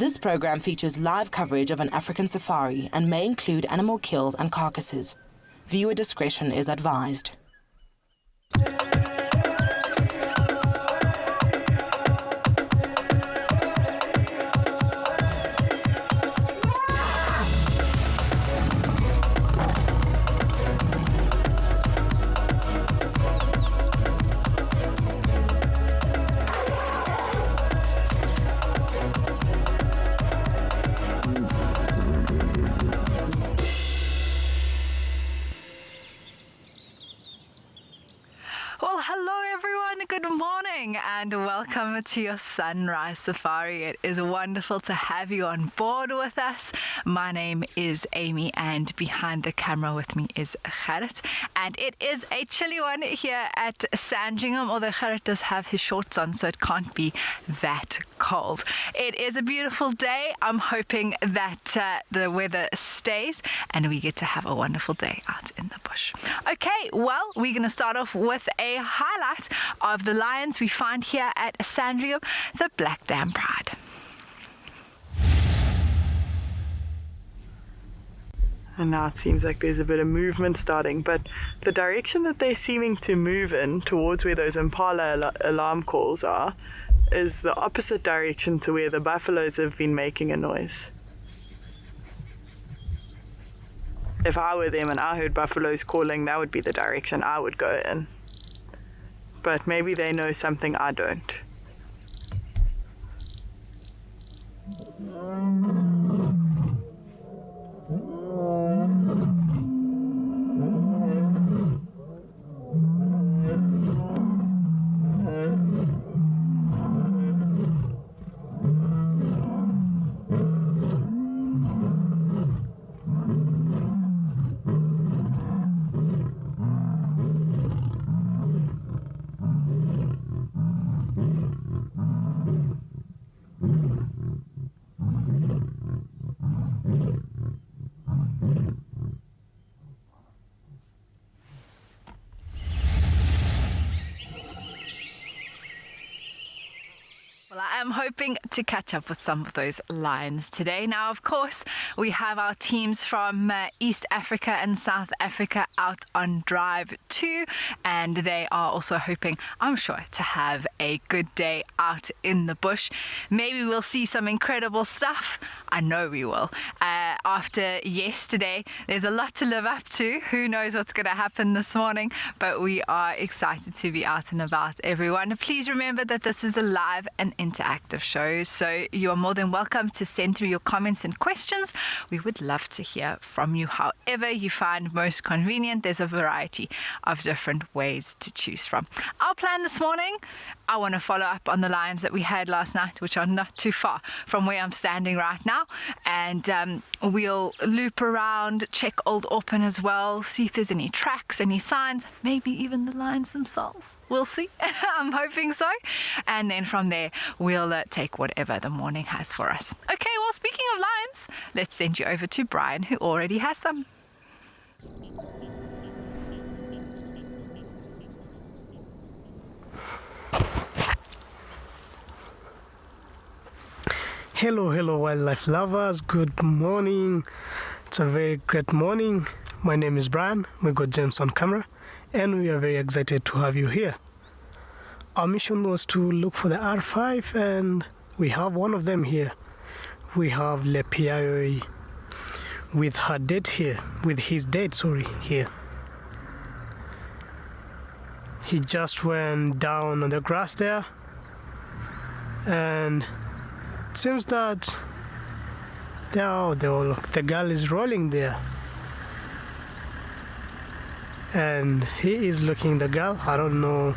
This program features live coverage of an African safari and may include animal kills and carcasses. Viewer discretion is advised. welcome to your Sunrise Safari. It is wonderful to have you on board with us. My name is Amy, and behind the camera with me is Gerrit. And it is a chilly one here at Sandringham, although Gerrit does have his shorts on, so it can't be that cold. It is a beautiful day. I'm hoping that the weather stays and we get to have a wonderful day out in the bush. Okay, well, we're going to start off with a highlight of the lions we find here at Sandringham, the Black Dam Pride. And now it seems like there's a bit of movement starting, but the direction that they're seeming to move in towards where those impala alarm calls are is the opposite direction to where the buffaloes have been making a noise. If I were them and I heard buffaloes calling, that would be the direction I would go in. But maybe they know something I don't. Well, I am hoping to catch up with some of those lions today. Now, of course, we have our teams from East Africa and South Africa out on drive too, and they are also hoping, I'm sure, to have a good day out in the bush. Maybe we'll see some incredible stuff. I know we will. After yesterday, there's a lot to live up to. Who knows what's going to happen this morning, but we are excited to be out and about, everyone. Please remember that this is a live and interactive show, so you are more than welcome to send through your comments and questions. We would love to hear from you however you find most convenient. There's a variety of different ways to choose from. Our plan this morning, I want to follow up on the lions that we had last night, which are not too far from where I'm standing right now, and we'll loop around, check Old Auckland as well, see if there's any tracks, any signs, maybe even the lions themselves. We'll see. I'm hoping so. And then from there, we'll take whatever the morning has for us. Okay, well, speaking of lions, let's send you over to Brian, who already has some. Hello wildlife lovers, good morning. It's a very great morning. My name is Brian. We got James on camera and we are very excited to have you here. Our mission was to look for the R5 and we have one of them here. We have Lepiaoi with her date here, with his date, here. He just went down on the grass there, and it seems that the girl is rolling there, and he is looking the girl. I don't know,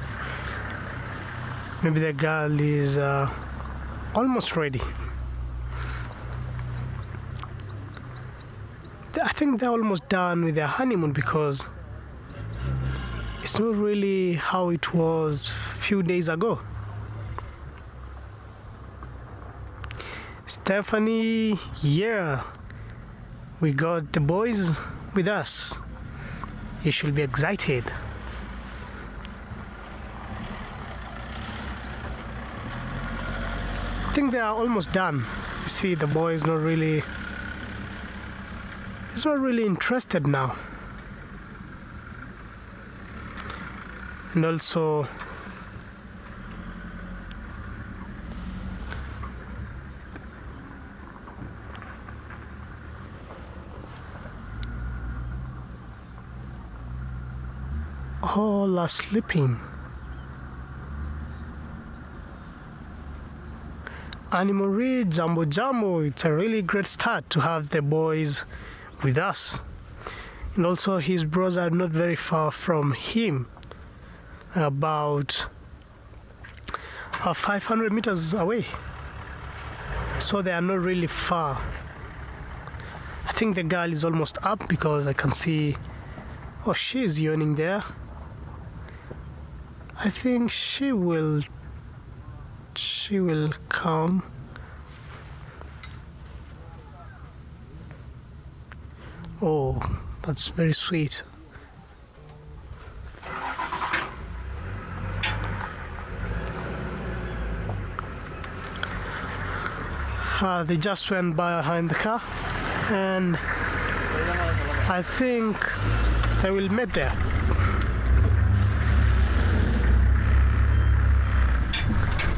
maybe the girl is almost ready. I think they're almost done with their honeymoon because it's not really how it was a few days ago. Stephanie, yeah, we got the boys with us. You should be excited. I think they are almost done. You see, the boy is not really interested now. And also all are sleeping. Animal Read, Jambo Jambo, it's a really great start to have the boys with us. And also his bros are not very far from him, about are 500 meters away, so they are not really far. I think the girl is almost up because I can see, oh, she is yawning there. I think she will come. Oh, that's very sweet. They just went behind the car, and I think they will meet there.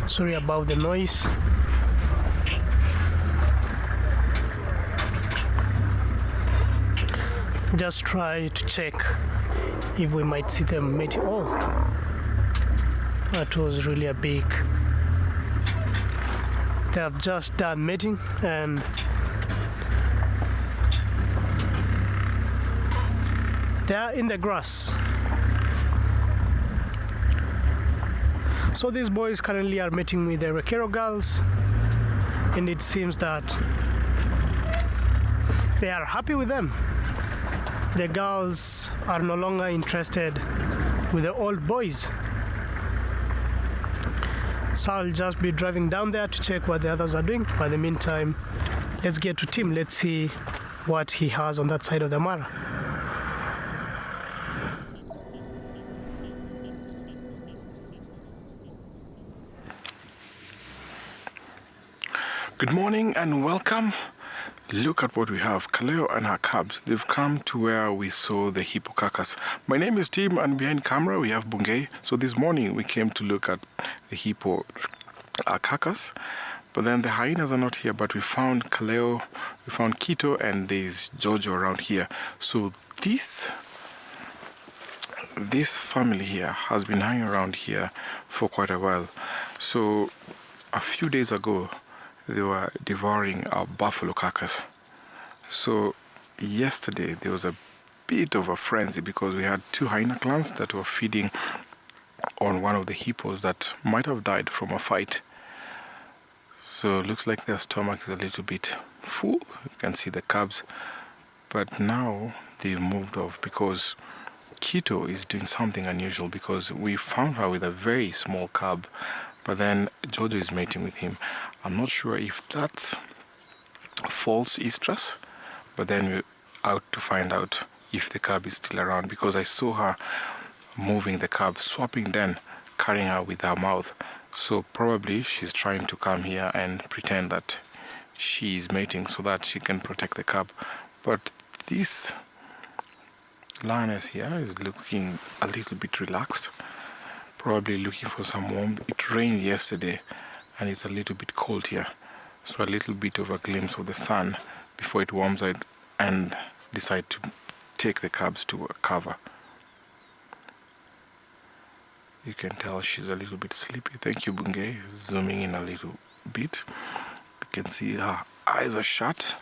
Sorry about the noise. Just try to check if we might see them meeting. Oh, that was really a big. They have just done mating, and they are in the grass. So these boys currently are mating with the Rekero girls, and it seems that they are happy with them. The girls are no longer interested with the old boys. So I'll just be driving down there to check what the others are doing. By the meantime, let's get to Tim. Let's see what he has on that side of the Mara. Good morning and welcome. Look at what we have. Kaleo and her cubs, they've come to where we saw the hippo carcass. My name is Tim, and behind camera we have Bungay. So this morning we came to look at the hippo carcass, but then the hyenas are not here, but we found Kaleo, we found Kito, and there's Jojo around here. So this family here has been hanging around here for quite a while. So a few days ago they were devouring our buffalo carcass. So yesterday there was a bit of a frenzy because we had two hyena clans that were feeding on one of the hippos that might have died from a fight. So it looks like their stomach is a little bit full. You can see the cubs, but now they've moved off because Kito is doing something unusual, because we found her with a very small cub, but then Jojo is mating with him. I'm not sure if that's false estrus, but then we're out to find out if the cub is still around, because I saw her moving the cub, swapping, then carrying her with her mouth. So probably she's trying to come here and pretend that she is mating so that she can protect the cub. But this lioness here is looking a little bit relaxed, probably looking for some warmth. It rained yesterday and it's a little bit cold here, so a little bit of a glimpse of the sun before it warms out and decide to take the cubs to a cover. You can tell she's a little bit sleepy. Thank you, Bungay. Zooming in a little bit, you can see her eyes are shut.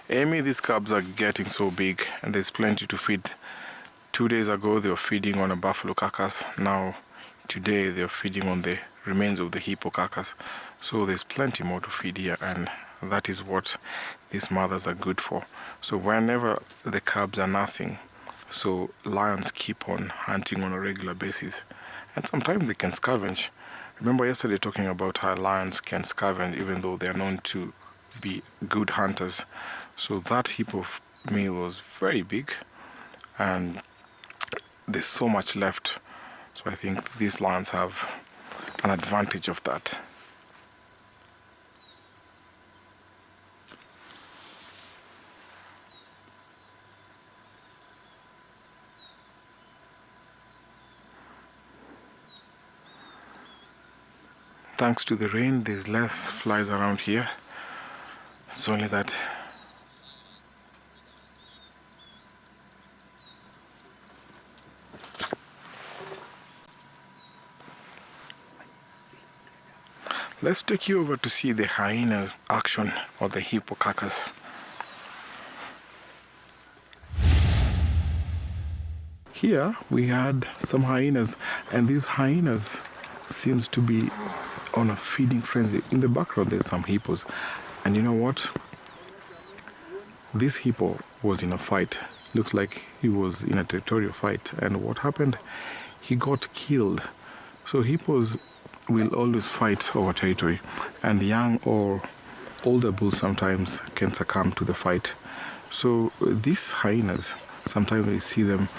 Amy, these cubs are getting so big and there's plenty to feed. 2 days ago they were feeding on a buffalo carcass. Now today they're feeding on the remains of the hippo carcass. So there's plenty more to feed here, and that is what these mothers are good for. So whenever the cubs are nursing, so lions keep on hunting on a regular basis, and sometimes they can scavenge. Remember yesterday talking about how lions can scavenge even though they are known to be good hunters. So that hippo meal was very big and there's so much left. So I think these lions have an advantage of that. Thanks to the rain, there's less flies around here. It's only that let's take you over to see the hyena's action, or the hippo carcass. Here we had some hyenas, and these hyenas seems to be on a feeding frenzy. In the background there's some hippos, and you know what? This hippo was in a fight. Looks like he was in a territorial fight, and what happened? He got killed. So hippos will always fight over territory, and young or older bulls sometimes can succumb to the fight. So these hyenas, sometimes we see them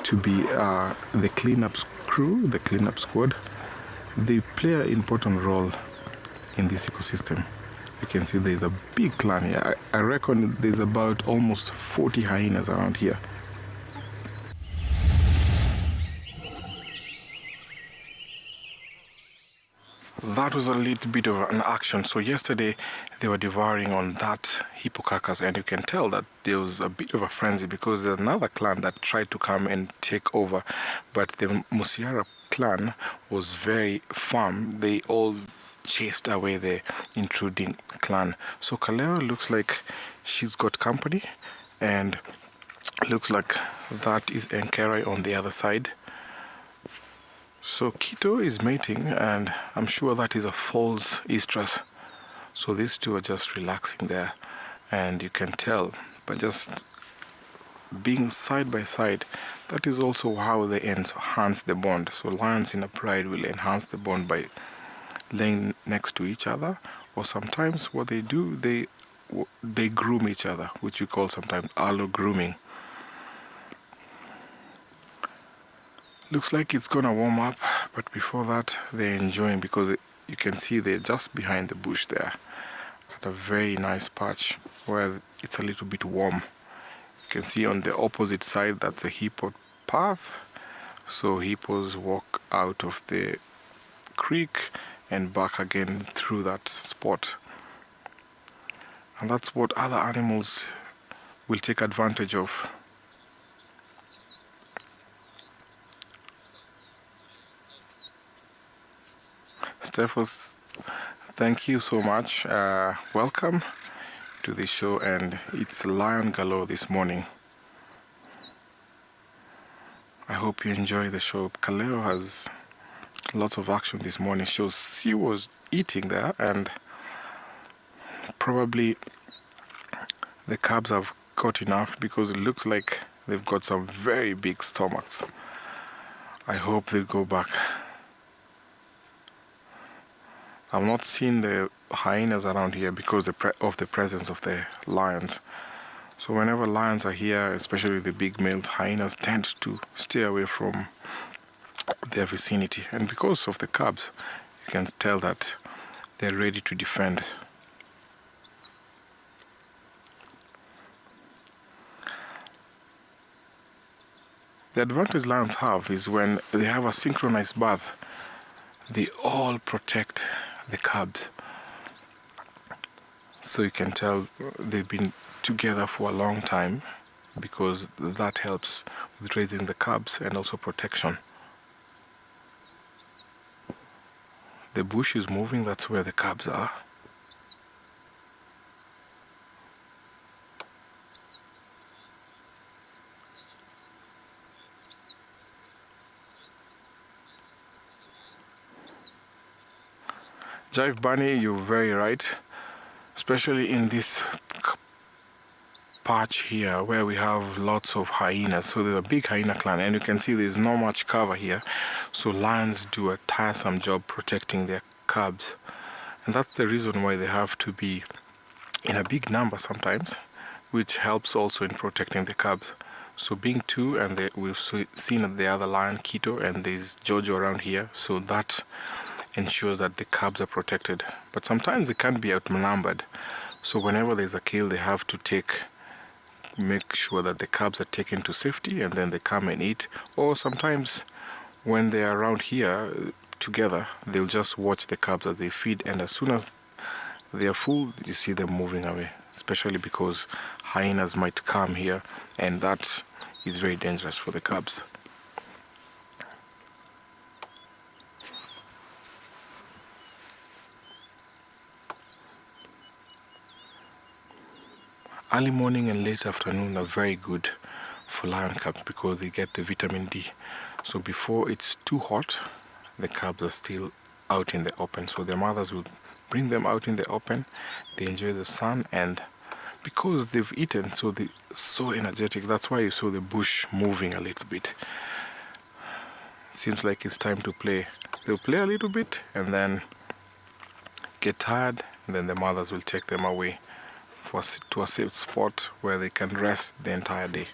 to be the cleanup crew, the cleanup squad. They play an important role in this ecosystem. You can see there's a big clan here. I reckon there's about almost 40 hyenas around here. That was a little bit of an action. So yesterday they were devouring on that hippo carcass, and you can tell that there was a bit of a frenzy because there's another clan that tried to come and take over, but the Musiara clan was very firm. They all chased away the intruding clan. So Kaleo looks like she's got company, and looks like that is Enkerai on the other side. So Quito is mating, and I'm sure that is a false estrus. So these two are just relaxing there, and you can tell by just being side by side, that is also how they enhance the bond. So lions in a pride will enhance the bond by laying next to each other, or sometimes what they do, they groom each other, which we call sometimes allo grooming. Looks like it's gonna warm up, but before that they're enjoying, because you can see they're just behind the bush there at a very nice patch where it's a little bit warm. You can see on the opposite side that's a hippo path, so hippos walk out of the creek and back again through that spot. And that's what other animals will take advantage of. Stephos, thank you so much. Welcome to the show, and it's lion galore this morning. I hope you enjoy the show. Kaleo has lots of action this morning. She was eating there, and probably the cubs have got enough, because it looks like they've got some very big stomachs. I hope they go back. I've not seen the hyenas around here because of the presence of the lions. So whenever lions are here, especially the big males, hyenas tend to stay away from their vicinity. And because of the cubs, you can tell that they're ready to defend. The advantage lions have is when they have a synchronized birth, they all protect the cubs. So you can tell they've been together for a long time, because that helps with raising the cubs and also protection. The bush is moving, that's where the cubs are. Jive Bunny, you're very right, especially in this patch here where we have lots of hyenas. So there's a big hyena clan, and you can see there's not much cover here, so lions do a tiresome job protecting their cubs, and that's the reason why they have to be in a big number sometimes, which helps also in protecting the cubs. So being two, and we've seen the other lion Quito, and there's Jojo around here, so that ensures that the cubs are protected. But sometimes they can't be outnumbered, so whenever there's a kill, they have to make sure that the cubs are taken to safety, and then they come and eat. Or sometimes when they're around here together, they'll just watch the cubs as they feed, and as soon as they're full, you see them moving away, especially because hyenas might come here, and that is very dangerous for the cubs. Early morning and late afternoon are very good for lion cubs because they get the vitamin D. So before it's too hot, the cubs are still out in the open. So their mothers will bring them out in the open. They enjoy the sun, and because they've eaten, so they're so energetic. That's why you saw the bush moving a little bit. Seems like it's time to play. They'll play a little bit and then get tired, and then the mothers will take them away to a safe spot where they can rest the entire day.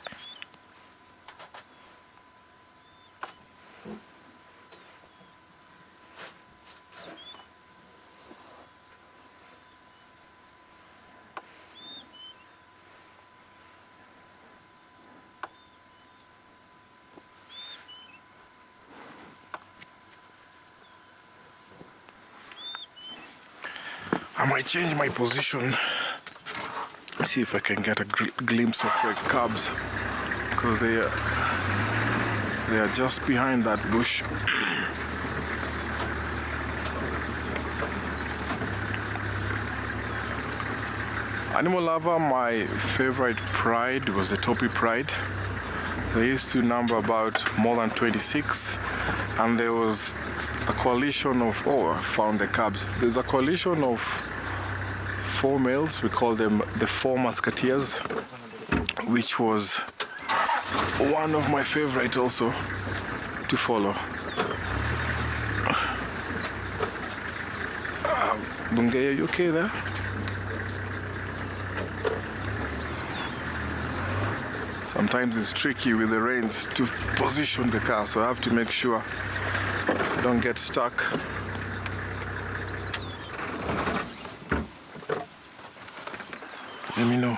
I might change my position, see if I can get a glimpse of the cubs, because they are just behind that bush. Animal lover, my favorite pride was the Topi pride. They used to number about more than 26, and there was a coalition of, I found the cubs. There's a coalition of 4 males, we call them the 4 musketeers, which was one of my favorite also to follow. Bungay, are you okay there? Sometimes it's tricky with the reins to position the car, so I have to make sure I don't get stuck. Let me know.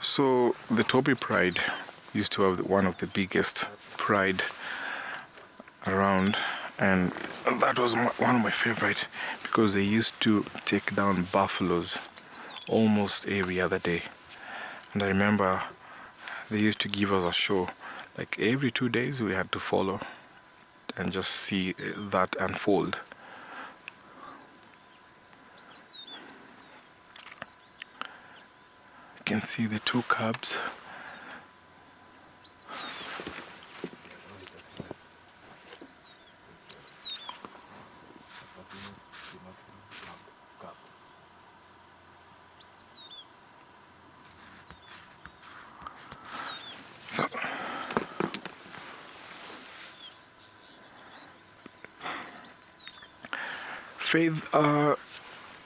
So the Topi pride used to have one of the biggest pride around, and that was one of my favorite because they used to take down buffaloes almost every other day. And I remember they used to give us a show, like every 2 days we had to follow and just see that unfold. You can see the 2 cubs. Faith,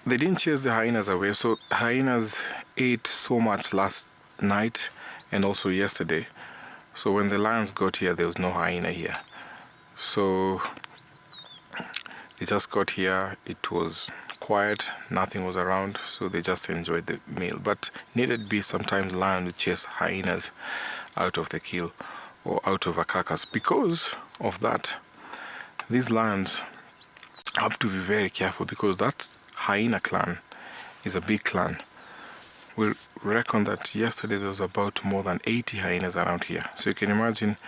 they didn't chase the hyenas away, so hyenas ate so much last night and also yesterday. So when the lions got here, there was no hyena here. So they just got here, it was quiet, nothing was around, so they just enjoyed the meal. But needed be sometimes lions would chase hyenas out of the kill or out of a carcass. Because of that, these lions have to be very careful, because that hyena clan is a big clan. We reckon that yesterday there was about more than 80 hyenas around here. So you can imagine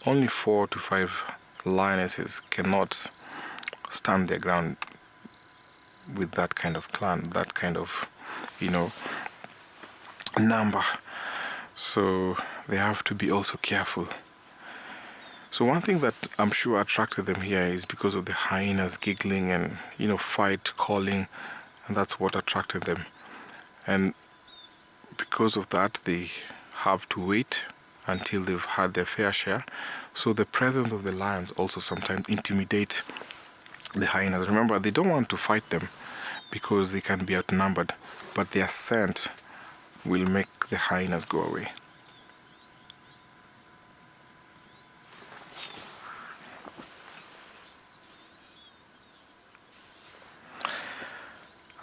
only 4 to 5 lionesses cannot stand their ground with that kind of clan, that kind of, number. So they have to be also careful. So one thing that I'm sure attracted them here is because of the hyenas giggling and, fight calling, and that's what attracted them. And because of that, they have to wait until they've had their fair share. So the presence of the lions also sometimes intimidate the hyenas. Remember, they don't want to fight them because they can be outnumbered, but their scent will make the hyenas go away.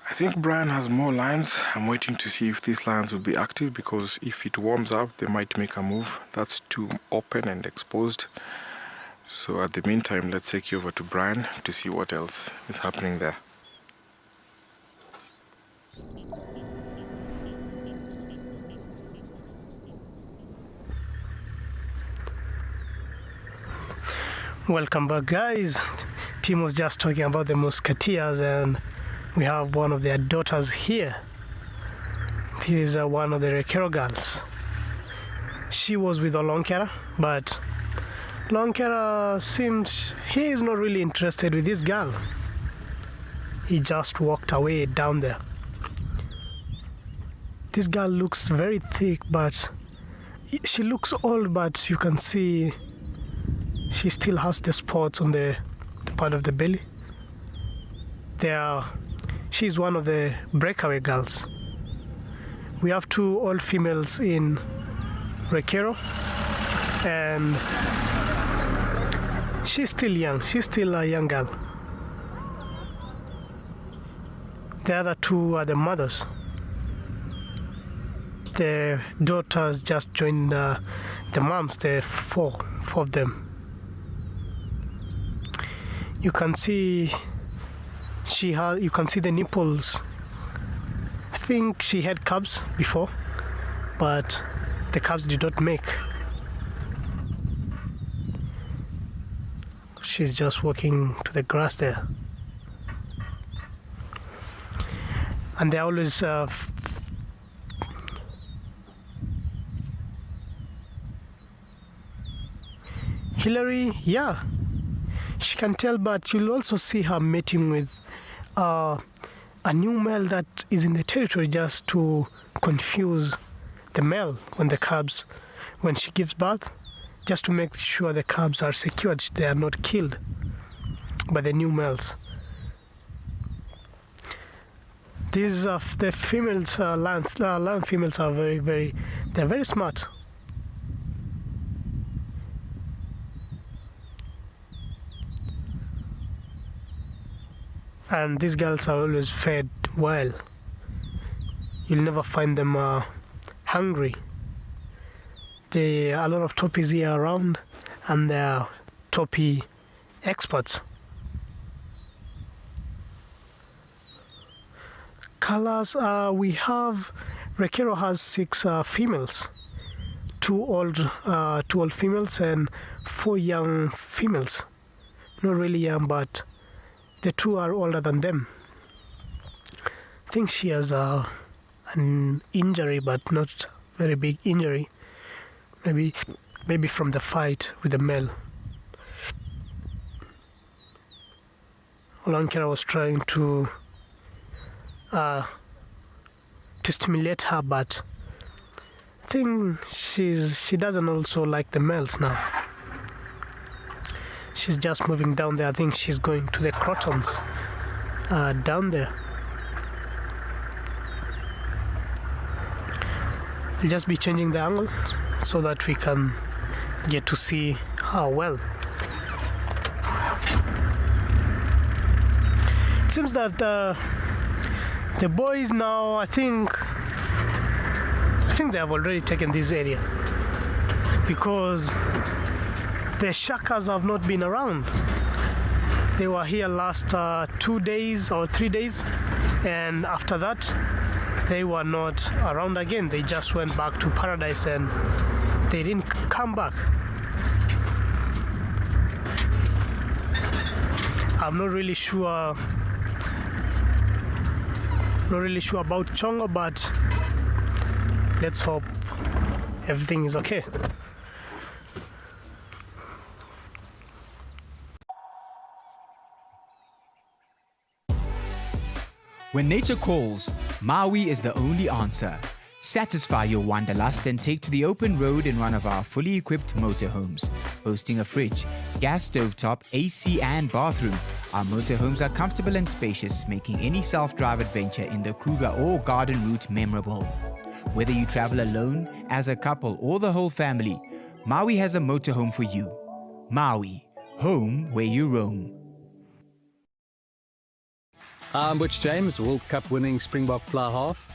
I think Brian has more lions. I'm waiting to see if these lions will be active, because if it warms up, they might make a move. That's too open and exposed. So at the meantime, let's take you over to Brian to see what else is happening there. Welcome back, guys. Tim was just talking about the musketeers, and we have one of their daughters here. This is one of the Rekero girls. She was with Olonkera, but Olonkera seems he is not really interested with this girl. He just walked away down there. This girl looks very thick, but she looks old, but you can see she still has the spots on the part of the belly. She's one of the breakaway girls. We have 2 old females in Rekero, and she's still young. She's still a young girl. The other 2 are the mothers. The daughters just joined the moms. There are four of them. You can see you can see the nipples. I think she had cubs before, but the cubs did not make. She's just walking to the grass there. And they always Hillary, yeah, she can tell, but you'll also see her mating with a new male that is in the territory, just to confuse the male when she gives birth, just to make sure the cubs are secured, they are not killed by the new males. These the females, lion females are they're very smart. And these girls are always fed well. You'll never find them hungry. There are a lot of toppies here around, and they're toppy experts. Colors, we have, Rekero has 6 females, 2 old females and 4 young females. Not really young, but the 2 are older than them. I think she has an injury, but not very big injury. Maybe from the fight with the male. Olonkera was trying to stimulate her, but I think she doesn't also like the males now. She's just moving down there. I think she's going to the crotons down there. We'll just be changing the angle so that we can get to see her well. It seems that the boys now, I think they have already taken this area, because the shakas have not been around. They were here last 2 days or 3 days, and after that they were not around again. They just went back to paradise and they didn't come back. I'm not really sure about Chongo, but let's hope everything is okay. When nature calls, Maui is the only answer. Satisfy your wanderlust and take to the open road in one of our fully equipped motorhomes. Boasting a fridge, gas stovetop, AC and bathroom, our motorhomes are comfortable and spacious, making any self-drive adventure in the Kruger or garden route memorable. Whether you travel alone, as a couple or the whole family, Maui has a motorhome for you. Maui, home where you roam. I'm Butch James, World Cup winning Springbok fly half.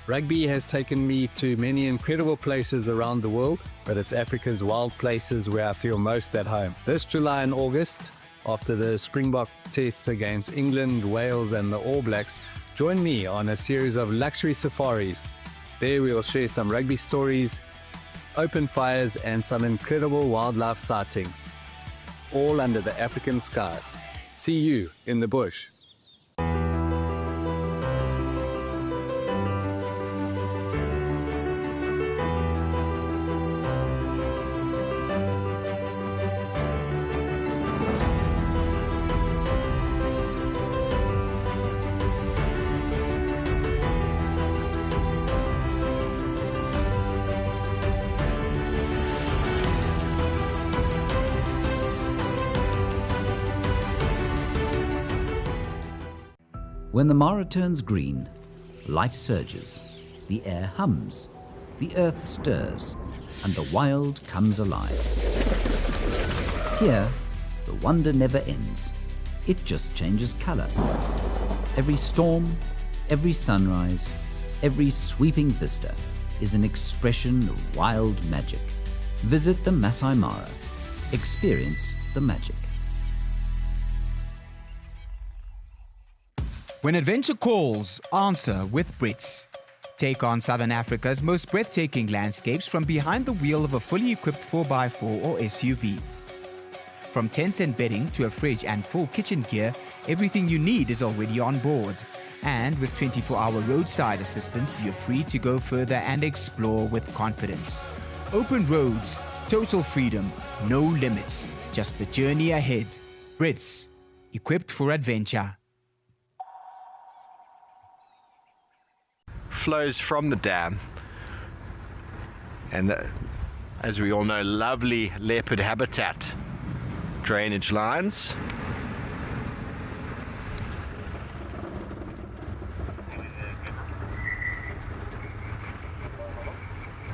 Rugby has taken me to many incredible places around the world, but it's Africa's wild places where I feel most at home. This July and August, after the Springbok tests against England, Wales and the All Blacks, join me on a series of luxury safaris. There we will share some rugby stories, open fires and some incredible wildlife sightings, all under the African skies. See you in the bush. When the Mara turns green, life surges, the air hums, the earth stirs, and the wild comes alive. Here, the wonder never ends. It just changes color. Every storm, every sunrise, every sweeping vista is an expression of wild magic. Visit the Masai Mara. Experience the magic. When adventure calls, answer with Brits. Take on Southern Africa's most breathtaking landscapes from behind the wheel of a fully equipped 4x4 or SUV. From tents and bedding to a fridge and full kitchen gear, everything you need is already on board. And with 24-hour roadside assistance, you're free to go further and explore with confidence. Open roads, total freedom, no limits, just the journey ahead. Brits, equipped for adventure. Flows from the dam, and as we all know, lovely leopard habitat, drainage lines.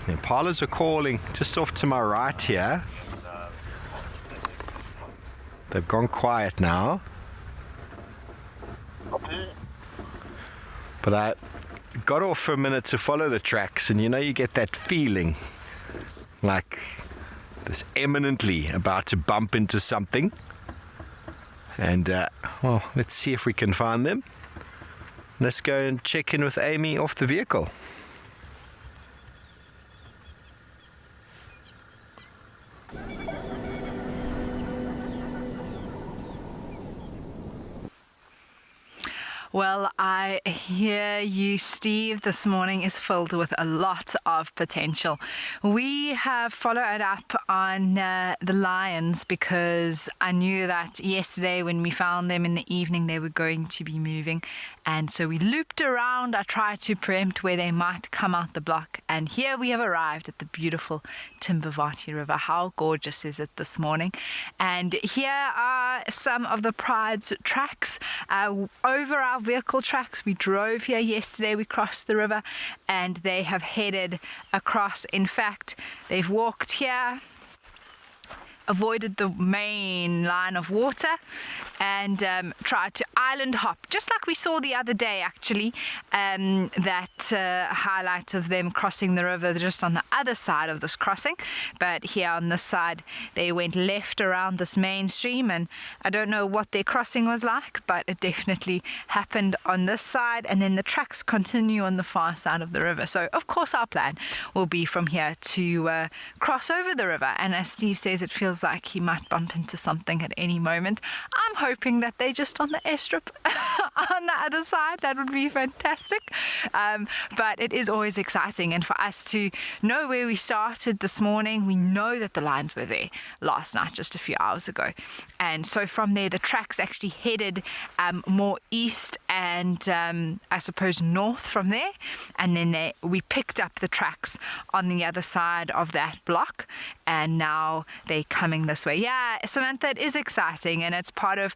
The impalas are calling just off to my right here. They've gone quiet now, but I got off for a minute to follow the tracks, and you get that feeling like this eminently about to bump into something. And well, let's see if we can find them. Let's go and check in with Amy off the vehicle. Well, I hear you, Steve. This morning is filled with a lot of potential. We have followed up on the lions because I knew that yesterday when we found them in the evening, they were going to be moving. And so we looped around. I tried to preempt where they might come out the block. And here we have arrived at the beautiful Timbavati River. How gorgeous is it this morning? And here are some of the Pride's tracks over our vehicle tracks. We drove here yesterday, we crossed the river, and they have headed across. In fact, they've walked here, avoided the main line of water, and tried to island hop, just like we saw the other day actually, that highlight of them crossing the river just on the other side of this crossing. But here on this side they went left around this main stream, and I don't know what their crossing was like, but it definitely happened on this side, and then the tracks continue on the far side of the river. So of course our plan will be from here to cross over the river, and as Steve says, it feels like he might bump into something at any moment. I'm hoping that they're just on the airstrip on the other side. That would be fantastic. But it is always exciting, and for us to know where we started this morning, we know that the lions were there last night, just a few hours ago, and so from there the tracks actually headed more east and I suppose north from there, and then we picked up the tracks on the other side of that block, and now they're coming this way. Yeah, Samantha, it is exciting, and it's part of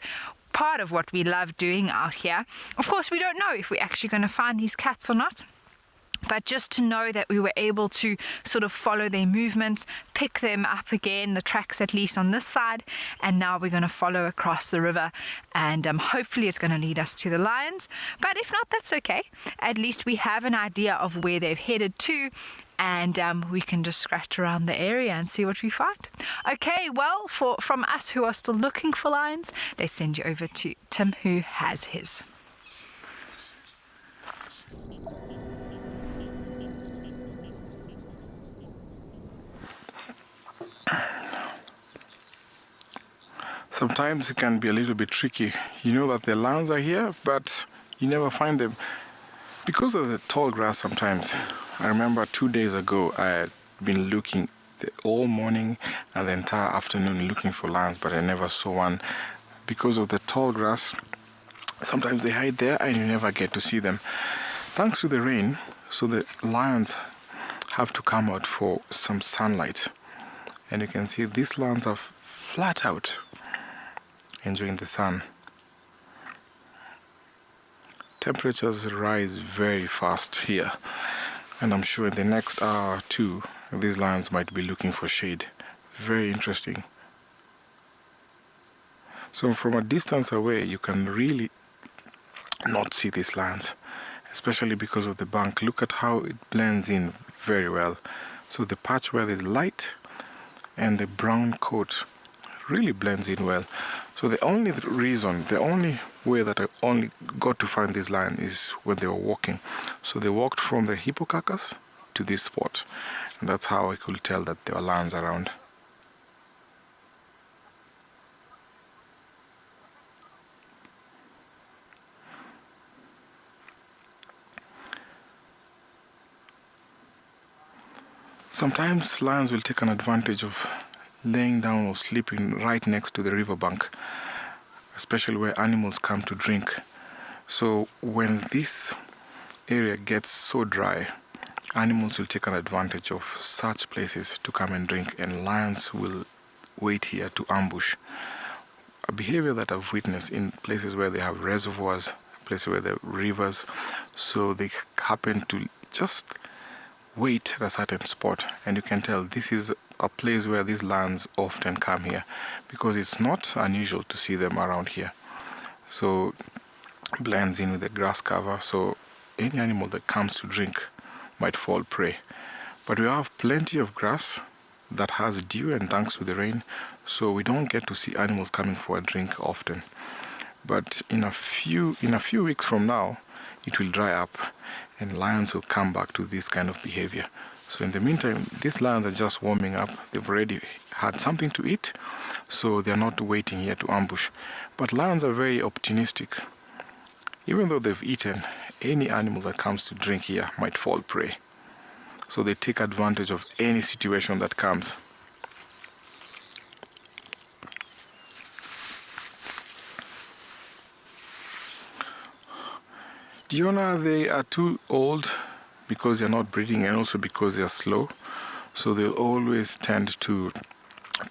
what we love doing out here. Of course, we don't know if we're actually going to find these cats or not, but just to know that we were able to sort of follow their movements, pick them up again, the tracks at least on this side, and now we're going to follow across the river, and hopefully it's going to lead us to the lions. But if not, that's okay. At least we have an idea of where they've headed to, and we can just scratch around the area and see what we find. Okay, well, from us who are still looking for lions, let's send you over to Tim, who has his. Sometimes it can be a little bit tricky. You know that the lions are here, but you never find them because of the tall grass sometimes. I remember 2 days ago I had been looking all morning and the entire afternoon looking for lions, but I never saw one because of the tall grass. Sometimes they hide there and you never get to see them. Thanks to the rain, so the lions have to come out for some sunlight. And you can see these lions are flat out, enjoying the sun. temperatures rise very fast here, and I'm sure in the next hour or two these lions might be looking for shade. Very interesting. So from a distance away you can really not see these lions, especially because of the bank. Look at how it blends in very well. So the patch where there's light and the brown coat really blends in well. So the only way that I only got to find this lion is when they were walking. So they walked from the hippo carcass to this spot, and that's how I could tell that there were lions around. Sometimes lions will take an advantage of laying down or sleeping right next to the riverbank, especially where animals come to drink. So when this area gets so dry, animals will take an advantage of such places to come and drink, and lions will wait here to ambush. A behavior that I've witnessed in places where they have reservoirs, places where there are rivers, so they happen to just wait at a certain spot, and you can tell this is a place where these lions often come here, because it's not unusual to see them around here. So it blends in with the grass cover, so any animal that comes to drink might fall prey. But we have plenty of grass that has dew, and thanks to the rain, so we don't get to see animals coming for a drink often. But in a few weeks from now, it will dry up and lions will come back to this kind of behavior. So in the meantime, these lions are just warming up. They've already had something to eat, so they're not waiting here to ambush. But lions are very opportunistic. Even though they've eaten, any animal that comes to drink here might fall prey. So they take advantage of any situation that comes. Diona, they are too old because they're not breeding, and also because they're slow. So they'll always tend to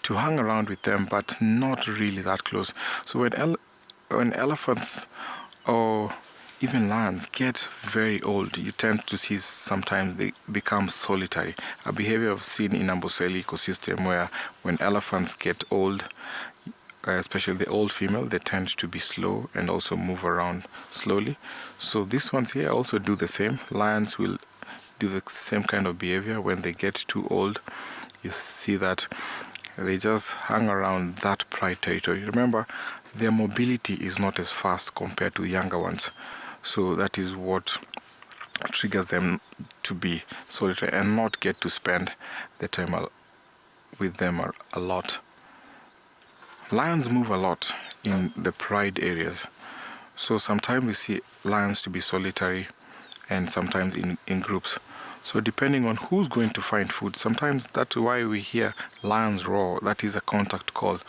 hang around with them, but not really that close. So when elephants or even lions get very old, you tend to see sometimes they become solitary. A behavior I've seen in Amboseli ecosystem, where when elephants get old, especially the old female, they tend to be slow and also move around slowly. So these ones here also do the same. Lions will do the same kind of behavior. When they get too old, you see that they just hang around that pride territory. Remember, their mobility is not as fast compared to younger ones. So that is what triggers them to be solitary and not get to spend the time with them a lot. Lions move a lot in the pride areas. So sometimes we see lions to be solitary and sometimes in groups. So depending on who's going to find food, sometimes that's why we hear lions roar. That is a contact call.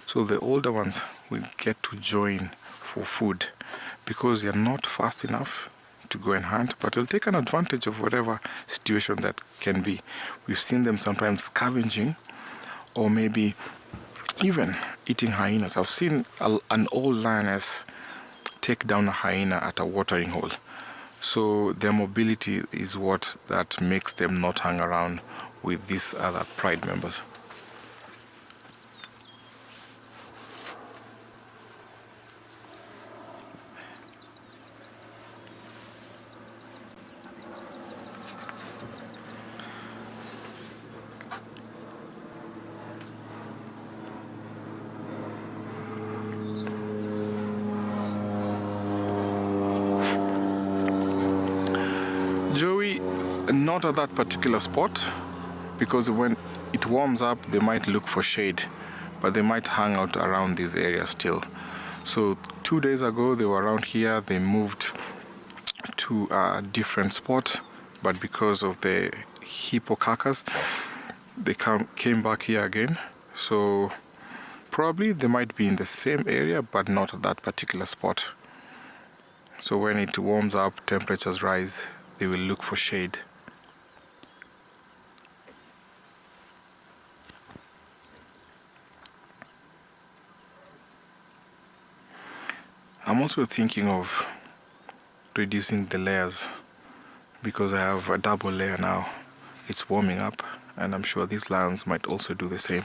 So the older ones will get to join for food because they're not fast enough to go and hunt, but they'll take an advantage of whatever situation that can be. We've seen them sometimes scavenging, or maybe even eating hyenas. I've seen an old lioness take down a hyena at a watering hole. So their mobility is what that makes them not hang around with these other pride members. Joey, not at that particular spot, because when it warms up they might look for shade, but they might hang out around this area still. So 2 days ago they were around here. They moved to a different spot, but because of the hippo carcass they came back here again. So probably they might be in the same area, but not at that particular spot. So when it warms up, temperatures rise, they will look for shade. I'm also thinking of reducing the layers because I have a double layer now. It's warming up, and I'm sure these lions might also do the same.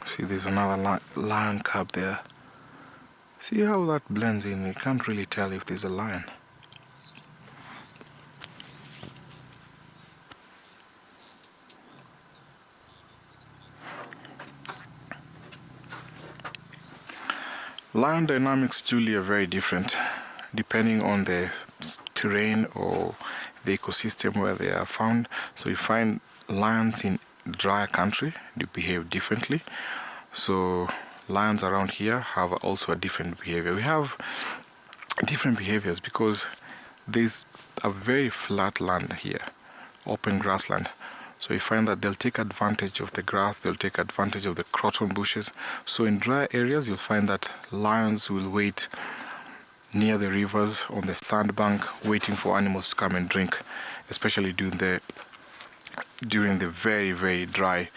See, there's another lion cub there. See how that blends in? You can't really tell if there's a lion. Lion dynamics, Julie, are very different depending on the terrain or the ecosystem where they are found. So you find lions in drier country, they behave differently. So lions around here have also a different behavior. We have different behaviors because there's a very flat land here, open grassland. So you find that they'll take advantage of the grass, they'll take advantage of the croton bushes. So in dry areas, you'll find that lions will wait near the rivers, on the sandbank, waiting for animals to come and drink, especially during the very, very dry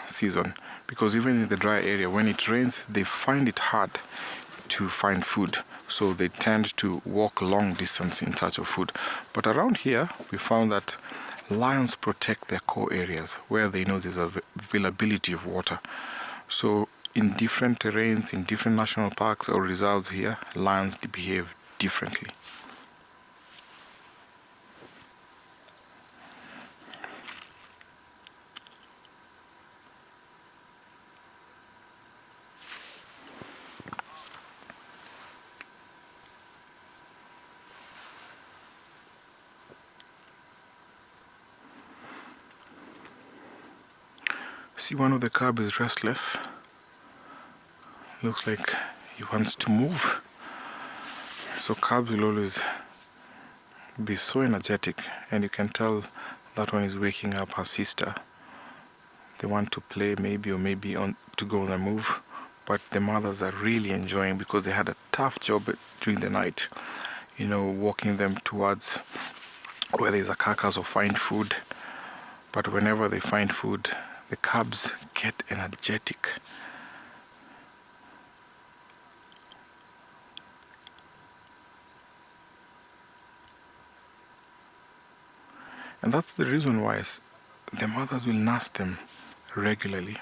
season. Because even in the dry area, when it rains, they find it hard to find food. So they tend to walk long distance in search of food. But around here, we found that lions protect their core areas where they know there's availability of water. So in different terrains, in different national parks or reserves here, lions behave differently. See, one of the cubs is restless. Looks like he wants to move. So cubs will always be so energetic, and you can tell that one is waking up her sister. They want to play maybe to go on a move, but the mothers are really enjoying because they had a tough job during the night, walking them towards where there's a carcass or find food. But whenever they find food, the cubs get energetic. And that's the reason why the mothers will nurse them regularly,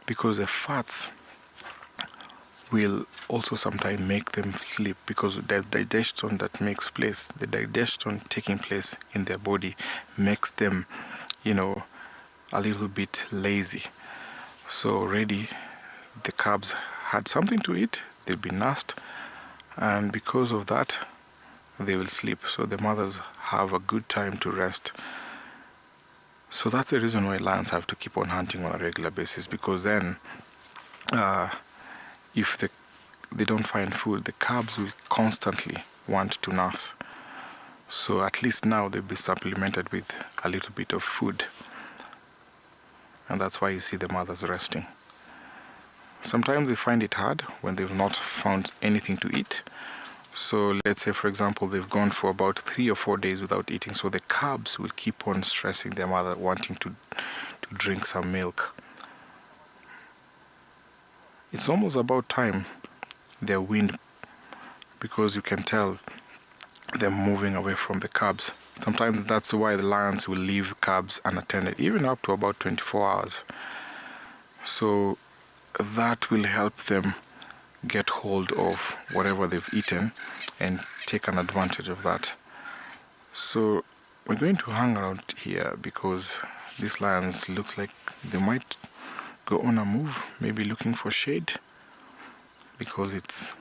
because the fats will also sometimes make them sleep, because the digestion the digestion taking place in their body makes them, a little bit lazy. So already the cubs had something to eat, they'll be nursed, and because of that they will sleep. So the mothers have a good time to rest. So that's the reason why lions have to keep on hunting on a regular basis, because then if they don't find food, the cubs will constantly want to nurse. So at least now they'll be supplemented with a little bit of food. And that's why you see the mothers resting. Sometimes they find it hard when they've not found anything to eat. So let's say, for example, they've gone for about 3 or 4 days without eating. So the cubs will keep on stressing their mother, wanting to drink some milk. It's almost about time they're weaned, because you can tell they're moving away from the cubs. Sometimes that's why the lions will leave cubs unattended, even up to about 24 hours. So that will help them get hold of whatever they've eaten and take an advantage of that. So we're going to hang around here because these lions looks like they might go on a move, maybe looking for shade, because it's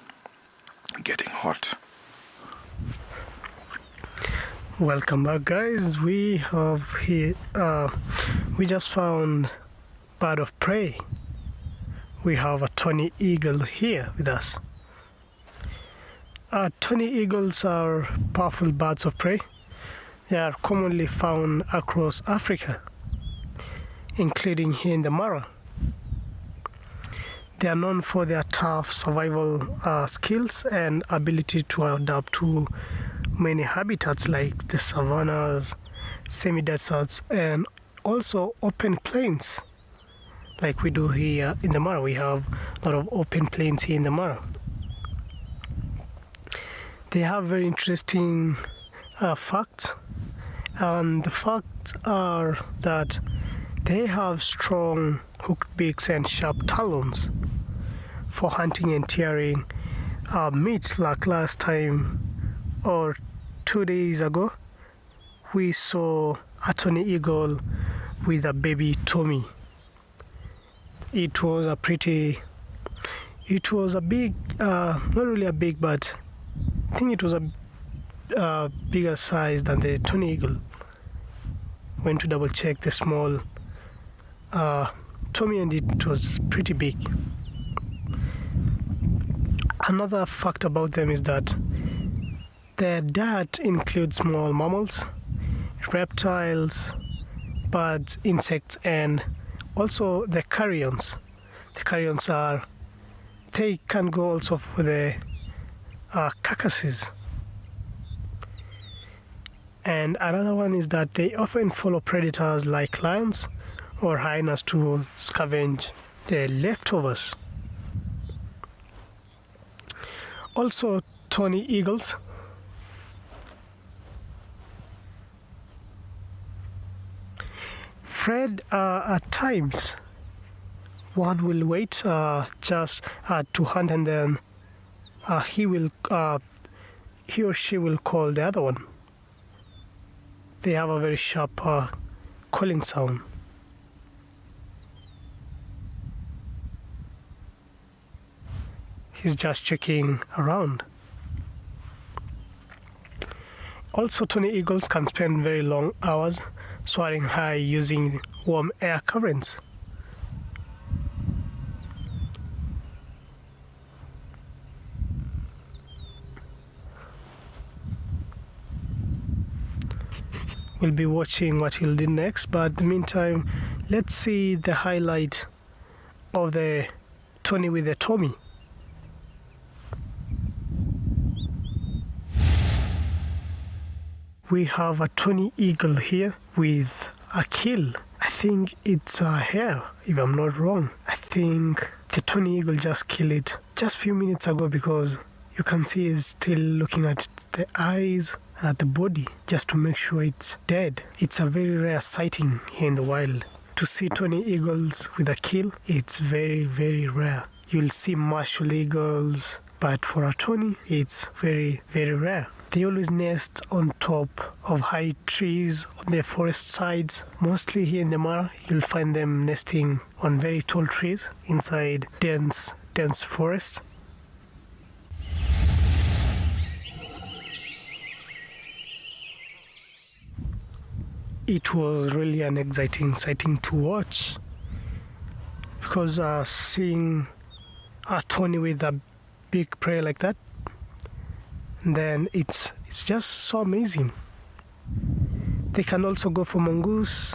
getting hot. Welcome back, guys. We have here we just found bird of prey. We have a tawny eagle here with us. Tawny eagles are powerful birds of prey. They are commonly found across Africa, including here in the Mara. They are known for their tough survival skills and ability to adapt to many habitats like the savannas, semi-deserts, and also open plains like we do here in the Mara. We have a lot of open plains here in the Mara. They have very interesting facts, and the facts are that they have strong hooked beaks and sharp talons for hunting and tearing meat. Like last time or 2 days ago, we saw a tawny eagle with a baby Tommy. It was a big, not really a big, but I think it was a bigger size than the tawny eagle. Went to double check the small Tommy, and it was pretty big. Another fact about them is that their diet includes small mammals, reptiles, birds, insects, and also the carrions. The carrions they can go also for the carcasses. And another one is that they often follow predators like lions or hyenas to scavenge the leftovers. Also, tawny eagles Fred, at times one will wait just to hunt, and then he or she will call the other one. They have a very sharp calling sound. He's just checking around. Also, tawny eagles can spend very long hours soaring high using warm air currents. We'll be watching what he'll do next, but in the meantime, let's see the highlight of the tawny with the Tommy. We have a tawny eagle here with a kill. I think it's a hare, if I'm not wrong. I think the tawny eagle just killed it just a few minutes ago, because you can see he's still looking at the eyes and at the body just to make sure it's dead. It's a very rare sighting here in the wild. To see tawny eagles with a kill, it's very, very rare. You'll see martial eagles, but for a tawny, it's very, very rare. They always nest on top of high trees on the forest sides. Mostly here in the Mara, you'll find them nesting on very tall trees inside dense forests. It was really an exciting sighting to watch, because seeing a tawny with a big prey like that, then it's just so amazing. They can also go for mongoose.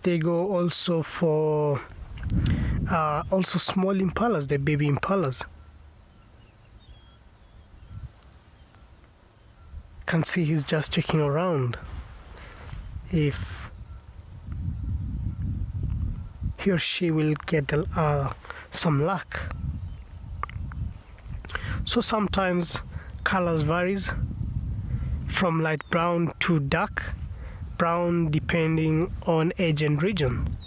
They go also for also small impalas, the baby impalas. Can see he's just checking around if he or she will get some luck. So sometimes colors varies from light brown to dark brown depending on age and region.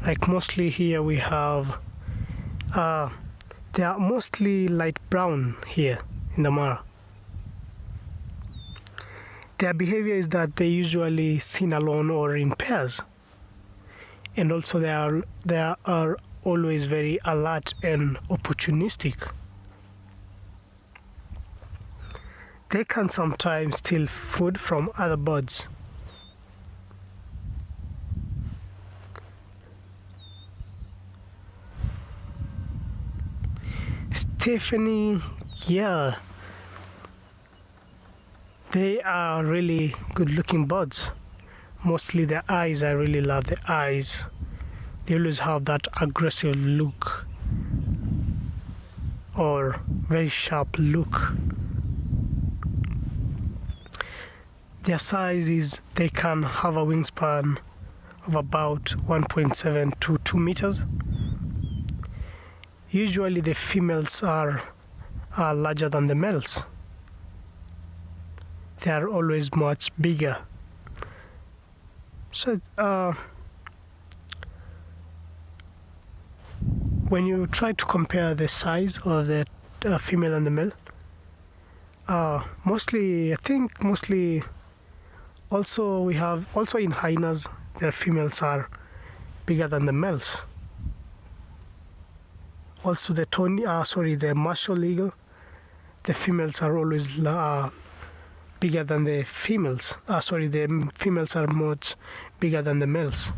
Like mostly here we have they are mostly light brown here in the Mara. Their behavior is that they usually seen alone or in pairs, and also they are always very alert and opportunistic. They can sometimes steal food from other birds. Stephanie, yeah, they are really good looking birds. Mostly their eyes, I really love the eyes. They always have that aggressive look or very sharp look. Their size is they can have a wingspan of about 1.7 to 2 meters. Usually the females are larger than the males. They are always much bigger. So when you try to compare the size of the female and the male, mostly also we have also in hyenas, the females are bigger than the males. Also the martial eagle, the females are always bigger than the females. The females are much bigger than the males.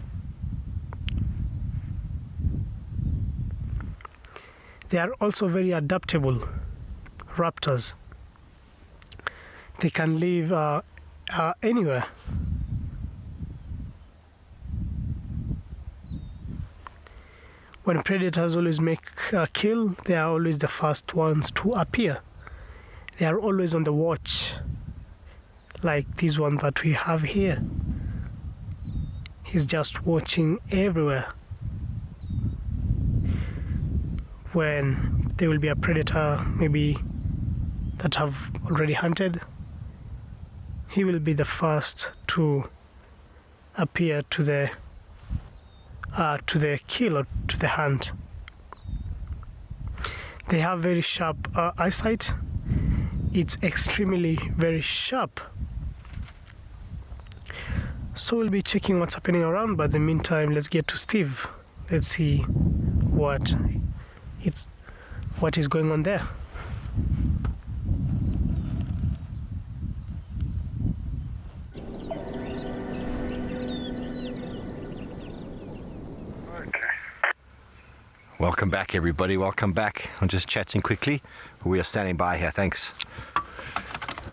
They are also very adaptable raptors. They can live anywhere. When predators always make a kill, they are always the first ones to appear. They are always on the watch, like this one that we have here. He's just watching everywhere. When there will be a predator maybe that have already hunted, he will be the first to appear to the kill or to the hunt. They have very sharp eyesight. It's extremely very sharp. So we'll be checking what's happening around, but in the meantime, let's get to Steve. Let's see what is going on there. Welcome back, everybody. Welcome back. I'm just chatting quickly. We are standing by here. Thanks.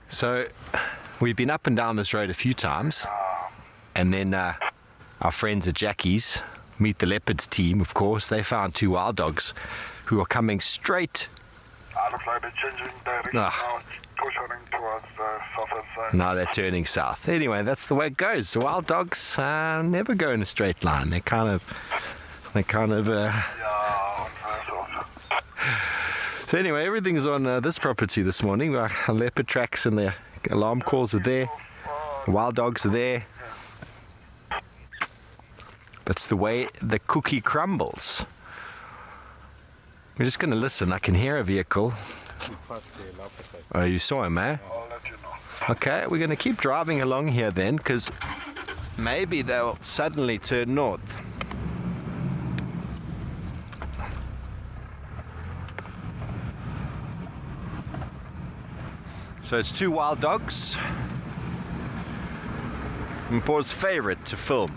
So we've been up and down this road a few times, and then our friends at Jackie's, Meet the Leopards team, of course, they found 2 wild dogs who are coming straight. Looks like they're changing direction now, pushing towards the southern side. Now they're turning south. Anyway, that's the way it goes. The wild dogs never go in a straight line. They kind of So anyway, everything's on this property this morning. Our leopard tracks and the alarm calls are there. The wild dogs are there. That's the way the cookie crumbles. We're just going to listen. I can hear a vehicle. Oh, you saw him, eh? I'll let you know. Okay, we're going to keep driving along here then, because maybe they'll suddenly turn north. So it's 2 wild dogs. And Paul's favorite to film.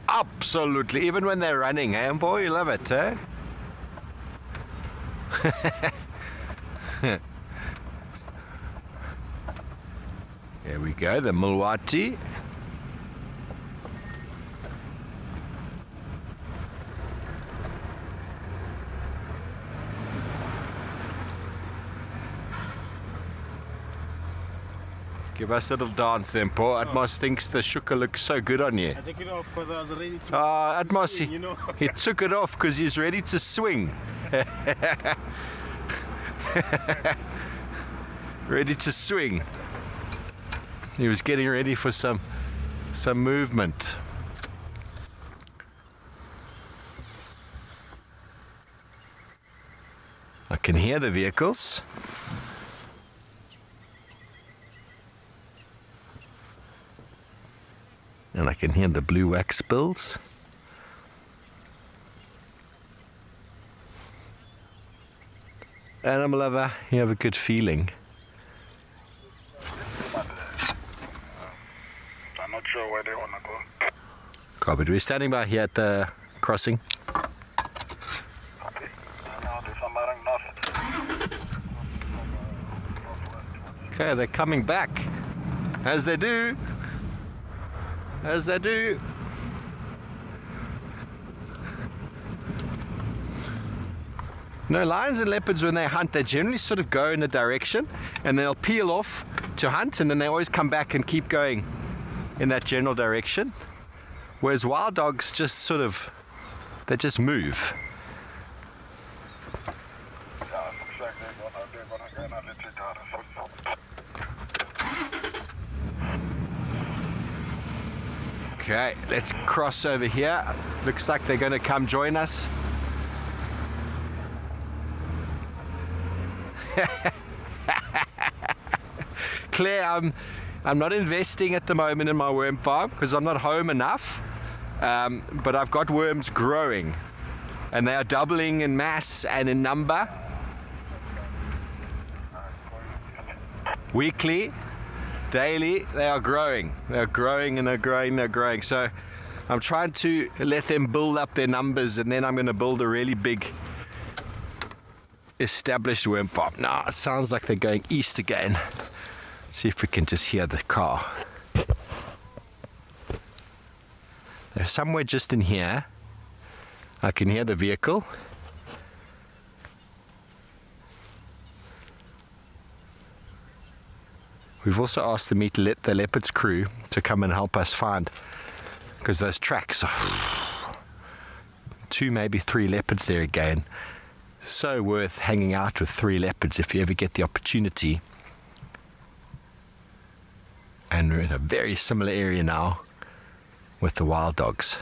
Absolutely, even when they're running, eh? Boy, you love it, eh? There we go, the Mulwati. Give us a little dance then, Paul. Atmos thinks the shuka looks so good on you. I took it off because I was ready to Atmos, swing, you know? he took it off because he's ready to swing. Ready to swing. He was getting ready for some movement. I can hear the vehicles. And I can hear the blue wax spills. Animal lover, you have a good feeling. I'm not sure where they want to go. Copy. We're standing by here at the crossing. Okay. Now there's somebody north. Okay, they're coming back. As they do. As they do. No, lions and leopards, when they hunt, they generally sort of go in a direction and they'll peel off to hunt, and then they always come back and keep going in that general direction. Whereas wild dogs just sort of, they just move. Okay, let's cross over here. Looks like they're going to come join us. Claire, I'm not investing at the moment in my worm farm because I'm not home enough, but I've got worms growing and they are doubling in mass and in number. Weekly, daily, they are growing. They're growing and they're growing, they're growing. So I'm trying to let them build up their numbers, and then I'm going to build a really big established worm farm. Now it sounds like they're going east again. See if we can just hear the car. They're somewhere just in here. I can hear the vehicle. We've also asked to meet the leopard's crew to come and help us find, because those tracks are 2, maybe 3 leopards there again. So worth hanging out with 3 leopards if you ever get the opportunity. And we're in a very similar area now with the wild dogs.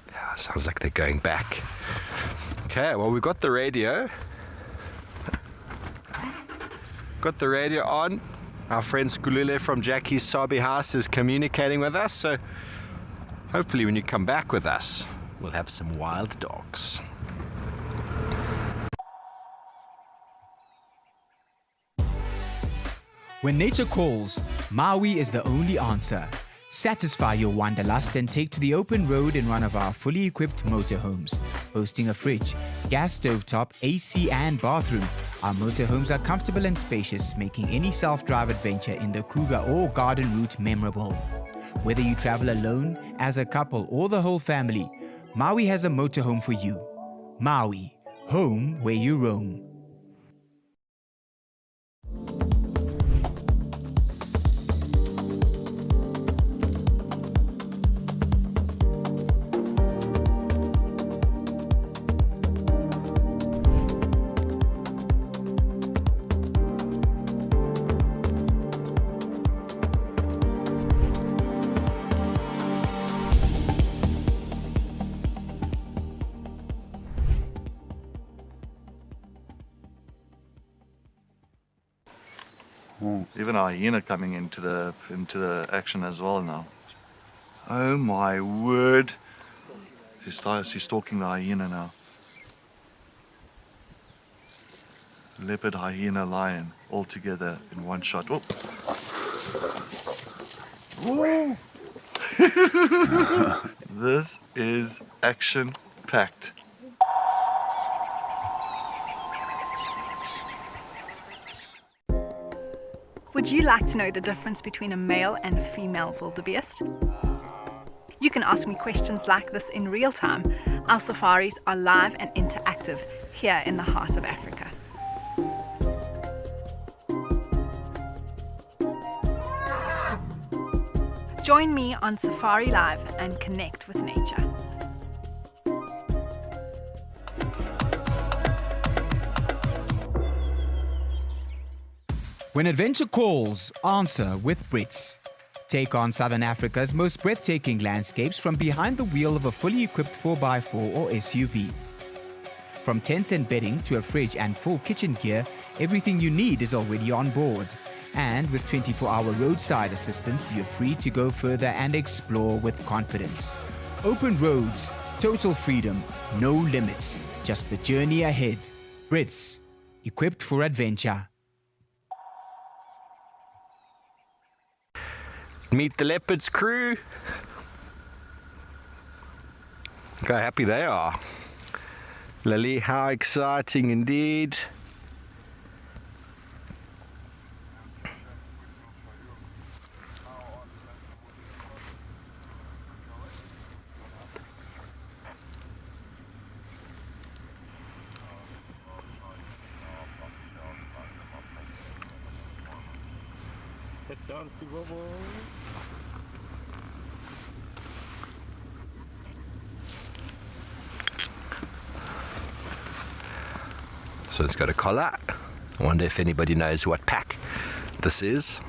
Yeah, sounds like they're going back. Okay, well, we've got the radio. Got the radio on. Our friend Skulule from Jackie's Sabi House is communicating with us, so hopefully when you come back with us, we'll have some wild dogs. When nature calls, Maui is the only answer. Satisfy your wanderlust and take to the open road in one of our fully equipped motorhomes. Boasting a fridge, gas stovetop, AC and bathroom, our motorhomes are comfortable and spacious, making any self-drive adventure in the Kruger or garden route memorable. Whether you travel alone, as a couple or the whole family, Maui has a motorhome for you. Maui, home where you roam. Even a hyena coming into the action as well now. Oh my word! She's stalking the hyena now. Leopard, hyena, lion, all together in one shot. Whoop! Whoa! This is action-packed. Would you like to know the difference between a male and female wildebeest? You can ask me questions like this in real time. Our safaris are live and interactive here in the heart of Africa. Join me on SafariLIVE and connect with nature. When adventure calls, answer with Brits. Take on Southern Africa's most breathtaking landscapes from behind the wheel of a fully equipped 4x4 or SUV. From tents and bedding to a fridge and full kitchen gear, everything you need is already on board. And with 24-hour roadside assistance, you're free to go further and explore with confidence. Open roads, total freedom, no limits, just the journey ahead. Brits, equipped for adventure. Meet the leopard's crew. Look how happy they are. Lily, how exciting indeed. Down, Steve. So it's got a collar. I wonder if anybody knows what pack this is.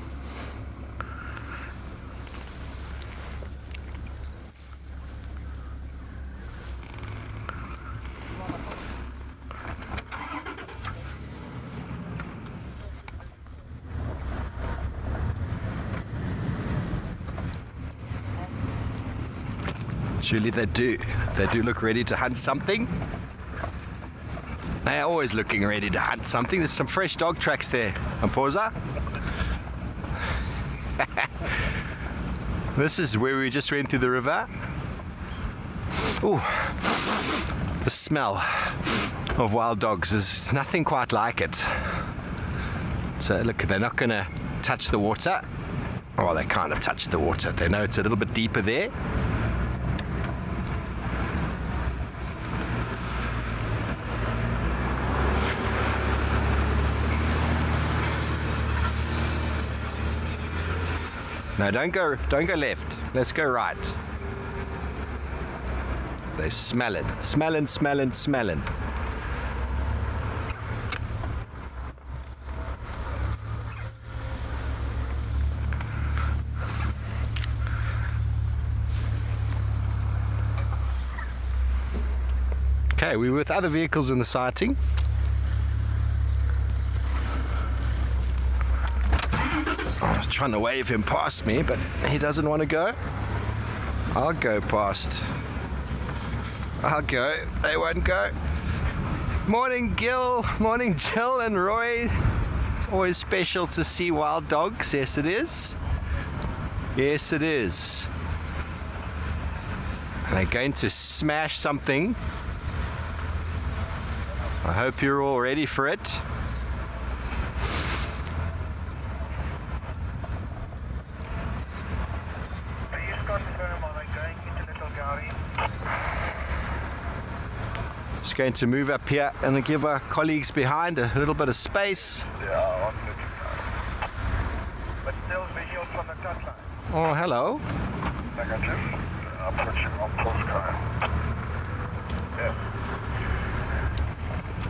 Surely they do look ready to hunt something. They're always looking ready to hunt something. There's some fresh dog tracks there. Ampoza. This is where we just went through the river. Ooh, the smell of wild dogs is nothing quite like it. So look, they're not gonna touch the water. Well, they kind of touch the water. They know it's a little bit deeper there. No, don't go left. Let's go right. They're smelling. Okay, we were with other vehicles in the sighting. I was trying to wave him past me, but he doesn't want to go. I'll go past. I'll go. They won't go. Morning, Gil. Morning, Jill and Roy. It's always special to see wild dogs. Yes, it is. Yes, it is. And they're going to smash something. I hope you're all ready for it. Just going to move up here and give our colleagues behind a little bit of space. Yeah, but still visual from the touchline. Oh, hello. Negative. Approaching on close car. Yes.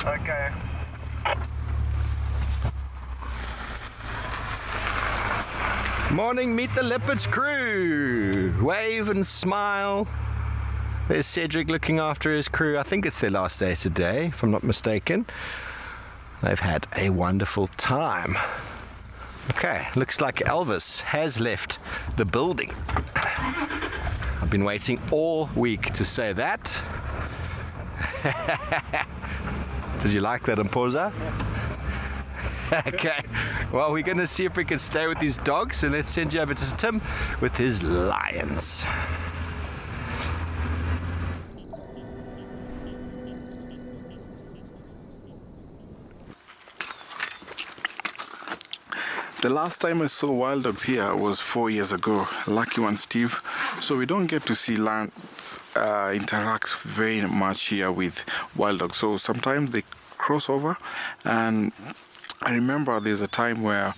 Okay. Morning, Meet the Leopards crew. Wave and smile. There's Cedric looking after his crew. I think it's their last day today, if I'm not mistaken. They've had a wonderful time. Okay, looks like Elvis has left the building. I've been waiting all week to say that. Did you like that, Ampoza? Okay, well, we're going to see if we can stay with these dogs, and let's send you over to Tim with his lions. The last time I saw wild dogs here was 4 years ago. Lucky one, Steve. So we don't get to see lions interact very much here with wild dogs. So sometimes they cross over, and I remember there's a time where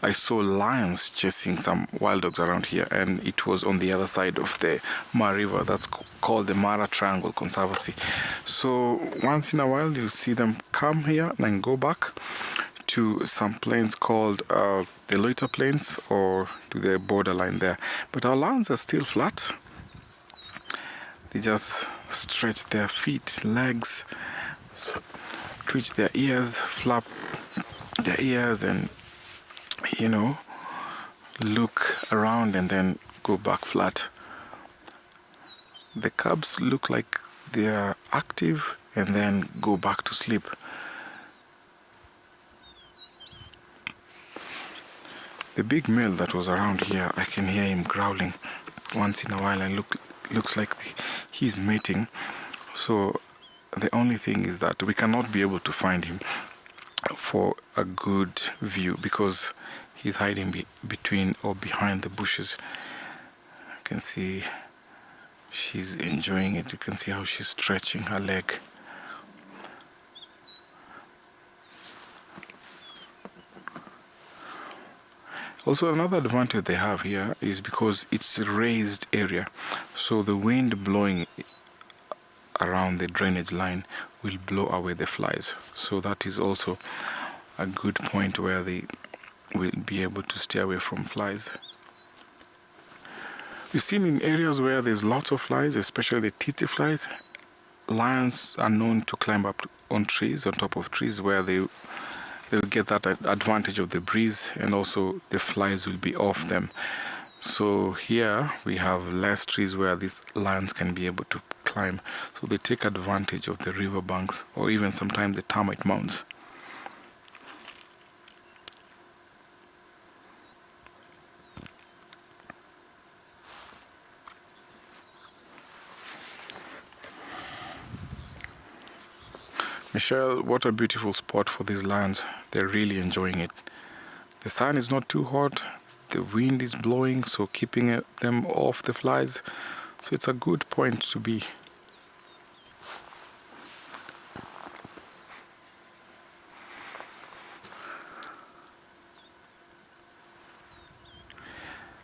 I saw lions chasing some wild dogs around here, and it was on the other side of the Mara River. That's called the Mara Triangle Conservancy. So once in a while you see them come here and go back to some plains called the Loiter Plains, or to the borderline there. But our lands are still flat. They just stretch their feet, legs, so twitch their ears, flap their ears, and look around and then go back flat. The cubs look like they are active and then go back to sleep. The big male that was around here, I can hear him growling once in a while, and looks like he's mating. So the only thing is that we cannot be able to find him for a good view because he's hiding between or behind the bushes. You can see she's enjoying it. You can see how she's stretching her leg. Also, another advantage they have here is because it's a raised area, so the wind blowing around the drainage line will blow away the flies. So that is also a good point where they will be able to stay away from flies. We've seen in areas where there's lots of flies, especially the tsetse flies, lions are known to climb up on trees, on top of trees, where they'll get that advantage of the breeze, and also the flies will be off them. So here we have less trees where these lions can be able to climb. So they take advantage of the river banks, or even sometimes the termite mounds. Michelle, what a beautiful spot for these lions. They're really enjoying it. The sun is not too hot, the wind is blowing, so keeping them off the flies. So it's a good point to be.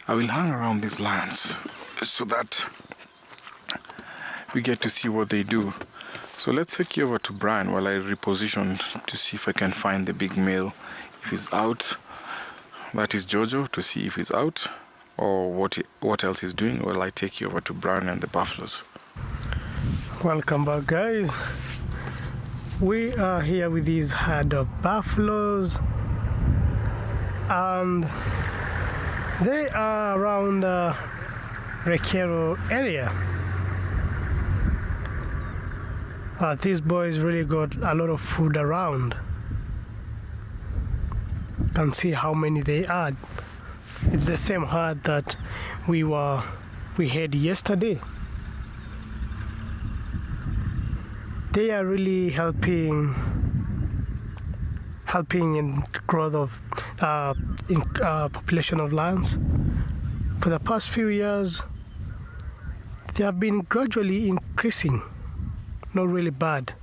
I will hang around these lions so that we get to see what they do. So let's take you over to Brian while I reposition to see if I can find the big male, if he's out. That is Jojo, to see if he's out or what else he's doing, while I take you over to Brian and the buffaloes. Welcome back, guys. We are here with these herd of buffaloes, and they are around Rekero area. These boys really got a lot of food around. You can see how many they are. It's the same herd that we had yesterday. They are really helping in growth of population of lions. For the past few years, they have been gradually increasing. Not really bad.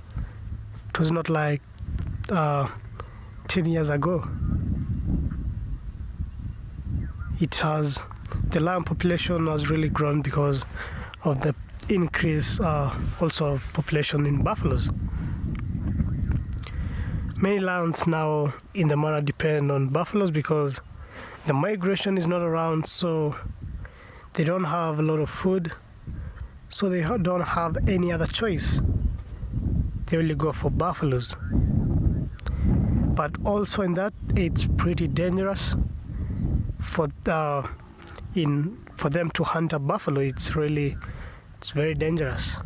It was not like 10 years ago. The lion population has really grown because of the increase also of population in buffaloes. Many lions now in the Mara depend on buffaloes because the migration is not around, so they don't have a lot of food, so they don't have any other choice. They only go for buffaloes. But also in that, it's pretty dangerous for them to hunt a buffalo. It's very dangerous.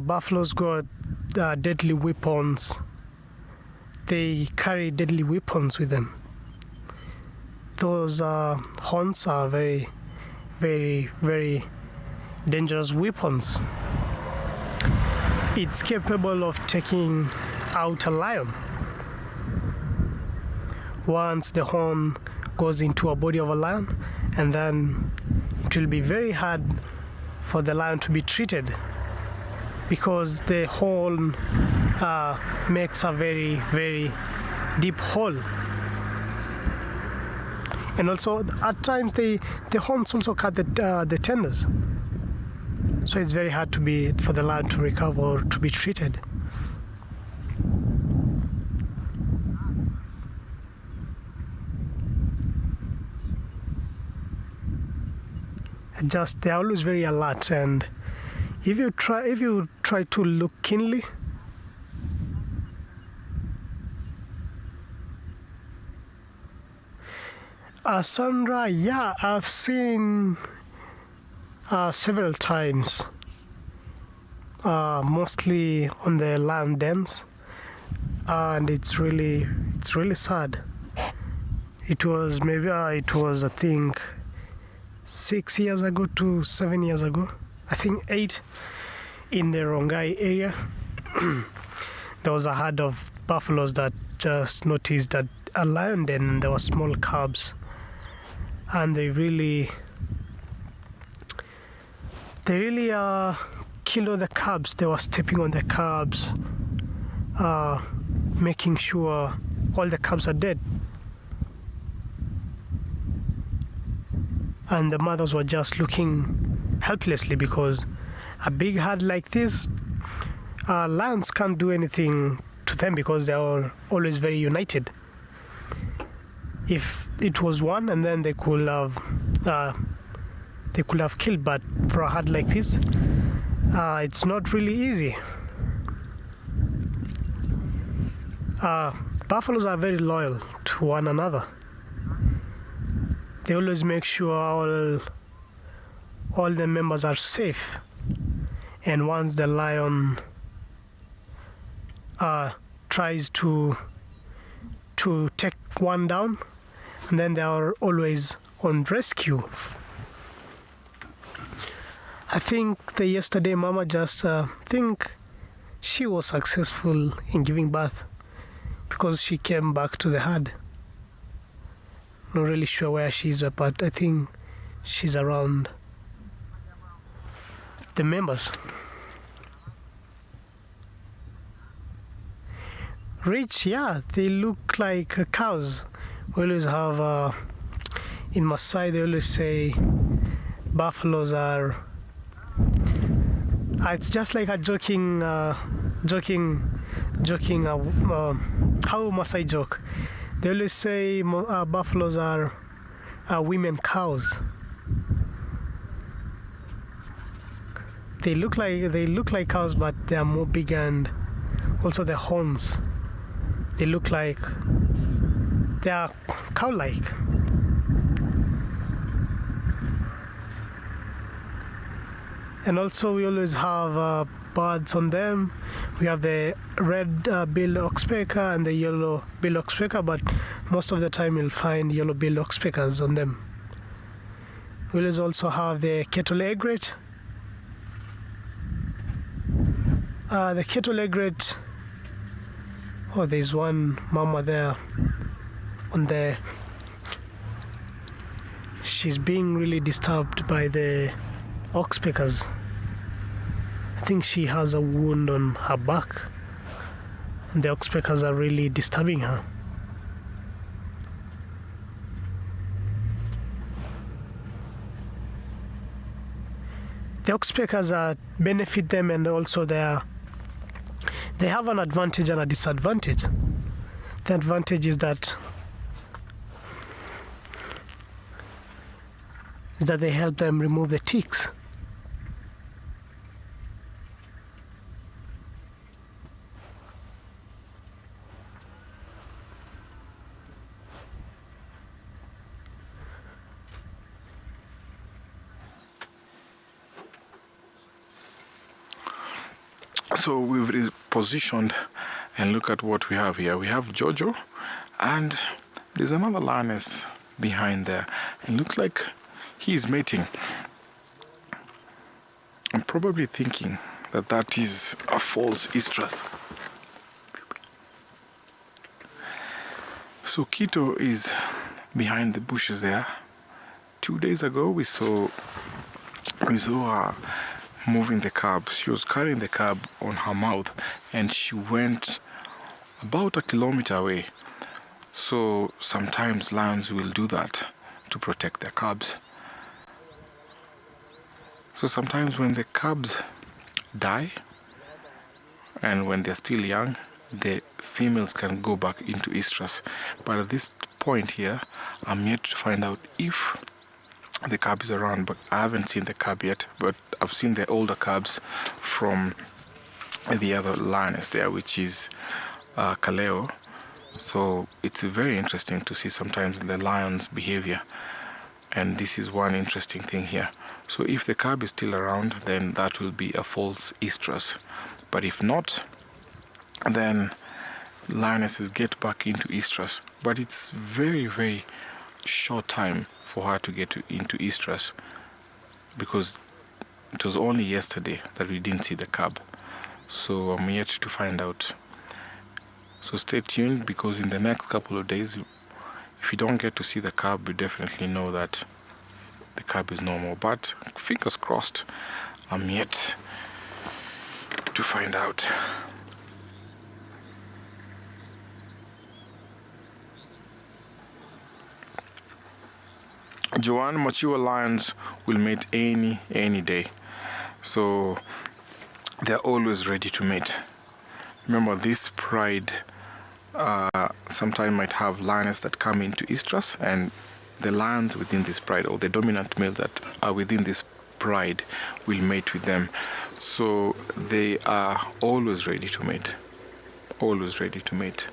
Buffaloes got deadly weapons. They carry deadly weapons with them. Those horns are very, very, very dangerous weapons. It's capable of taking out a lion. Once the horn goes into a body of a lion, and then it will be very hard for the lion to be treated because the horn makes a very, very deep hole. And also at times the horns also cut the tendons. So it's very hard for the lion to recover or to be treated. They're always very alert, and if you try to look keenly, Sandra, yeah, I've seen several times, mostly on the lion dens, and it's really sad. It was I think 6 years ago to 7 years ago, I think 8, in the Rongai area. There was a herd of buffaloes that just noticed that a lion den, there were small cubs, and they really killed the cubs. They were stepping on the cubs, making sure all the cubs are dead. and the mothers were just looking helplessly because a big herd like this, lions can't do anything to them because they are always very united. If it was one, and then they could have killed, but for a herd like this, it's not really easy. Buffaloes are very loyal to one another. They always make sure all the members are safe. And once the lion tries to take one down, and then they are always on rescue. I think the yesterday mama just think she was successful in giving birth because she came back to the herd. Not really sure where she is, but I think she's around the members. Rich, yeah, they look like cows. We always have in Maasai, they always say buffaloes are. It's just like a joking. How Maasai joke. They always say buffaloes are women cows. They look like cows, but they are more big, and also the horns. They look like they are cow-like. And also we always have birds on them. We have the red-billed oxpecker and the yellow-billed oxpecker, but most of the time you'll find yellow-billed oxpeckers on them. We'll also have the kettle egret. The kettle egret. Oh, there's one mama there on there. She's being really disturbed by the oxpeckers. I think she has a wound on her back, and the oxpeckers are really disturbing her. The oxpeckers benefit them, and also they have an advantage and a disadvantage. The advantage is that they help them remove the ticks. So we've repositioned and look at what we have here. We have Jojo, and there's another lioness behind there. It looks like he's mating. I'm probably thinking that is a false estrus. So Kito is behind the bushes there. 2 days ago we saw her moving the cub. She was carrying the cub on her mouth, and she went about 1 kilometer away. So sometimes lions will do that to protect their cubs. So sometimes when the cubs die and when they're still young, the females can go back into estrus. But at this point here, I'm yet to find out if the cub is around, but I haven't seen the cub yet. But I've seen the older cubs from the other lioness there, which is Kaleo. So it's very interesting to see sometimes the lion's behavior, and this is one interesting thing here. So if the cub is still around, then that will be a false estrus. But if not, then lionesses get back into estrus. But it's very, very short time for her to get into estrus, because it was only yesterday that we didn't see the cub. So I'm yet to find out. So stay tuned, because in the next couple of days, if you don't get to see the cub, you definitely know that the cub is normal. But fingers crossed, I'm yet to find out. Joanne, mature lions will mate any day. So they're always ready to mate. Remember, this pride sometimes might have lioness that come into estrus, and the lions within this pride, or the dominant males that are within this pride, will mate with them. So they are always ready to mate. Always ready to mate.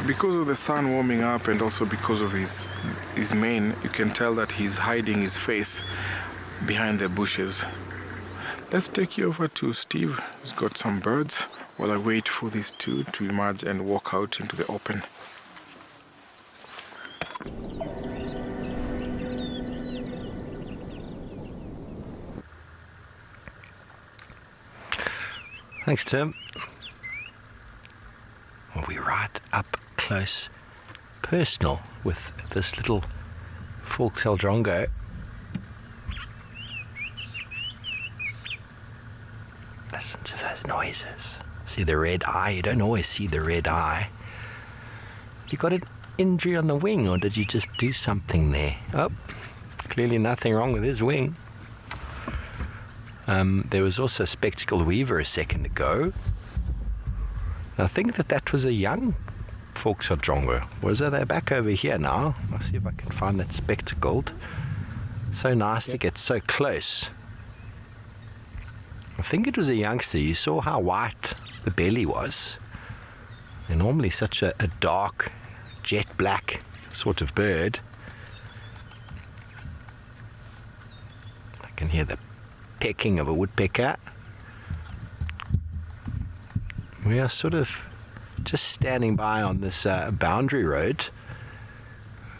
Because of the sun warming up and also because of his mane, you can tell that he's hiding his face behind the bushes. Let's take you over to Steve, who's got some birds, while I wait for these two to emerge and walk out into the open. Thanks, Tim. Well, we're right up close, personal with this little fork-tailed drongo. Listen to those noises. See the red eye? You don't always see the red eye. You got an injury on the wing, or did you just do something there? Oh, clearly nothing wrong with his wing. There was also a spectacled weaver a second ago. I think that was a young fork-tailed drongo. They're back over here now. I'll see if I can find that spectacled. So nice to get so close. I think it was a youngster. You saw how white the belly was. They're normally such a dark, jet black sort of bird. I can hear the pecking of a woodpecker. We are sort of just standing by on this boundary road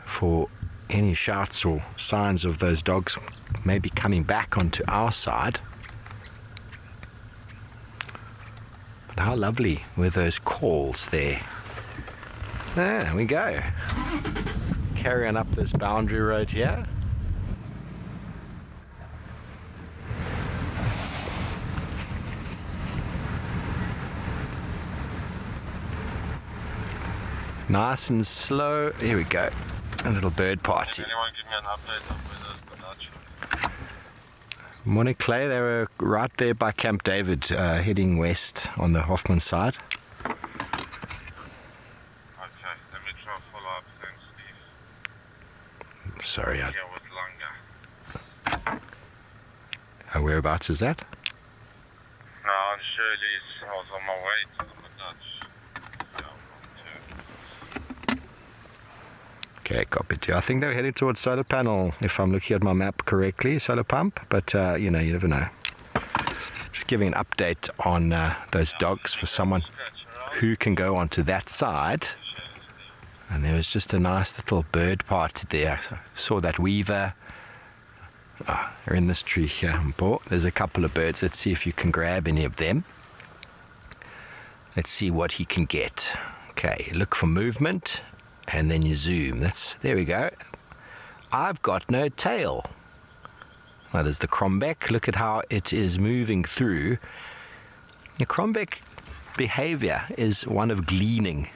for any shouts or signs of those dogs maybe coming back onto our side. But how lovely were those calls there. There we go. Carrying up this boundary road here. Nice and slow. Here we go. A little bird party. Can anyone give me an update on where those are? Morning, Clay. They were right there by Camp David, heading west on the Hoffman side. Okay, let me try to follow up. Thanks, Steve. Sorry, Here with Langa. whereabouts is that? No, on Shirley's. I was on my way to the Dutch. Okay, copy too. I think they're heading towards solar panel, if I'm looking at my map correctly, solar pump, but you never know. Just giving an update on those dogs for someone who can go onto that side. And there was just a nice little bird party there. I saw that weaver. They're in this tree here. There's a couple of birds. Let's see if you can grab any of them. Let's see what he can get. Okay, look for movement. And then you zoom. There we go. I've got no tail. That is the crombeck. Look at how it is moving through. The crombeck behavior is one of gleaning.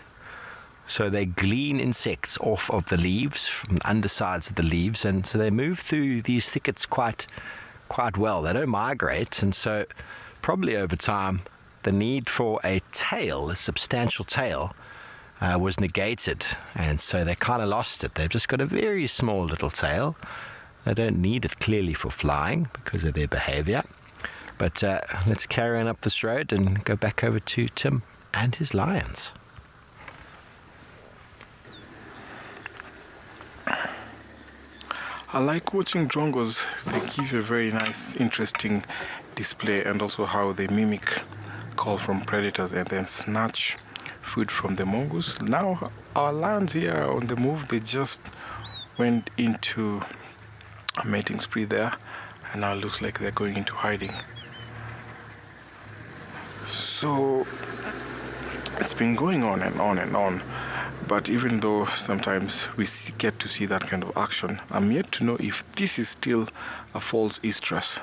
So they glean insects off of the leaves, from the undersides of the leaves, and so they move through these thickets quite well. They don't migrate, and so probably over time the need for a tail, a substantial tail, was negated, and so they kind of lost it. They've just got a very small little tail. They don't need it clearly for flying because of their behavior. But let's carry on up this road and go back over to Tim and his lions. I like watching drongos. They give a very nice, interesting display, and also how they mimic call from predators and then snatch food from the mongoose. Now our lions here are on the move. They just went into a mating spree there, and now it looks like they're going into hiding. So it's been going on and on and on, But even though sometimes we get to see that kind of action, I'm yet to know if this is still a false estrus.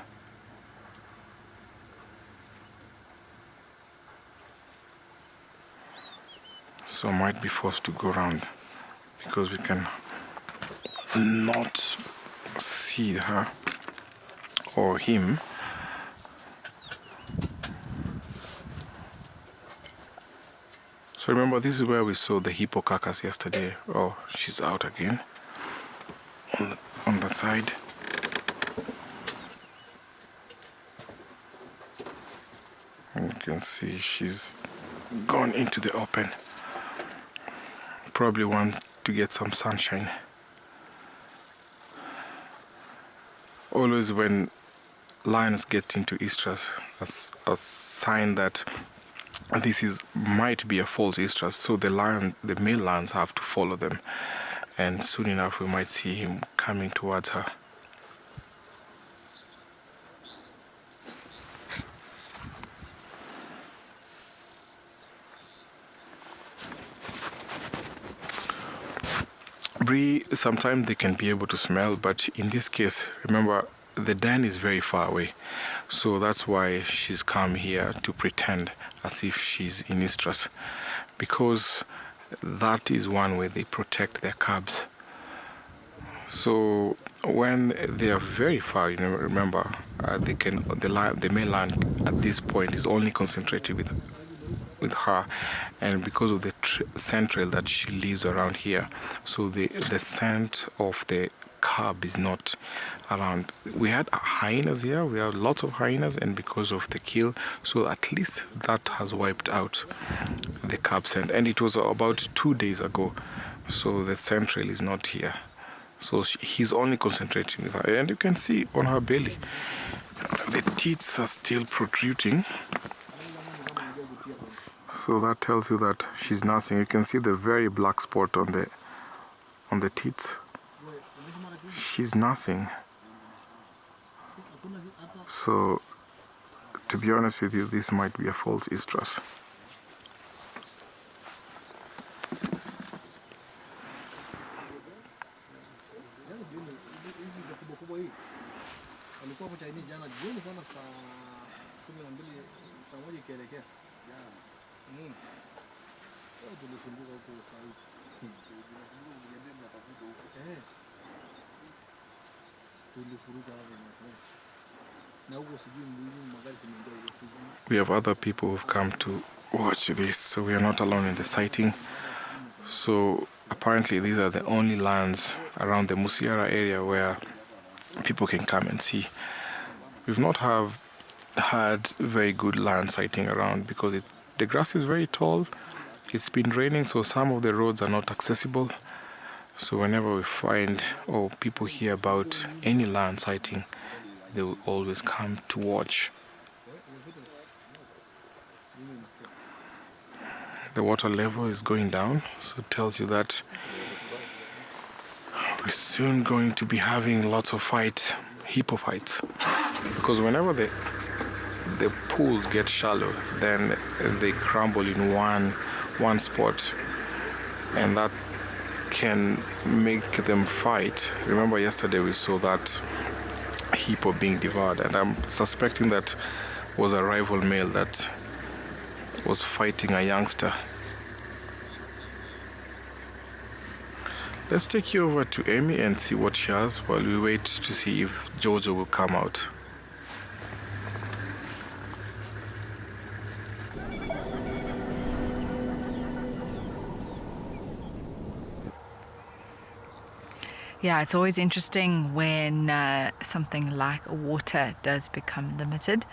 So I might be forced to go around because we can not see her or him. So remember, this is where we saw the hippo carcass yesterday. Oh, she's out again on the side. And you can see she's gone into the open. Probably want to get some sunshine. Always when lions get into estrus, a sign that this might be a false estrus, so the male lions have to follow them, and soon enough we might see him coming towards her. Sometimes they can be able to smell, but in this case, remember, the den is very far away, so that's why she's come here to pretend as if she's in estrus, because that is one way they protect their cubs. So when they are very far, remember, the male lion at this point is only concentrated with her, and because of the scent trail that she leaves around here, so the scent of the cub is not around. We had hyenas here, we have lots of hyenas, and because of the kill, so at least that has wiped out the cub scent, and it was about 2 days ago, so the scent trail is not here. So he's only concentrating with her, and you can see on her belly the teeth are still protruding. So that tells you that she's nursing. You can see the very black spot on the teeth. She's nursing. So, to be honest with you, this might be a false estrus. We have other people who've come to watch this, so we are not alone in the sighting. So apparently these are the only lands around the Musiara area where people can come and see. We've not had very good land sighting around because the grass is very tall. It's been raining, so some of the roads are not accessible. So whenever we find or people hear about any land sighting, they will always come to watch. The water level is going down, so it tells you that we're soon going to be having lots of fights, hippo fights. Because whenever the pools get shallow, then they crumble in one spot, and that can make them fight. Remember yesterday we saw that hippo being devoured, and I'm suspecting that was a rival male that was fighting a youngster. Let's take you over to Amy and see what she has while we wait to see if Jojo will come out. Yeah, it's always interesting when something like water does become limited,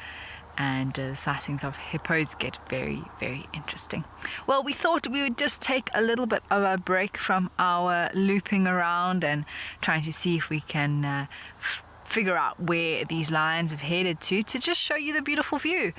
and sightings of hippos get very, very interesting. Well, we thought we would just take a little bit of a break from our looping around and trying to see if we can figure out where these lions have headed to just show you the beautiful view.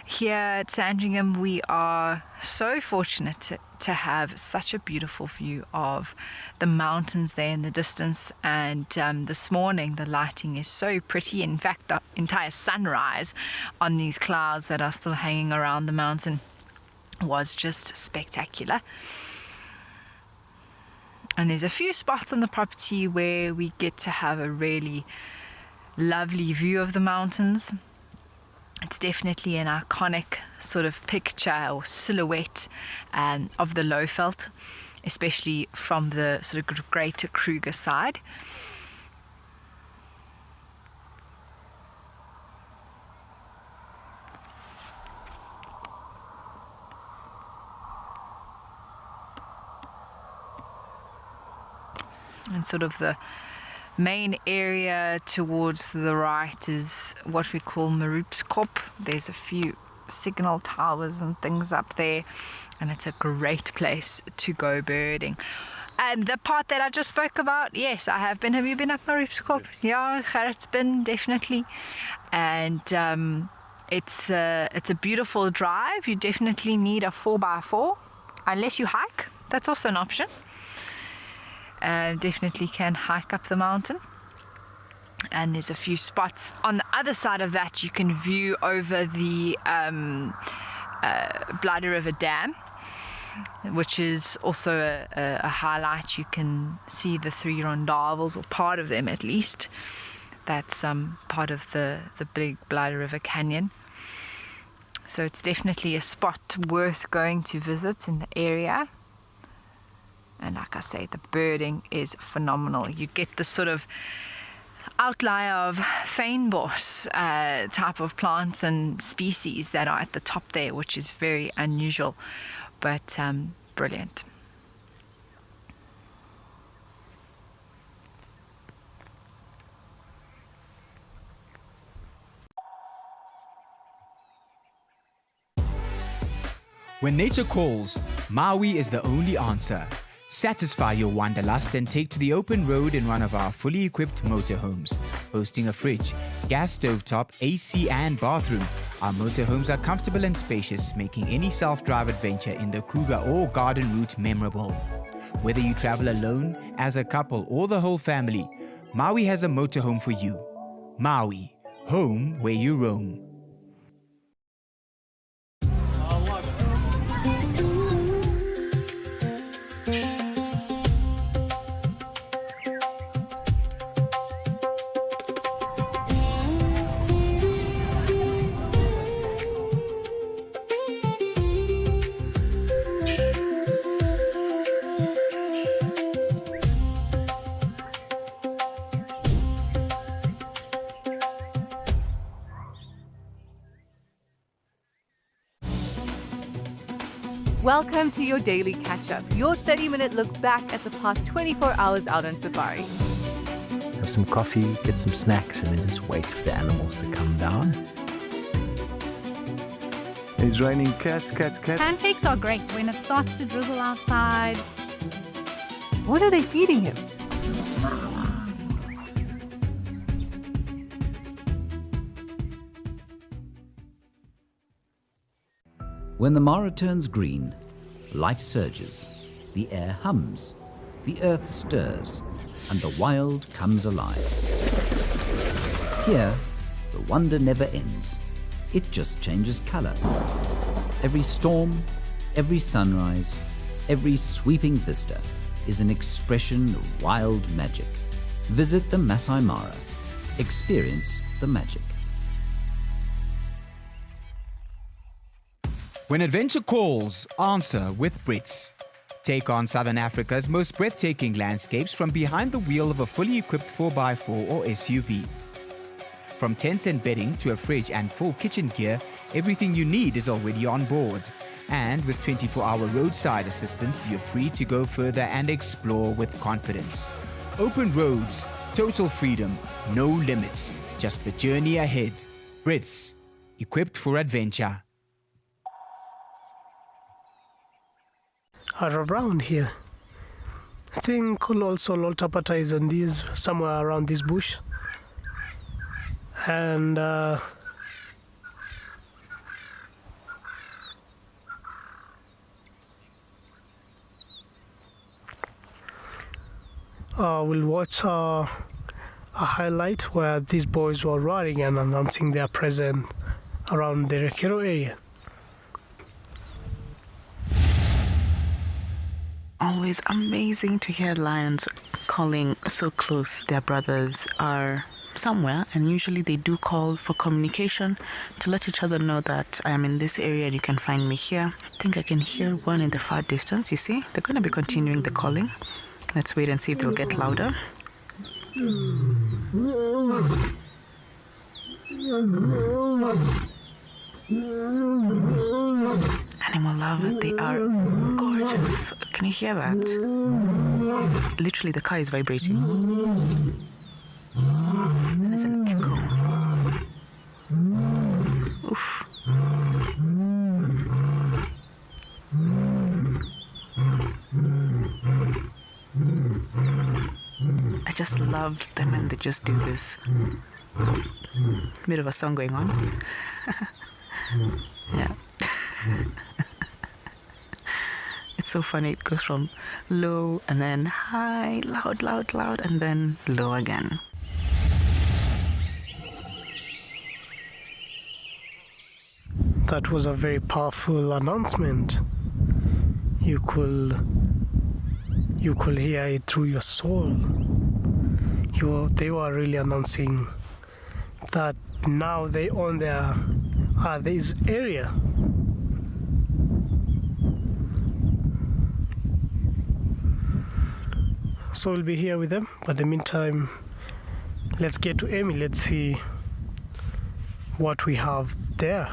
Here at Sandringham, we are so fortunate to have such a beautiful view of the mountains there in the distance, and this morning the lighting is so pretty. In fact, the entire sunrise on these clouds that are still hanging around the mountain was just spectacular. And there's a few spots on the property where we get to have a really lovely view of the mountains. It's definitely an iconic sort of picture or silhouette of the Lowveld, especially from the sort of greater Kruger side. And sort of the main area towards the right is what we call Maroopskop. There's a few signal towers and things up there, and it's a great place to go birding. And the part that I just spoke about, yes, I have been. Have you been up Maroopskop? Yeah, Gerrit's been, definitely. And it's a beautiful drive. You definitely need a 4x4, unless you hike. That's also an option. Definitely can hike up the mountain, and there's a few spots on the other side of that you can view over the Blyde River Dam, which is also a highlight. You can see the 3 rondavels, or part of them at least. That's part of the big Blyde River Canyon. So it's definitely a spot worth going to visit in the area. And like I say, the birding is phenomenal. You get the sort of outlier of fynbos type of plants and species that are at the top there, which is very unusual, but brilliant. When nature calls, Maui is the only answer. Satisfy your wanderlust and take to the open road in one of our fully equipped motorhomes. Boasting a fridge, gas stovetop, AC and bathroom, our motorhomes are comfortable and spacious, making any self-drive adventure in the Kruger or garden route memorable. Whether you travel alone, as a couple or the whole family, Maui has a motorhome for you. Maui, home where you roam. Welcome to your daily catch-up, your 30-minute look back at the past 24 hours out on safari. Have some coffee, get some snacks, and then just wait for the animals to come down. It's raining cats. Pancakes are great when it starts to drizzle outside. What are they feeding him? When the Mara turns green, life surges, the air hums, the earth stirs, and the wild comes alive. Here, the wonder never ends. It just changes color. Every storm, every sunrise, every sweeping vista is an expression of wild magic. Visit the Masai Mara. Experience the magic. When adventure calls, answer with Brits. Take on Southern Africa's most breathtaking landscapes from behind the wheel of a fully equipped 4x4 or SUV. From tents and bedding to a fridge and full kitchen gear, everything you need is already on board. And with 24-hour roadside assistance, you're free to go further and explore with confidence. Open roads, total freedom, no limits, just the journey ahead. Brits, equipped for adventure. Are around here. I think also Loltapata is on these, somewhere around this bush. And we'll watch a highlight where these boys were running and announcing their presence around the Rekiro area. always amazing to hear lions calling so close. Their brothers are somewhere, and usually they do call for communication to let each other know that I am in this area and you can find me here. I think I can hear one in the far distance. You see, they're going to be continuing the calling. Let's wait and see if they'll get louder. Animal lover, they are gorgeous. Can you hear that? Literally, the car is vibrating. There's an echo. Oof. I just loved them when they just do this. Bit of a song going on. Yeah. It's so funny. It goes from low and then high, loud, loud, loud, and then low again. That was a very powerful announcement. You could hear it through your soul. They were really announcing that now they own this area. So we'll be here with them, but in the meantime, let's get to Amy. Let's see what we have there.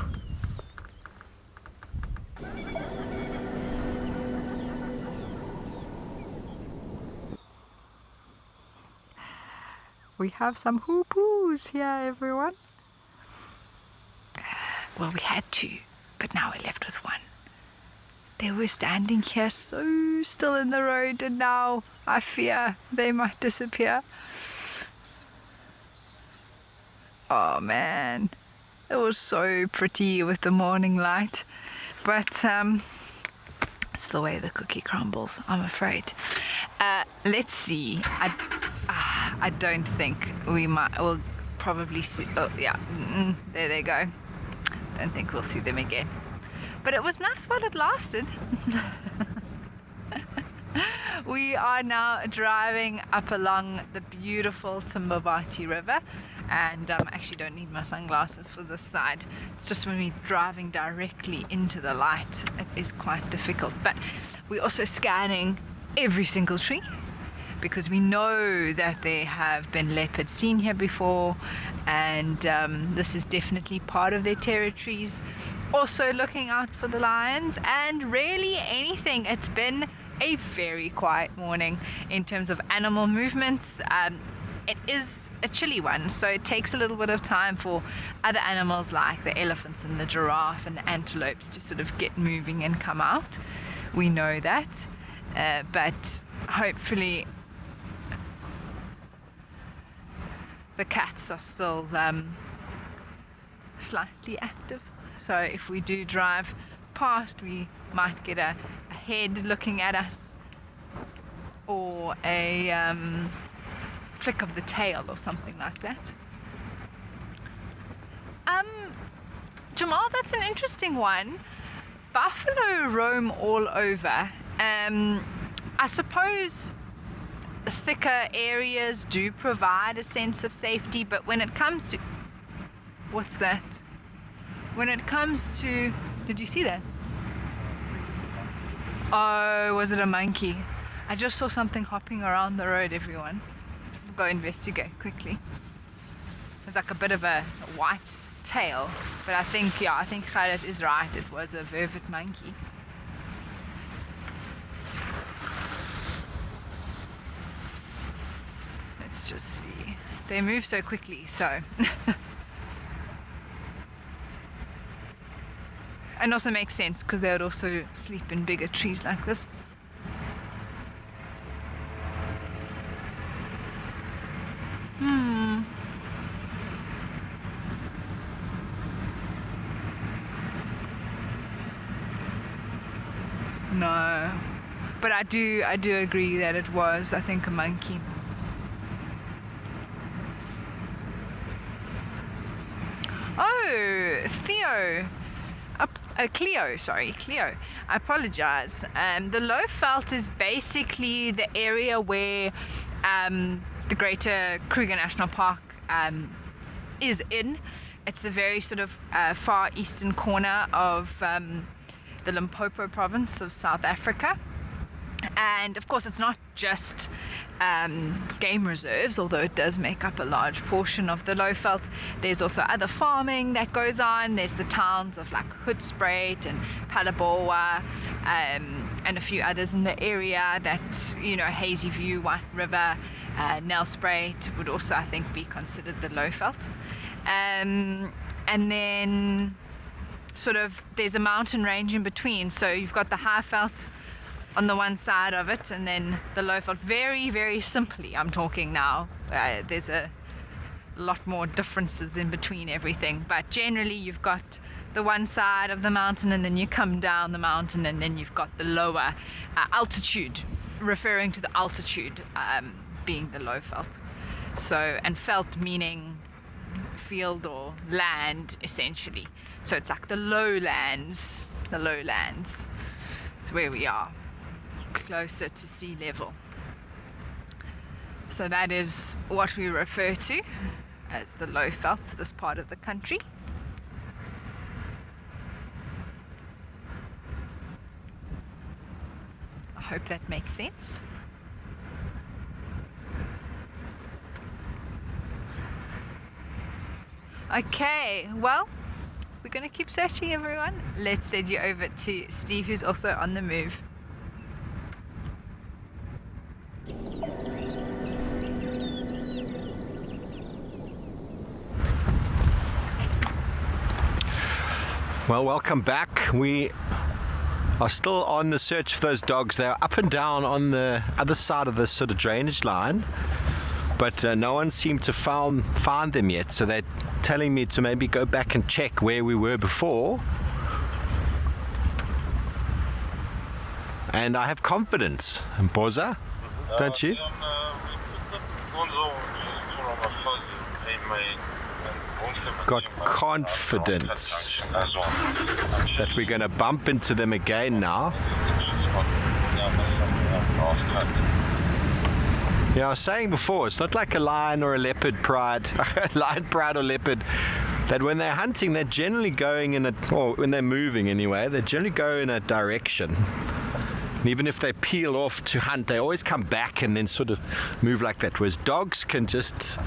We have some hoopoes here, everyone. Well, we had two, but now we're left with one. They were standing here so still in the road, and now I fear they might disappear. Oh man, it was so pretty with the morning light, but it's the way the cookie crumbles, I'm afraid. Let's see. I don't think we'll probably see. Oh yeah, there they go. Don't think we'll see them again. But it was nice while it lasted. We are now driving up along the beautiful Timbabati River, and I actually don't need my sunglasses for this side. It's just when we're driving directly into the light, it is quite difficult. But we're also scanning every single tree, because we know that there have been leopards seen here before, and this is definitely part of their territories. Also looking out for the lions and really anything. It's been a very quiet morning in terms of animal movements. It is a chilly one, so it takes a little bit of time for other animals like the elephants and the giraffe and the antelopes to sort of get moving and come out. We know that, but hopefully the cats are still slightly active. So if we do drive past, we might get a head looking at us, or a flick of the tail or something like that. Jamal, that's an interesting one. Buffalo roam all over. I suppose thicker areas do provide a sense of safety, but when it comes to... What's that? When it comes to... Did you see that? Oh, was it a monkey? I just saw something hopping around the road, everyone. Just go investigate quickly. There's like a bit of a white tail, but I think Khaled is right. It was a vervet monkey. Let's just see. They move so quickly, so... And also makes sense because they would also sleep in bigger trees like this. No, but I do agree that it was, I think, a monkey. Oh, Theo. Cleo. I apologize. The low veld is basically the area where the Greater Kruger National Park is in. It's the very sort of far eastern corner of the Limpopo province of South Africa. And of course, it's not just game reserves, although it does make up a large portion of the low veld. There's also other farming that goes on. There's the towns of like Hoedspruit and Phalaborwa, and a few others in the area that, you know, Hazy View, White River, Nelspruit would also, I think, be considered the low veld. And then sort of there's a mountain range in between. So you've got the high veld on the one side of it, and then the low veld. Very, very simply, I'm talking now. There's a lot more differences in between everything, but generally you've got the one side of the mountain, and then you come down the mountain, and then you've got the lower altitude, referring to the altitude being the low veld. So, and veld meaning field or land, essentially. So it's like the lowlands. It's where we are, closer to sea level. So that is what we refer to as the low veld, this part of the country. I hope that makes sense. Okay, well, we're going to keep searching, everyone. Let's send you over to Steve, who's also on the move. Well, welcome back. We are still on the search for those dogs. They're up and down on the other side of this sort of drainage line, but no one seemed to find them yet, so they're telling me to maybe go back and check where we were before. And I have confidence, Mpoza, don't you? Got confidence that we're going to bump into them again now. Yeah, I was saying before, it's not like a lion or a leopard pride, lion pride or leopard, that when they're hunting, they're generally going in a, or when they're moving anyway, they generally go in a direction. And even if they peel off to hunt, they always come back and then sort of move like that. Whereas dogs can just,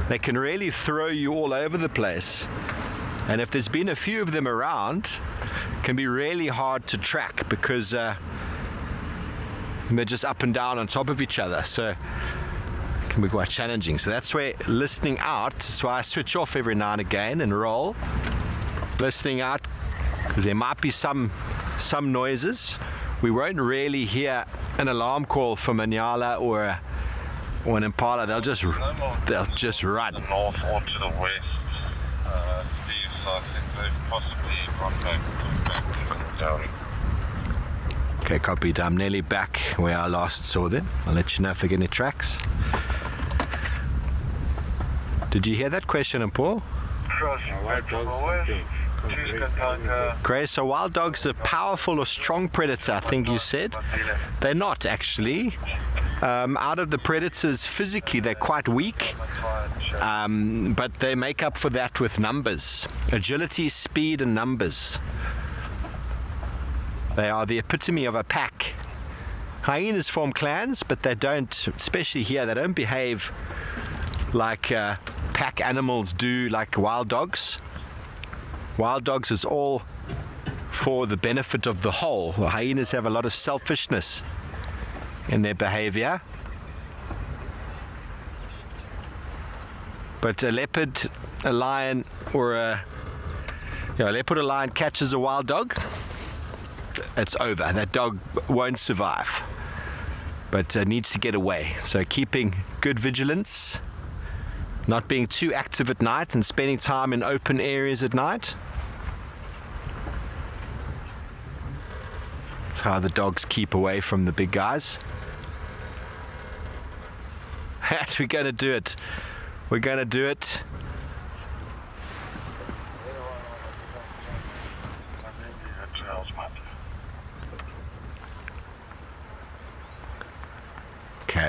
they can really throw you all over the place. And if there's been a few of them around, it can be really hard to track because they're just up and down on top of each other. So it can be quite challenging. So that's where listening out, so I switch off every now and again and roll. Listening out, because there might be some noises. We won't really hear an alarm call from a nyala or an impala. They'll just run. The north or to the west, Steve, so I think they've possibly run back to Okay, copied. I'm nearly back where I last saw them. I'll let you know if I get any tracks. Did you hear that question, Paul? Great, so wild dogs are powerful or strong predator, I think you said. They're not actually. Out of the predators physically, they're quite weak, but they make up for that with numbers. Agility, speed, and numbers. They are the epitome of a pack. Hyenas form clans, but they don't, especially here, they don't behave like pack animals do, like wild dogs. Wild dogs is all for the benefit of the whole. Hyenas have a lot of selfishness in their behavior. But a leopard, a lion, or a leopard or lion catches a wild dog, it's over. That dog won't survive, but needs to get away. So keeping good vigilance, not being too active at night, and spending time in open areas at night. That's how the dogs keep away from the big guys. We're going to do it. We're going to do it.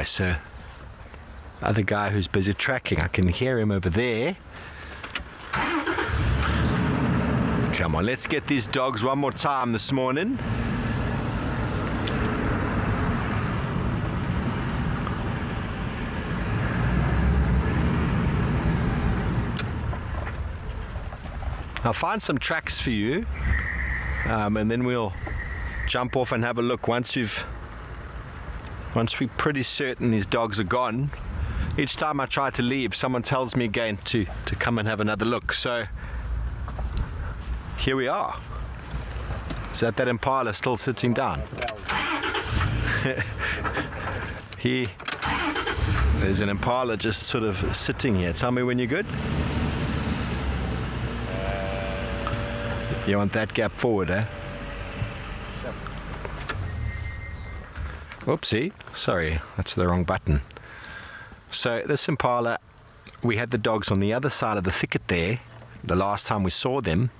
Okay, so other guy who's busy tracking, I can hear him over there. Come on, let's get these dogs one more time this morning. I'll find some tracks for you, and then we'll jump off and have a look once we're pretty certain these dogs are gone. Each time I try to leave, someone tells me again to come and have another look. So here we are. Is that impala still sitting down? There's an impala just sort of sitting here. Tell me when you're good. You want that gap forward, eh? Oopsie, sorry, that's the wrong button. So this impala, we had the dogs on the other side of the thicket there the last time we saw them,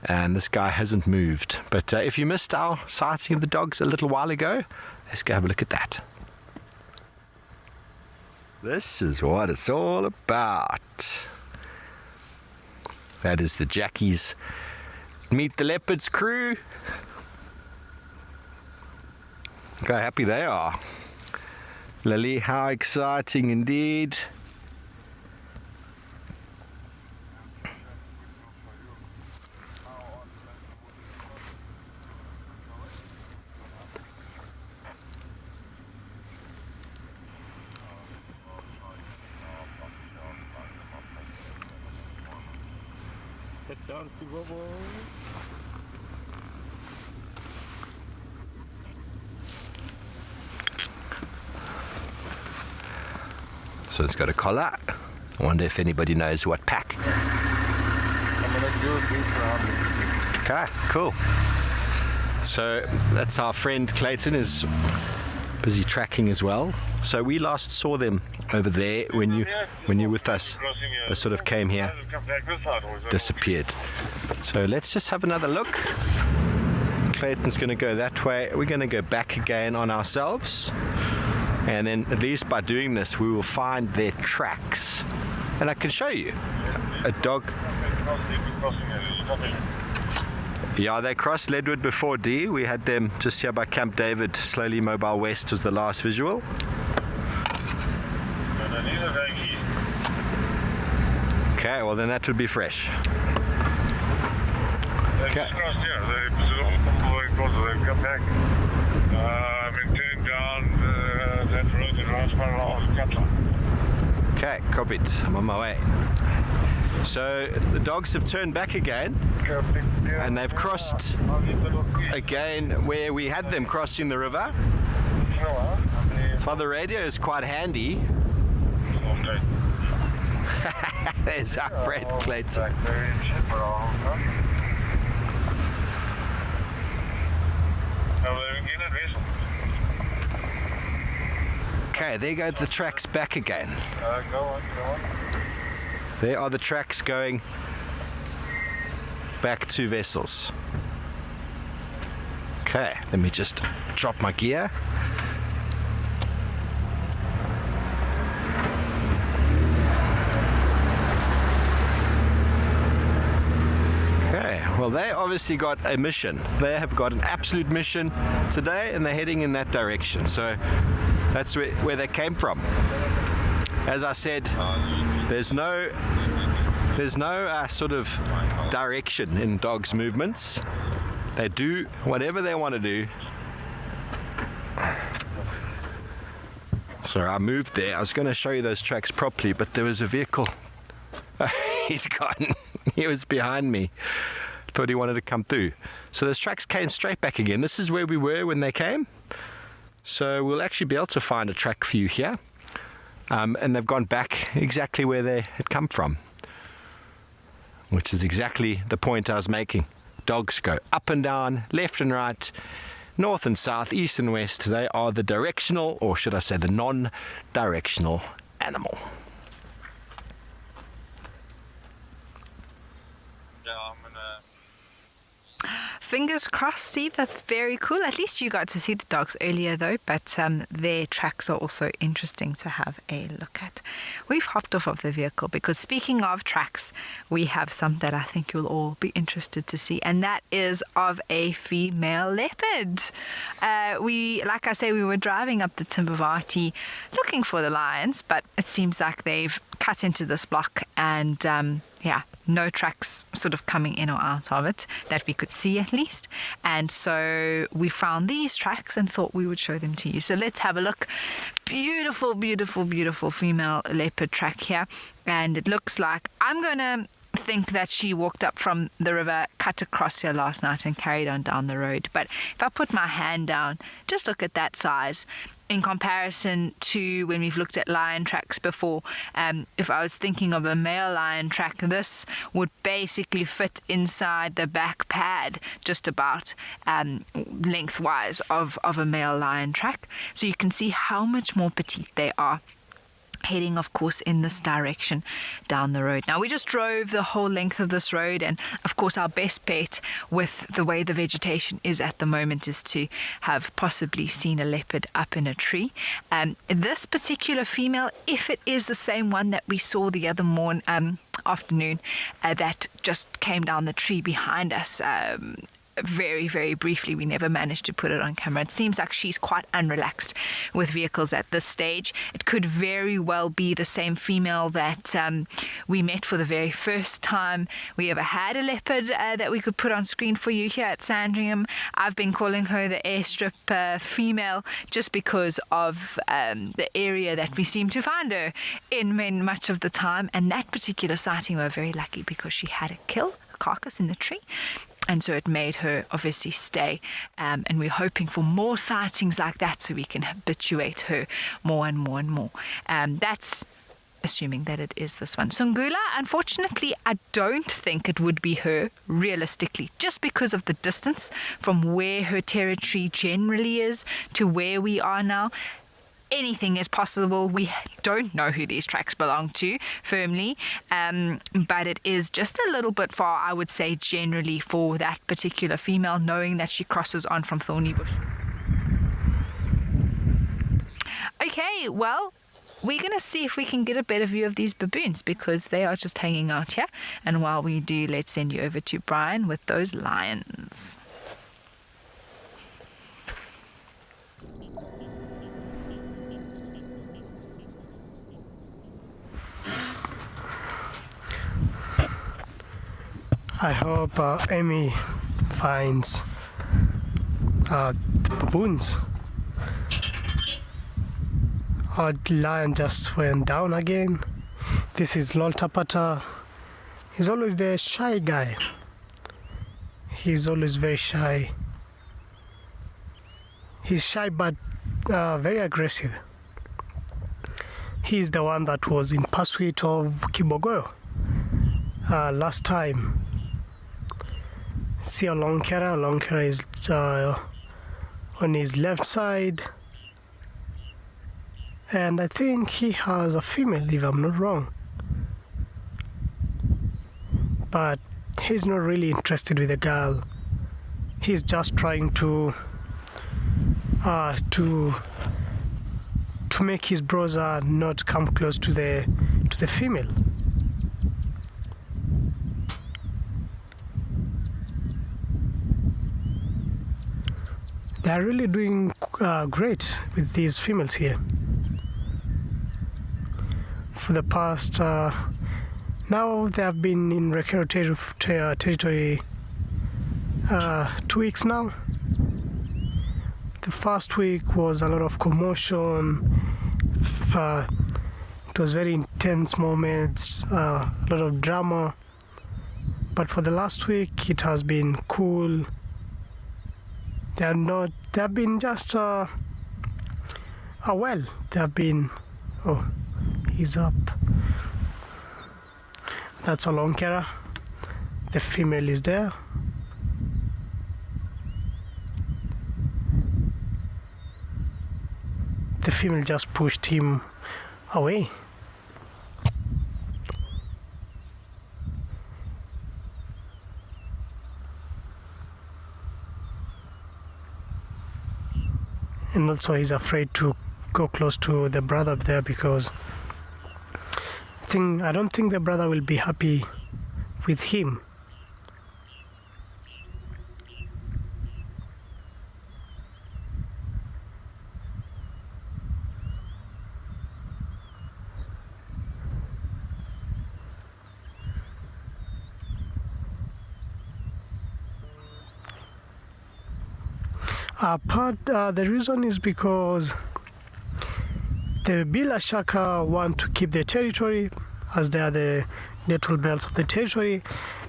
and this guy hasn't moved. But if you missed our sighting of the dogs a little while ago, let's go have a look at that. This is what it's all about. That is the Jackie's Meet the Leopards crew. Look how happy they are. Lily, how exciting indeed. Sit down, Steve. So it's got a collar. I wonder if anybody knows what pack. Okay, cool. So that's our friend Clayton is busy tracking as well. So we last saw them over there when you were with us. They sort of came here, disappeared. So let's just have another look. Clayton's going to go that way. We're going to go back again on ourselves. And then at least by doing this we will find their tracks, and I can show you a dog. Yeah, they crossed Ledwood before D. We had them just here by Camp David. Slowly Mobile West was the last visual. Okay, well then that would be fresh. Okay. Okay, copied. I'm on my way. So the dogs have turned back again, and they've crossed again where we had them crossing the river. So the radio is quite handy. There's our friend Clayton. Okay, there go the tracks back again. Go on. There are the tracks going back to Vessels. Okay, let me just drop my gear. Okay, well they obviously got a mission. They have got an absolute mission today, and they're heading in that direction. So that's where they came from. As I said, there's no sort of direction in dogs' movements. They do whatever they want to do. Sorry, I moved there. I was going to show you those tracks properly, but there was a vehicle. He's gone. He was behind me. Thought he wanted to come through. So those tracks came straight back again. This is where we were when they came. So we'll actually be able to find a track for you here. And they've gone back exactly where they had come from, which is exactly the point I was making. Dogs go up and down, left and right, north and south, east and west. They are the directional, or should I say the non-directional animal. fingers crossed, Steve. That's very cool. At least you got to see the dogs earlier, though. But their tracks are also interesting to have a look at. We've hopped off of the vehicle because, speaking of tracks, we have some that I think you'll all be interested to see, and that is of a female leopard. Like I say, we were driving up the Timbavati looking for the lions, but it seems like they've cut into this block and no tracks sort of coming in or out of it that we could see, at least. And so we found these tracks and thought we would show them to you. So let's have a look. Beautiful, beautiful, beautiful female leopard track here. And it looks like, I'm going to think that she walked up from the river, cut across here last night and carried on down the road. But if I put my hand down, just look at that size in comparison to when we've looked at lion tracks before. If I was thinking of a male lion track, this would basically fit inside the back pad just about lengthwise of a male lion track. So you can see how much more petite they are, heading, of course, in this direction down the road. Now, we just drove the whole length of this road, and of course our best bet with the way the vegetation is at the moment is to have possibly seen a leopard up in a tree. This particular female, if it is the same one that we saw the other afternoon, that just came down the tree behind us, very, very briefly. We never managed to put it on camera. It seems like she's quite unrelaxed with vehicles at this stage. It could very well be the same female that we met for the very first time we ever had a leopard that we could put on screen for you here at Sandringham. I've been calling her the airstrip female just because of the area that we seem to find her in much of the time. And that particular sighting, we were very lucky because she had a carcass in the tree. And so it made her obviously stay. And we're hoping for more sightings like that so we can habituate her more and more and more. That's assuming that it is this one. Sungula, unfortunately, I don't think it would be her realistically, just because of the distance from where her territory generally is to where we are now. Anything is possible. We don't know who these tracks belong to firmly, but it is just a little bit far, I would say, generally for that particular female, knowing that she crosses on from Thorny Bush. Okay, well, we're going to see if we can get a better view of these baboons because they are just hanging out here. And while we do, let's send you over to Brian with those lions. I hope Amy finds the baboons. Our lion just went down again. This is Loltapata. He's always the shy guy. He's always very shy. He's shy but very aggressive. He's the one that was in pursuit of Kibogoyo last time. See a Longkera is on his left side, and I think he has a female, if I'm not wrong, but he's not really interested with the girl. He's just trying to make his brother not come close to the female. They're really doing great with these females here. For the past, now they have been in recreative territory 2 weeks now. The first week was a lot of commotion. It was very intense moments, a lot of drama. But for the last week, it has been cool. They have been just, well, they have been, oh, he's up. That's a Longkera. The female is there. The female just pushed him away. and also he's afraid to go close to the brother there because I don't think the brother will be happy with him. The reason is because the Bila Shaka want to keep their territory as they are the natural males of the territory,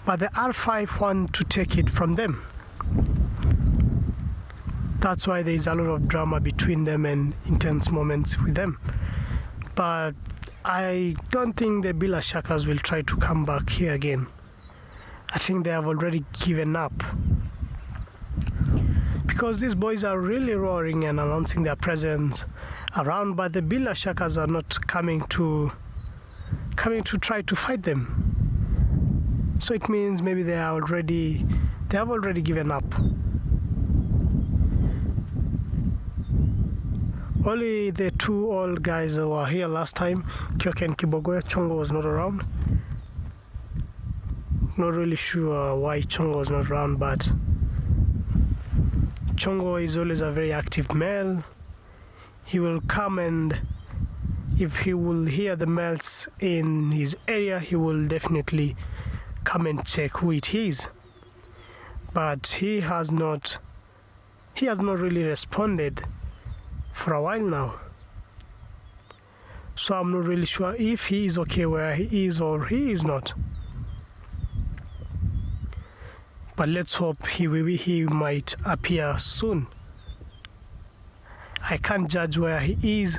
but the R5 want to take it from them. That's why there is a lot of drama between them and intense moments with them. But I don't think the Bila Shakas will try to come back here again. I think they have already given up. Because these boys are really roaring and announcing their presence around, but the Bila Shakas are not coming to try to fight them. So it means maybe they have already given up. Only the two old guys that were here last time, Kyoke and Kibogoya. Chongo was not around. Not really sure why Chongo was not around, but Chongo is always a very active male. He will come, and if he will hear the males in his area, he will definitely come and check who it is. But he has not really responded for a while now. So I'm not really sure if he is okay where he is or he is not. But let's hope he might appear soon. I can't judge where he is,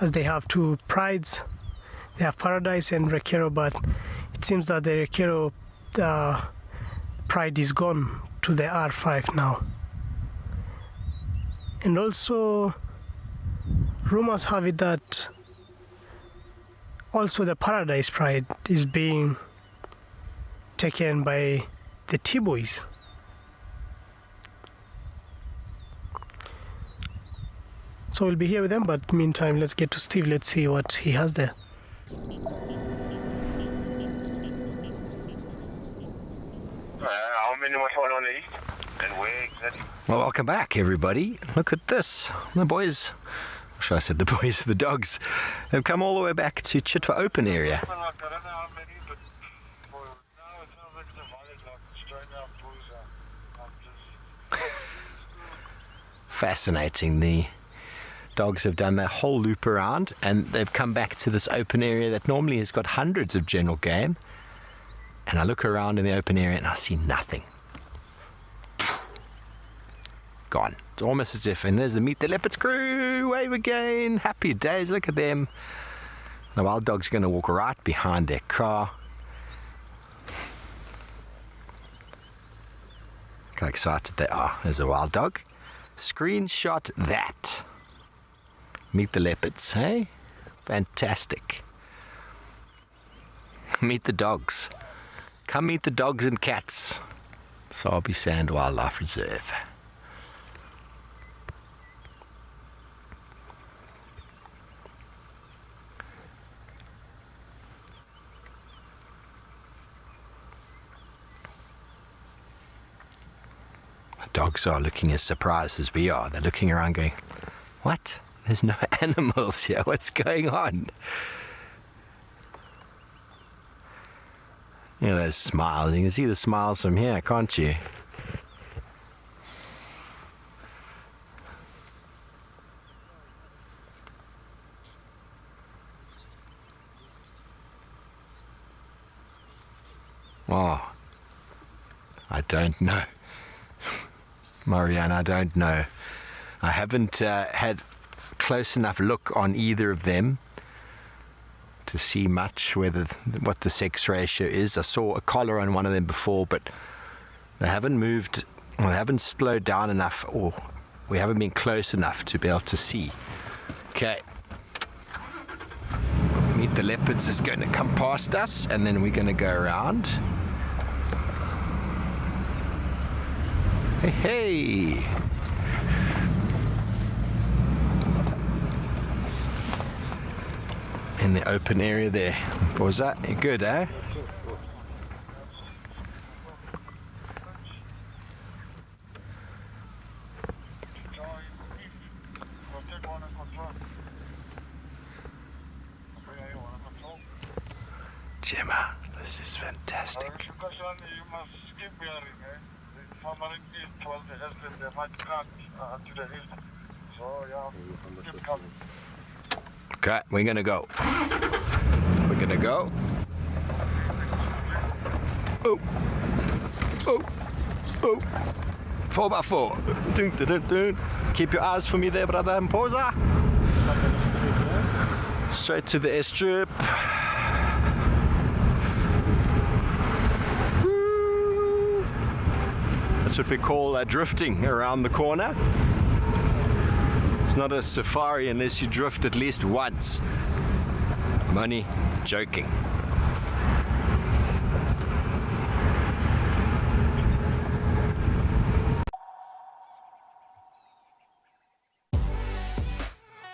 as they have two prides. They have Paradise and Rekero, but it seems that the Rekero pride is gone to the R5 now. And also, rumors have it that also the Paradise pride is being taken by the T-boys. So we'll be here with them, but meantime, let's get to Steve. Let's see what he has there. How many more on the east? And where exactly? Well, welcome back, everybody. Look at this. The boys, or should I say the boys, the dogs, have come all the way back to Chitwa Open area. Fascinating. The dogs have done their whole loop around, and they've come back to this open area that normally has got hundreds of general game. And I look around in the open area and I see nothing. Gone. It's almost as if, and there's the Meet the Leopards crew, wave again, happy days, look at them. The wild dog's going to walk right behind their car. Look how excited they are. There's a wild dog. Screenshot that. Meet the leopards, hey? Fantastic. Meet the dogs. Come meet the dogs and cats. Sabi Sand Wildlife Reserve. The dogs are looking as surprised as we are. They're looking around going, what? There's no animals here. What's going on? You know, those smiles. You can see the smiles from here, can't you? Oh, I don't know. Marianne, I don't know. I haven't had close enough look on either of them to see much what the sex ratio is. I saw a collar on one of them before, but they haven't moved, or they haven't slowed down enough, or we haven't been close enough to be able to see. Okay. Meet the Leopards is going to come past us, and then we're going to go around. Hey, hey. in the open area there. Was that good, eh? Gemma, this is fantastic. You must keep wearing, eh? The farmering east was the husband, they might grant to the east. So, yeah, keep coming. Okay, we're gonna go. We're gonna go. Oh, oh, oh. 4x4. Dun, dun, dun, dun. Keep your eyes for me there, brother. And Mpoza. Straight to the airstrip. That's what we call drifting around the corner. It's not a safari unless you drift at least once. I'm only joking.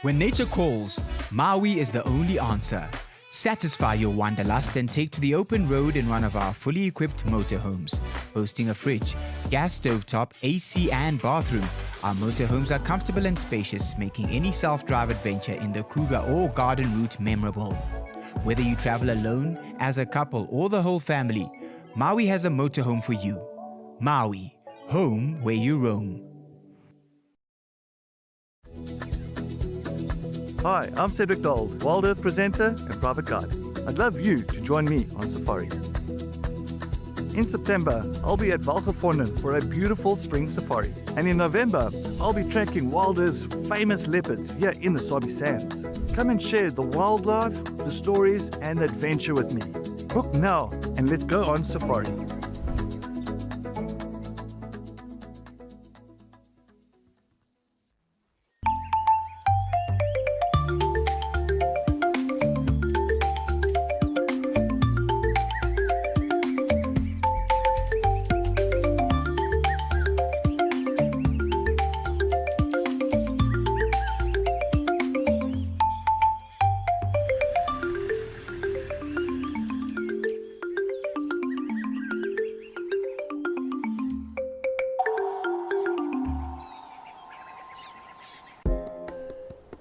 When nature calls, Maui is the only answer. Satisfy your wanderlust and take to the open road in one of our fully equipped motorhomes. Boasting a fridge, gas stovetop, AC and bathroom, our motorhomes are comfortable and spacious, making any self-drive adventure in the Kruger or garden route memorable. Whether you travel alone, as a couple or the whole family, Maui has a motorhome for you. Maui, home where you roam. Hi, I'm Cedric Dold, Wild Earth presenter and private guide. I'd love you to join me on safari. In September, I'll be at Valgevonden for a beautiful spring safari. And in November, I'll be tracking Wild Earth's famous leopards here in the Sabi Sands. Come and share the wildlife, the stories and the adventure with me. Book now and let's go on safari.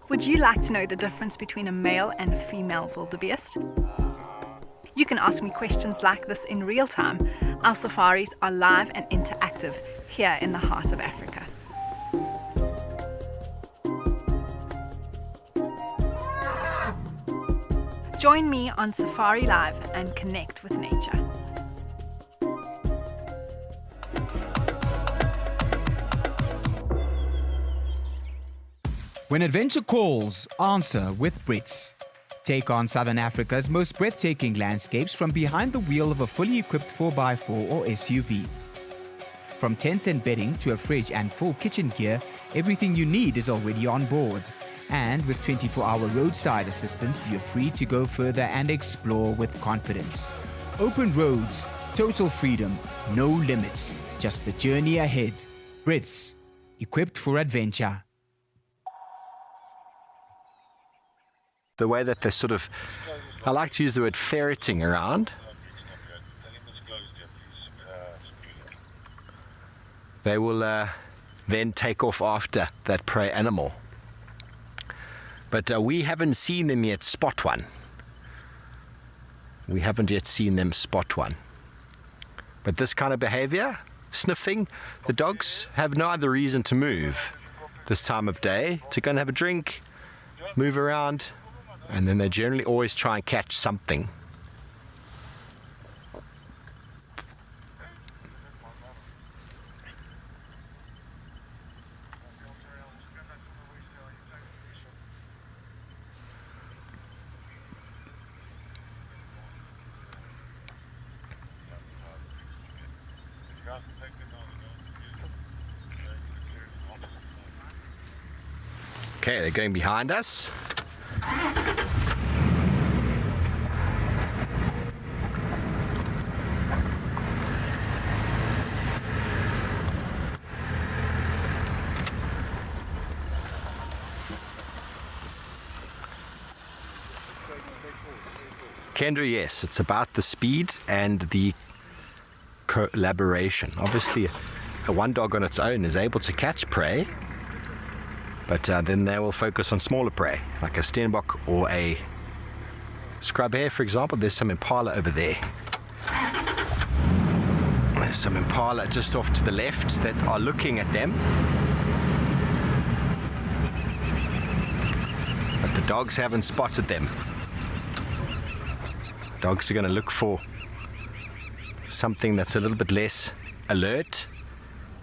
Would you like to know the difference between a male and female wildebeest? You can ask me questions like this in real time. Our safaris are live and interactive here in the heart of Africa. Join me on SafariLIVE and connect with nature. When adventure calls, answer with Brits. Take on Southern Africa's most breathtaking landscapes from behind the wheel of a fully equipped 4x4 or SUV. From tents and bedding to a fridge and full kitchen gear, everything you need is already on board. And with 24-hour roadside assistance, you're free to go further and explore with confidence. Open roads, total freedom, no limits, just the journey ahead. Brits, equipped for adventure. The way that they're sort of, I like to use the word ferreting around. They will then take off after that prey animal. But we haven't seen them yet spot one. We haven't yet seen them spot one. But this kind of behavior, sniffing, the dogs have no other reason to move this time of day, to go and have a drink, move around, and then they generally always try and catch something. Okay, they're going behind us. Kendra, yes, it's about the speed and the collaboration. Obviously, one dog on its own is able to catch prey, but then they will focus on smaller prey, like a steenbok or a scrub hare, for example. There's some impala over there. There's some impala just off to the left that are looking at them. But the dogs haven't spotted them. Dogs are going to look for something that's a little bit less alert,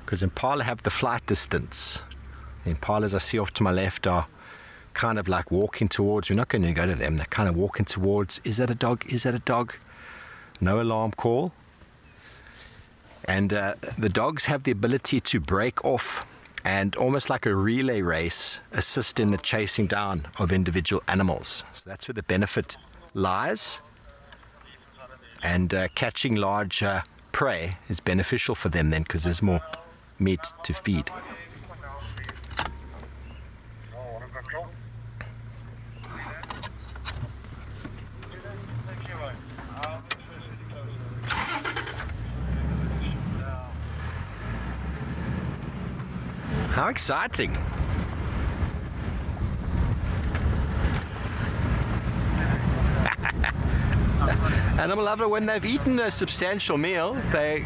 because impala have the flight distance. The impalas I see off to my left are kind of like walking towards. We're not going to go to them. They're kind of walking towards. Is that a dog? Is that a dog? No alarm call. And the dogs have the ability to break off and, almost like a relay race, assist in the chasing down of individual animals. So that's where the benefit lies. And catching large prey is beneficial for them then, because there's more meat to feed. How exciting! Animal lover, when they've eaten a substantial meal, they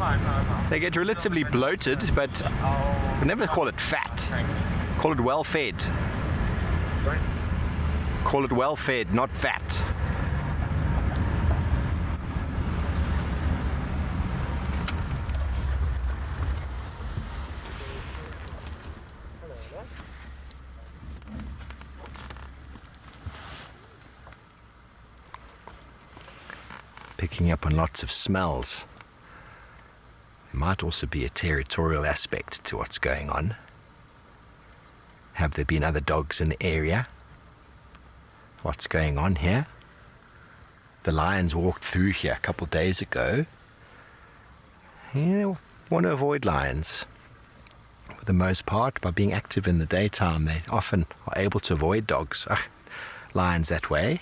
get relatively bloated, but we never call it fat. Call it well fed. Call it well fed, not fat. Picking up on lots of smells. There might also be a territorial aspect to what's going on. Have there been other dogs in the area? What's going on here? The lions walked through here a couple of days ago. You want to avoid lions. For the most part, by being active in the daytime, they often are able to avoid lions that way.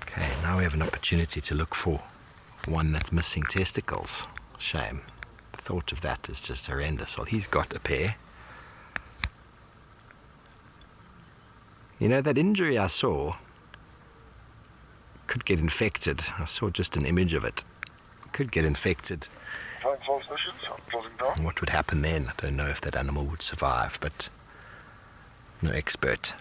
Okay, now we have an opportunity to look for one that's missing testicles. Shame. The thought of that is just horrendous. Well, he's got a pair. You know, that injury I saw could get infected. I saw just an image of it. Could get infected. And what would happen then? I don't know if that animal would survive, but no expert.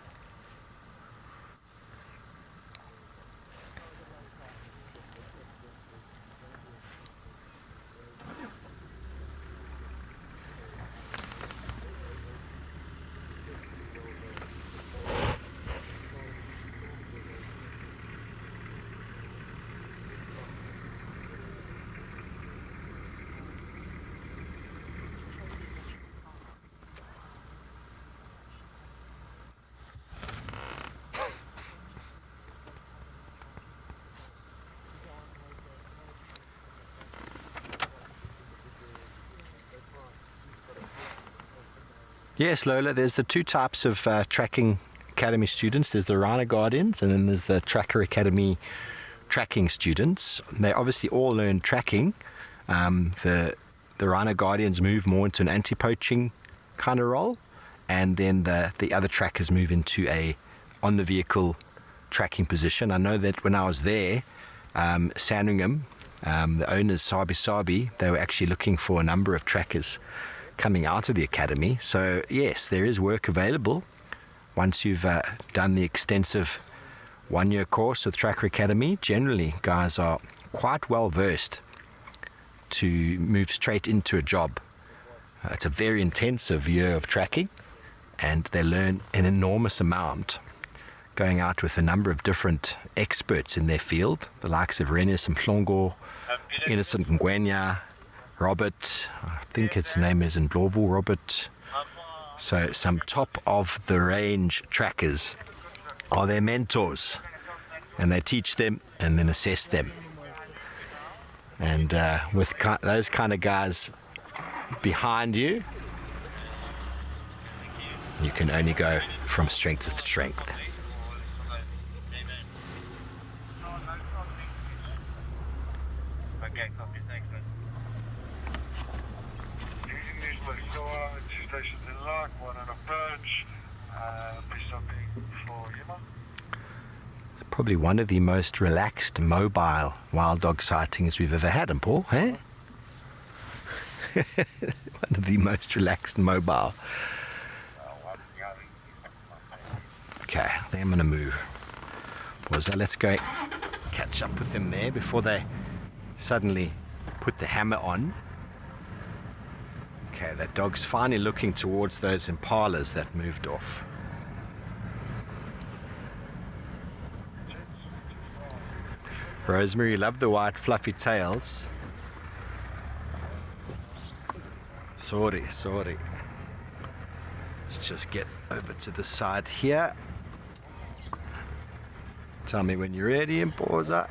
Yes, Lola, there's the two types of tracking academy students. There's the Rhino Guardians, and then there's the Tracker Academy tracking students. They obviously all learn tracking. The Rhino Guardians move more into an anti-poaching kind of role, and then the other trackers move into a on-the-vehicle tracking position. I know that when I was there, Sandringham, the owners, Sabi, they were actually looking for a number of trackers coming out of the academy. So yes, there is work available once you've done the extensive one-year course with Tracker Academy. Generally, guys are quite well versed to move straight into a job. It's a very intensive year of tracking, and they learn an enormous amount, going out with a number of different experts in their field, the likes of Renus Mhlongo, Innocent Ngwenya, Robert, I think its name is Ndlovu Robert. So some top of the range trackers are their mentors, and they teach them and then assess them. And with those kind of guys behind you, You can only go from strength to strength. Okay, copy. Thanks, man. Using these Marisoa, 2 stations in Lock, 1 on approach. Please something for Yuma. It's probably one of the most relaxed, mobile wild dog sightings we've ever had, and Paul, eh? One of the most relaxed, mobile. Okay, I think I'm going to move. Pause. Let's go catch up with them there before they suddenly put the hammer on. Okay, that dog's finally looking towards those impalas that moved off. Rosemary, love the white fluffy tails. Sorry. Let's just get over to the side here. Tell me when you're ready, Imposa.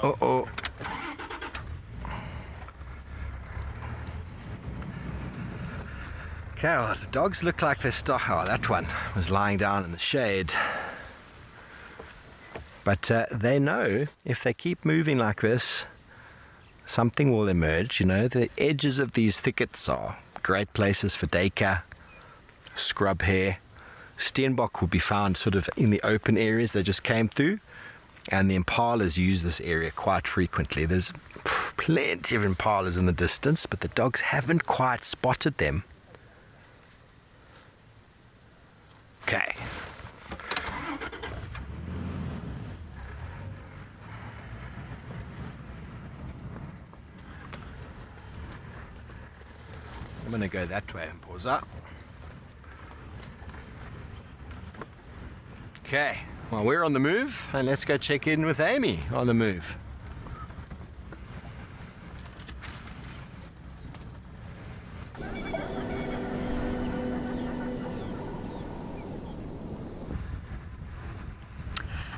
Uh-oh. Okay, well, the dogs look like they're oh, that one was lying down in the shade. But they know if they keep moving like this, something will emerge. You know, the edges of these thickets are great places for duiker, scrub hare. Steenbok will be found sort of in the open areas they just came through, and the impalas use this area quite frequently. There's plenty of impalas in the distance, but the dogs haven't quite spotted them. Okay. I'm going to go that way and pause up. Okay, well, we're on the move, and let's go check in with Amy on the move.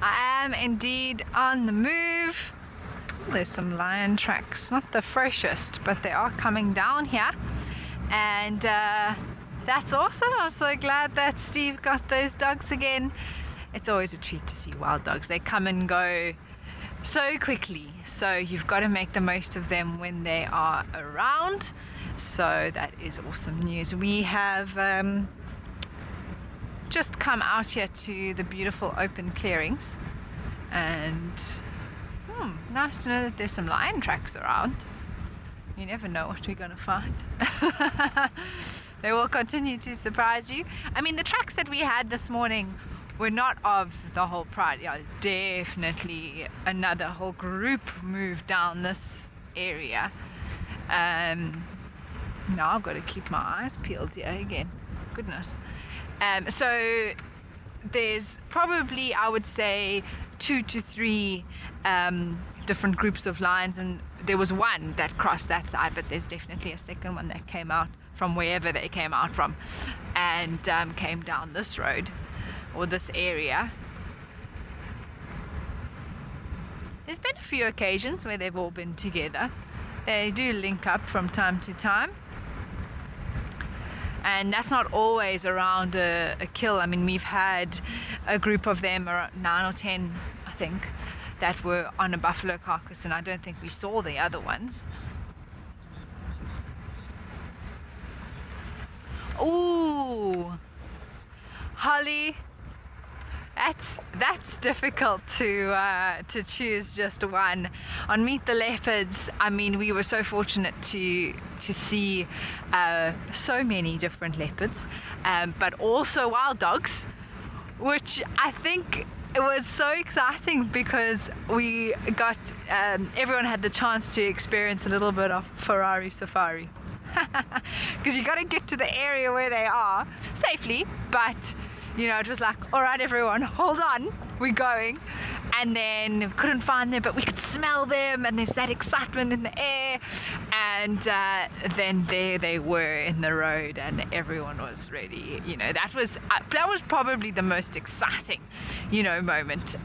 I am indeed on the move. There's some lion tracks, not the freshest, but they are coming down here. And that's awesome. I'm so glad that Steve got those dogs again. It's always a treat to see wild dogs. They come and go so quickly, so you've got to make the most of them when they are around. So that is awesome news. We have just come out here to the beautiful open clearings, and nice to know that there's some lion tracks around. You never know what we're going to find. They will continue to surprise you. I mean, the tracks that we had this morning were not of the whole pride. Yeah, there's definitely another whole group moved down this area. Now I've got to keep my eyes peeled here again. Goodness. So there's probably, I would say, 2 to 3 different groups of lions, and there was one that crossed that side, but there's definitely a second one that came out from wherever they came out from, and came down this road or this area. There's been a few occasions where they've all been together. They do link up from time to time, and that's not always around a kill. I mean, we've had a group of them, around 9 or 10 I think, that were on a buffalo carcass, and I don't think we saw the other ones. Ooh, Holly, that's difficult to choose just one. On Meet the Leopards, I mean, we were so fortunate to see so many different leopards, but also wild dogs, which I think it was so exciting because we got everyone had the chance to experience a little bit of Ferrari safari. Because you got to get to the area where they are safely, but you know, it was like, all right everyone, hold on, we're going. and then couldn't find them, but we could smell them, and there's that excitement in the air, and then there they were in the road, and everyone was ready. That was probably the most exciting moment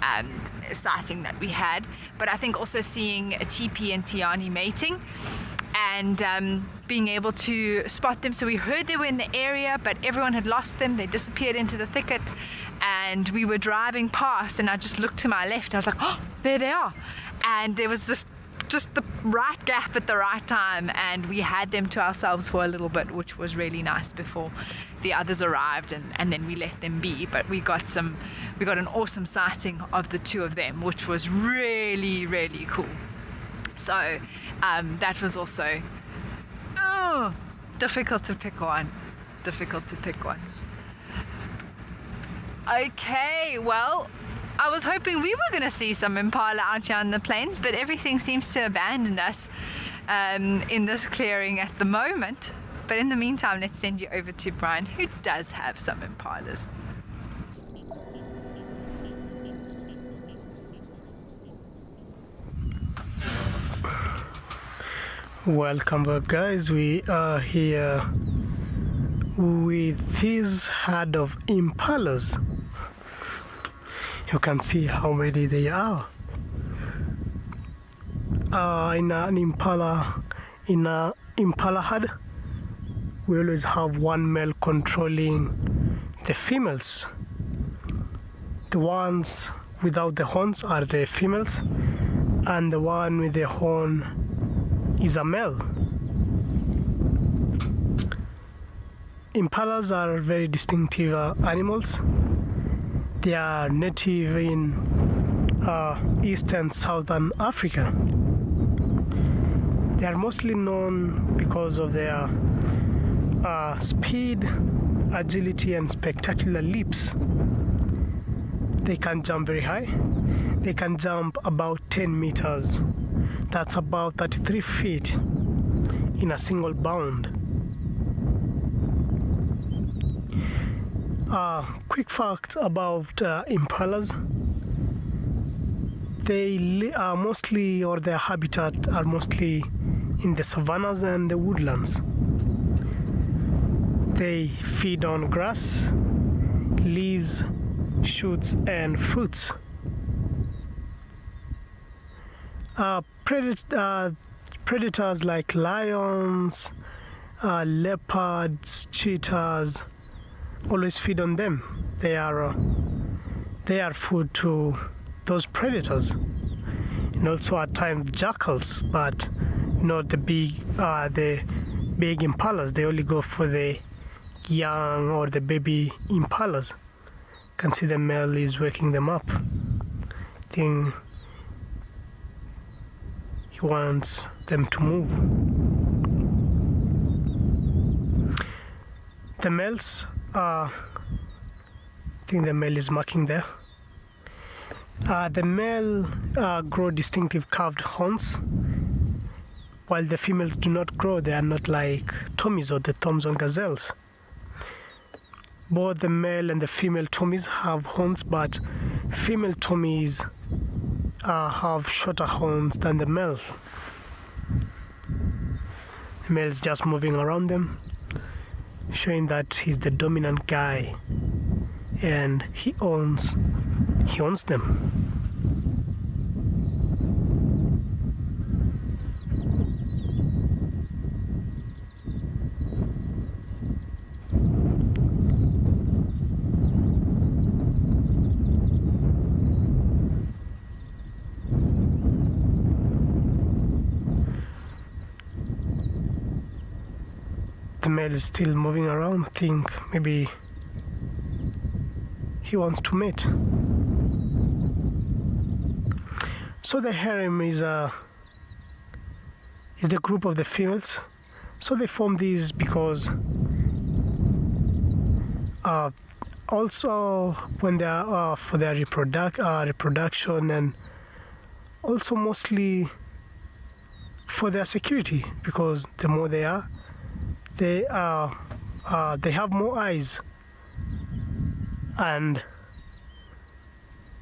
sighting that we had. But I think also seeing a Tipi and Tiani mating, and being able to spot them. So we heard they were in the area, but everyone had lost them. They disappeared into the thicket, and we were driving past, and I just looked to my left. I was like, oh, there they are. And there was just the right gap at the right time, and we had them to ourselves for a little bit, which was really nice before the others arrived, and then we let them be. But we got an awesome sighting of the two of them, which was really, really cool. So that was also difficult to pick one. Okay, well, I was hoping we were going to see some impala out here on the plains, but everything seems to have abandoned us in this clearing at the moment. But in the meantime, let's send you over to Brian, who does have some impalas. Welcome back, guys. We are here with this herd of impalas. You can see how many they are. In an impala herd, we always have one male controlling the females. The ones without the horns are the females, and the one with the horn is a male. Impalas are very distinctive animals. They are native in East and Southern Africa. They are mostly known because of their speed, agility, and spectacular leaps. They can jump very high. They can jump about 10 meters. That's about 33 feet in a single bound. Quick fact about impalas: they are mostly, or their habitat are mostly in the savannas and the woodlands. They feed on grass, leaves, shoots, and fruits. Predators like lions, leopards, cheetahs always feed on them. They are food to those predators, and also at times jackals, but not the big impalas. They only go for the young or the baby impalas. You can see the male is waking them up. I think he wants them to move. The males, I think the male is marking there. The male grow distinctive curved horns, while the females do not grow. They are not like Tommies or the Thompson gazelles. Both the male and the female Tommies have horns, but female Tommies have shorter horns than the male. The male is just moving around them, showing that he's the dominant guy and he owns them. The male is still moving around. I think maybe he wants to mate. So the harem is the group of the females. So they form these because also when they are for their reproduction, and also mostly for their security, because the more they are, they have more eyes, and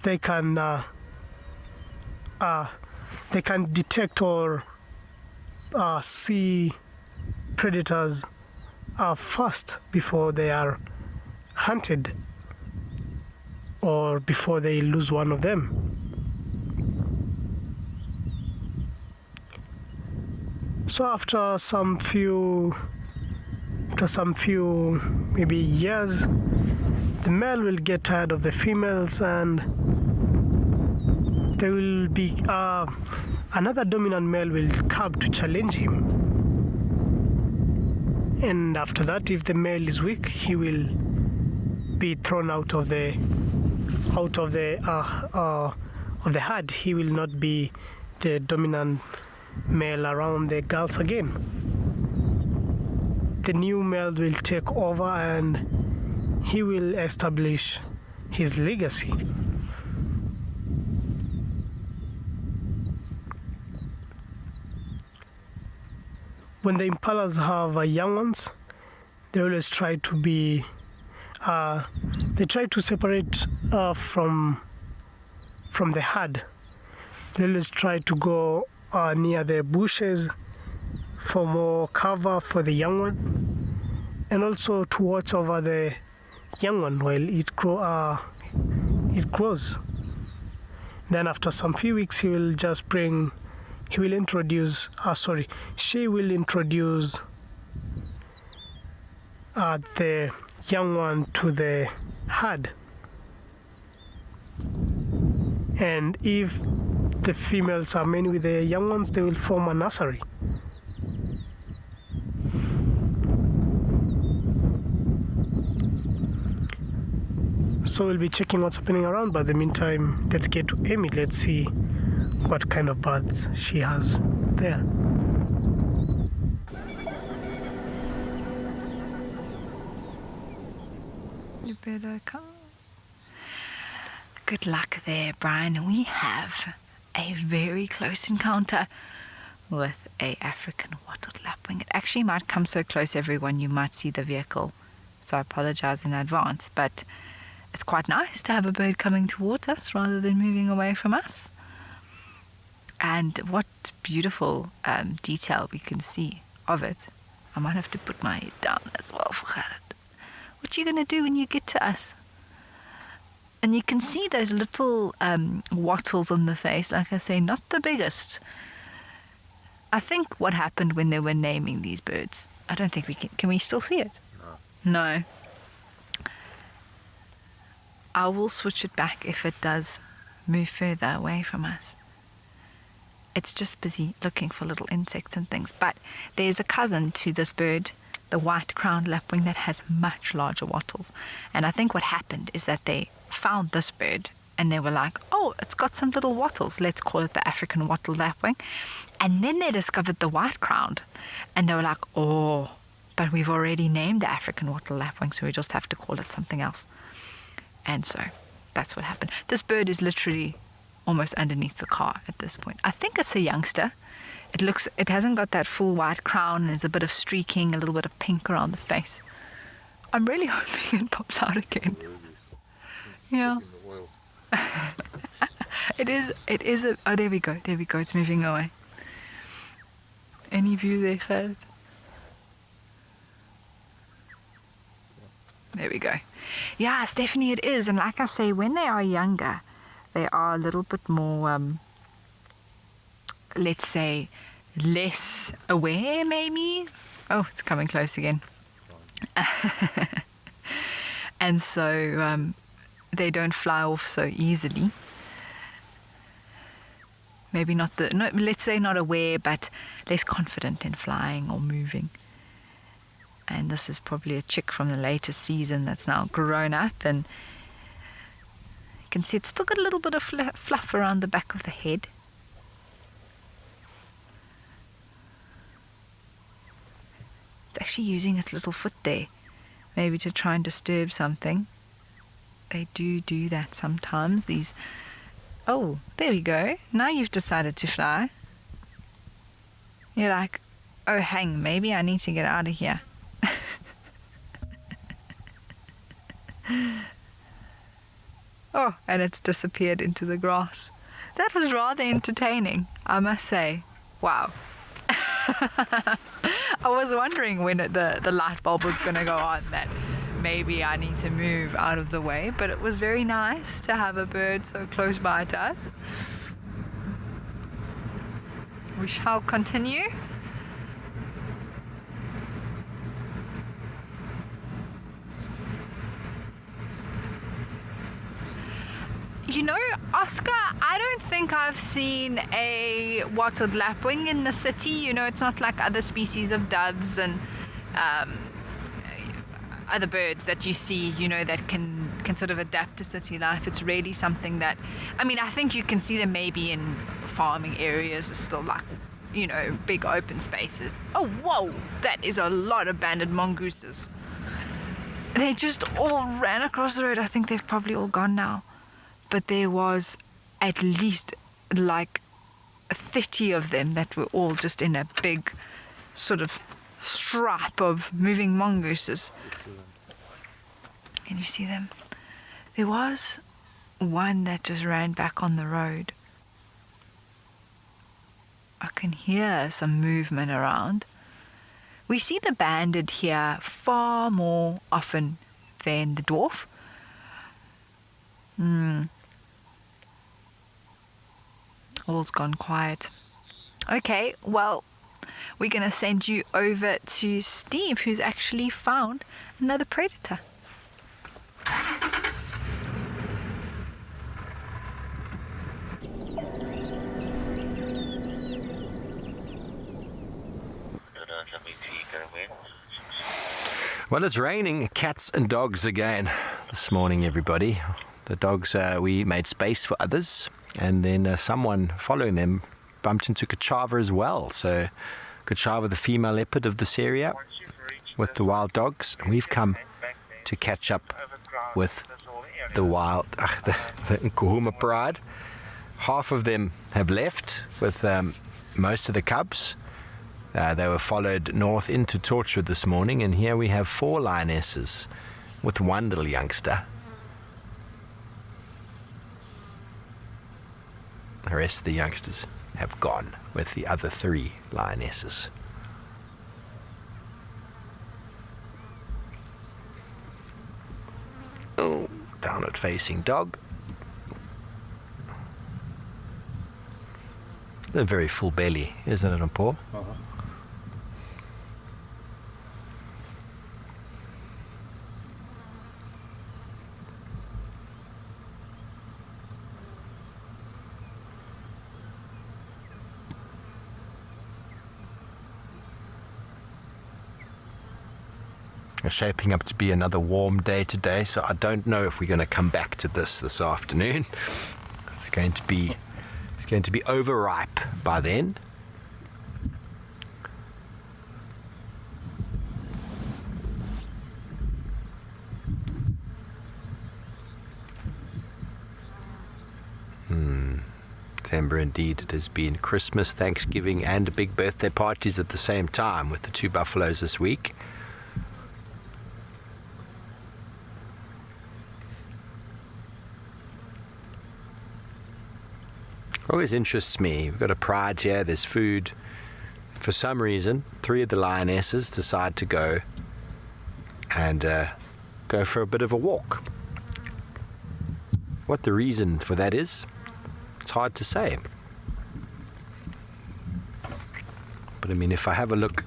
they can they can detect or see predators first before they are hunted or before they lose one of them. So after some few maybe years, the male will get tired of the females, and there will be another dominant male will come to challenge him. And after that, if the male is weak, he will be thrown out of the herd. He will not be the dominant male around the girls again. The new male will take over and he will establish his legacy. When the impalas have young ones, they always try to be they try to separate from the herd. They always try to go near the bushes for more cover for the young one, and also to watch over the young one while it grows. Then after some few weeks, she will introduce the young one to the herd. And if the females are many with the young ones, they will form a nursery. So we'll be checking what's happening around, but in the meantime, let's get to Amy. Let's see what kind of birds she has there. You better come. Good luck there, Brian. We have a very close encounter with a African wattled lapwing. It actually might come so close, everyone, you might see the vehicle. So I apologize in advance, but it's quite nice to have a bird coming towards us rather than moving away from us. And what beautiful detail we can see of it. I might have to put my head down as well for Gerrit. What are you going to do when you get to us? And you can see those little wattles on the face, like I say, not the biggest. I think what happened when they were naming these birds, I don't think we can we still see it? No. I will switch it back if it does move further away from us. It's just busy looking for little insects and things. But there's a cousin to this bird, the white-crowned lapwing, that has much larger wattles. And I think what happened is that they found this bird and they were like, oh, it's got some little wattles. Let's call it the African wattled lapwing. And then they discovered the white-crowned. And they were like, oh, but we've already named the African wattled lapwing, so we just have to call it something else. And so that's what happened. This bird is literally almost underneath the car at this point. I think it's a youngster. It hasn't got that full white crown. There's a bit of streaking, a little bit of pink around the face. I'm really hoping it pops out again. Yeah. It is oh, there we go. It's moving away. Any view there, Gerrit? There we go. Yeah, Stephanie, it is. And like I say, when they are younger, they are a little bit more, let's say, less aware, maybe. Oh, it's coming close again. And so they don't fly off so easily. Maybe let's say not aware, but less confident in flying or moving. And this is probably a chick from the latest season that's now grown up, and you can see it's still got a little bit of fluff around the back of the head. It's actually using its little foot there, maybe to try and disturb something. They do that sometimes. Oh, there we go. Now you've decided to fly. You're like, oh, hang, maybe I need to get out of here. Oh, and it's disappeared into the grass. That was rather entertaining, I must say. Wow. I was wondering when the light bulb was going to go on that maybe I need to move out of the way, but it was very nice to have a bird so close by to us. We shall continue. You know, Oscar, I don't think I've seen a wattled lapwing in the city. You know, it's not like other species of doves and other birds that you see, you know, that can sort of adapt to city life. It's really something that, I mean, I think you can see them maybe in farming areas, still like, you know, big open spaces. Oh, whoa, that is a lot of banded mongooses. They just all ran across the road. I think they've probably all gone now. But there was at least like 30 of them that were all just in a big sort of stripe of moving mongooses. Can you see them? There was one that just ran back on the road. I can hear some movement around. We see the banded here far more often than the dwarf. All's gone quiet. Okay, well, we're going to send you over to Steve, who's actually found another predator. Well, it's raining cats and dogs again this morning, everybody. The dogs, we made space for others, and then someone following them bumped into Kachava as well. So Kachava, the female leopard of this area, with the wild dogs. And we've come to catch up with the wild, the Nkuhuma pride. Half of them have left with most of the cubs. They were followed north into Torchwood this morning, and here we have 4 lionesses with one little youngster. The rest of the youngsters have gone with the other 3 lionesses. Oh, downward facing dog. A very full belly, isn't it, Paul? Shaping up to be another warm day today, so I don't know if we're going to come back to this afternoon. It's going to be overripe by then. September indeed. It has been Christmas, Thanksgiving and big birthday parties at the same time with the 2 buffaloes this week. Always interests me. We've got a pride here, there's food. For some reason, 3 of the lionesses decide to go and go for a bit of a walk. What the reason for that is, it's hard to say. But I mean, if I have a look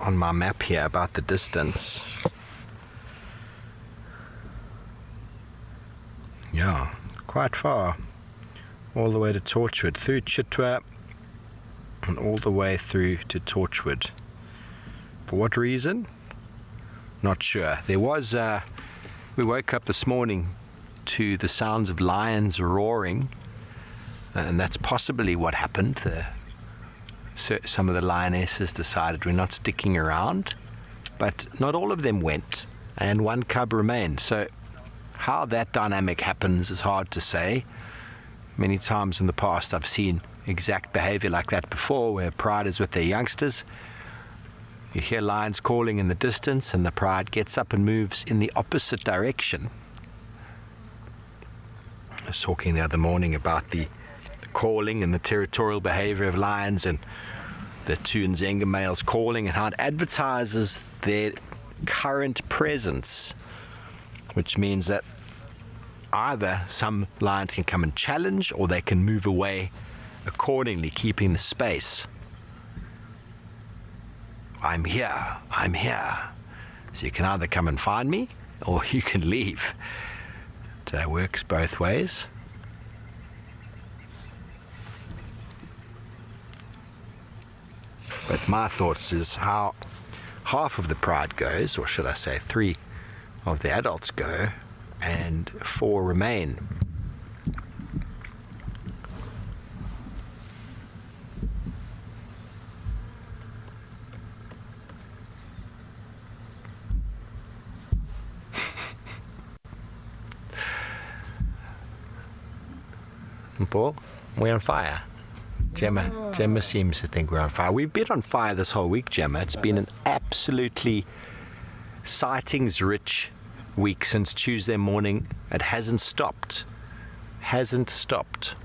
on my map here about the distance, yeah, quite far. All the way to Torchwood, through Chitwa, and all the way through to Torchwood. For what reason? Not sure. There was, we woke up this morning to the sounds of lions roaring, and that's possibly what happened. Some of the lionesses decided we're not sticking around, but not all of them went, and 1 cub remained. So how that dynamic happens is hard to say. Many times in the past I've seen exact behavior like that before, where pride is with their youngsters. You hear lions calling in the distance and the pride gets up and moves in the opposite direction. was talking the other morning about the calling and the territorial behavior of lions, and the two Nzenga males calling, and how it advertises their current presence, which means that either some lions can come and challenge, or they can move away accordingly, keeping the space. I'm here, I'm here. So you can either come and find me, or you can leave. So it works both ways. But my thoughts is how half of the pride goes, or should I say 3 of the adults go, and 4 remain. Paul, we're on fire. Gemma seems to think we're on fire. We've been on fire this whole week, Gemma. It's been an absolutely sightings-rich week since Tuesday morning. It hasn't stopped. Hasn't stopped.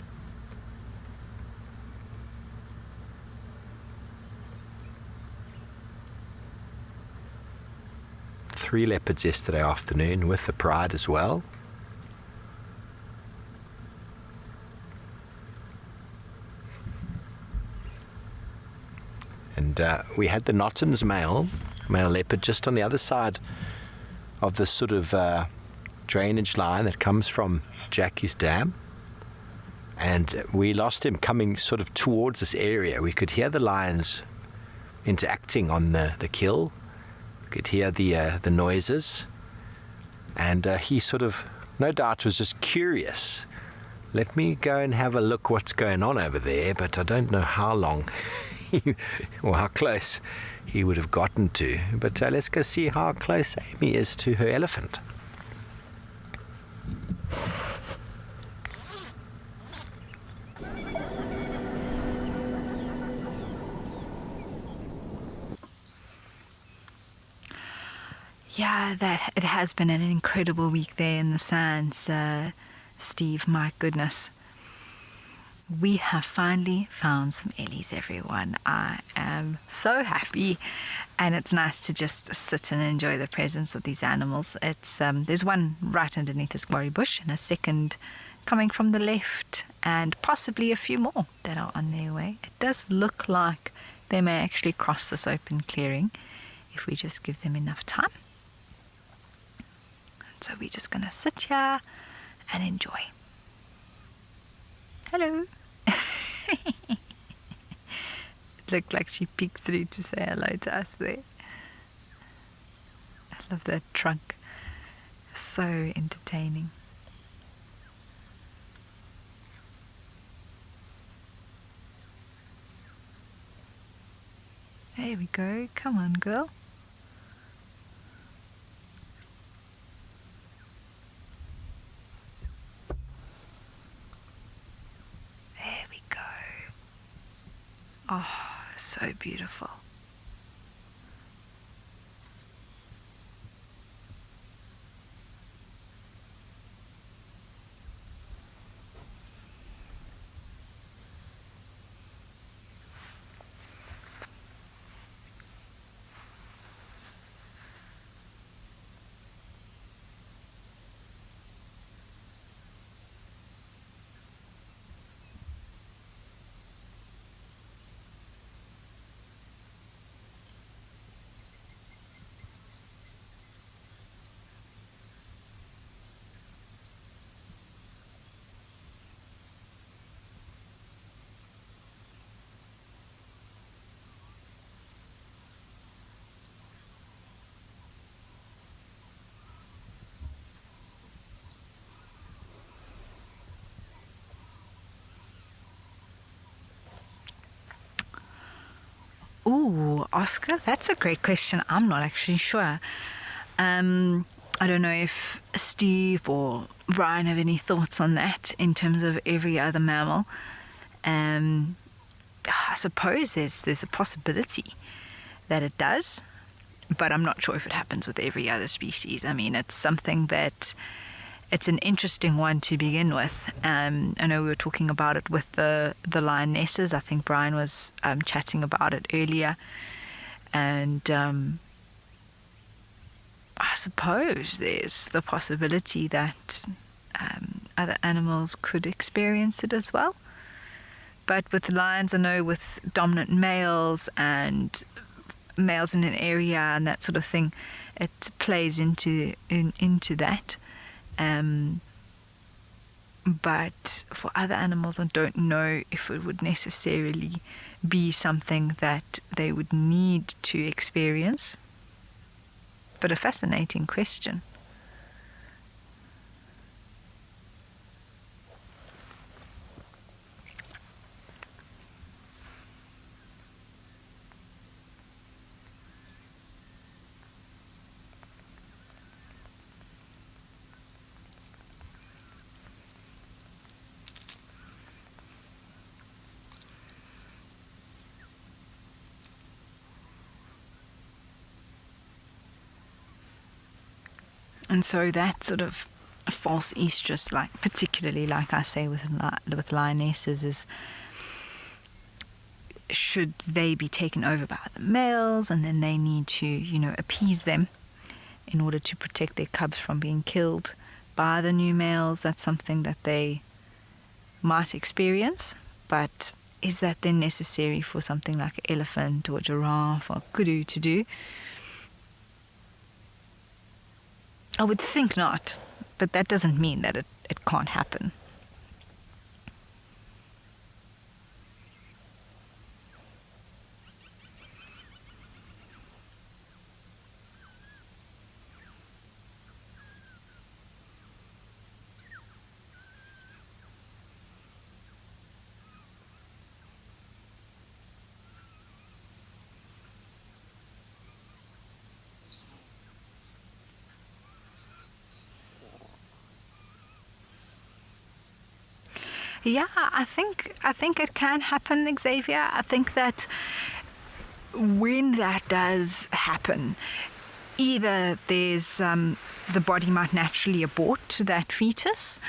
Three leopards yesterday afternoon with the pride as well. And we had the Notton's male leopard just on the other side of the sort of drainage line that comes from Jackie's Dam. And we lost him coming sort of towards this area. We could hear the lions interacting on the kill. We could hear the noises. And he sort of, no doubt, was just curious. Let me go and have a look what's going on over there, but I don't know how long or how close he would have gotten to. But let's go see how close Amy is to her elephant. Yeah, it has been an incredible week there in the sands, Steve, my goodness. We have finally found some ellies, everyone. I am so happy, and it's nice to just sit and enjoy the presence of these animals. It's there's one right underneath this quarry bush, and a second coming from the left, and possibly a few more that are on their way. It does look like they may actually cross this open clearing if we just give them enough time. So we're just going to sit here and enjoy. Hello. It looked like she peeked through to say hello to us there. I love that trunk. So entertaining. There we go. Come on, girl. Oh, so beautiful. Ooh, Oscar, that's a great question. I'm not actually sure. I don't know if Steve or Brian have any thoughts on that in terms of every other mammal. I suppose there's a possibility that it does, but I'm not sure if it happens with every other species. I mean, it's something that it's an interesting one to begin with. I know we were talking about it with the lionesses. I think Brian was chatting about it earlier. And I suppose there's the possibility that other animals could experience it as well. But with lions, I know with dominant males and males in an area and that sort of thing, it plays into that. But for other animals, I don't know if it would necessarily be something that they would need to experience. But a fascinating question. And so that sort of false estrus, like particularly like I say with lionesses, is should they be taken over by the males, and then they need to, appease them in order to protect their cubs from being killed by the new males. That's something that they might experience, but is that then necessary for something like an elephant or a giraffe or kudu to do? I would think not, but that doesn't mean that it can't happen. Yeah, I think it can happen, Xavier. I think that when that does happen, either there's the body might naturally abort that fetus,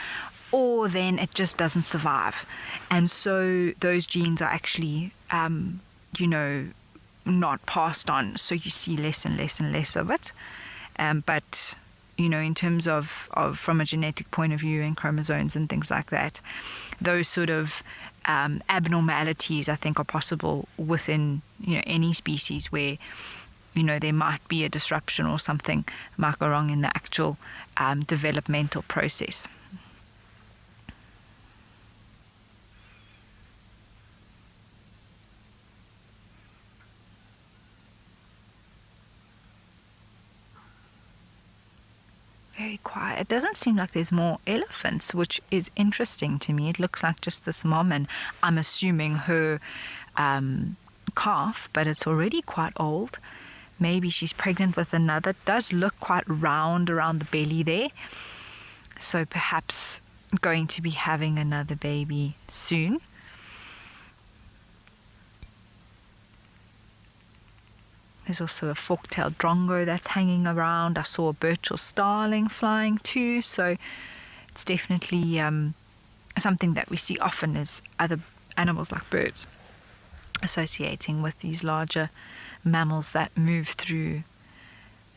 or then it just doesn't survive, and so those genes are actually not passed on. So you see less and less and less of it, but in terms of from a genetic point of view and chromosomes and things like that, those sort of abnormalities I think are possible within any species where there might be a disruption or something might go wrong in the actual developmental process. Very quiet. It doesn't seem like there's more elephants, which is interesting to me. It looks like just this mom, and I'm assuming her calf, but it's already quite old. Maybe she's pregnant with another. It does look quite round around the belly there, so perhaps going to be having another baby soon. There's also a fork-tailed drongo that's hanging around. I saw a Birchall starling flying too, so it's definitely something that we see often as other animals like birds associating with these larger mammals that move through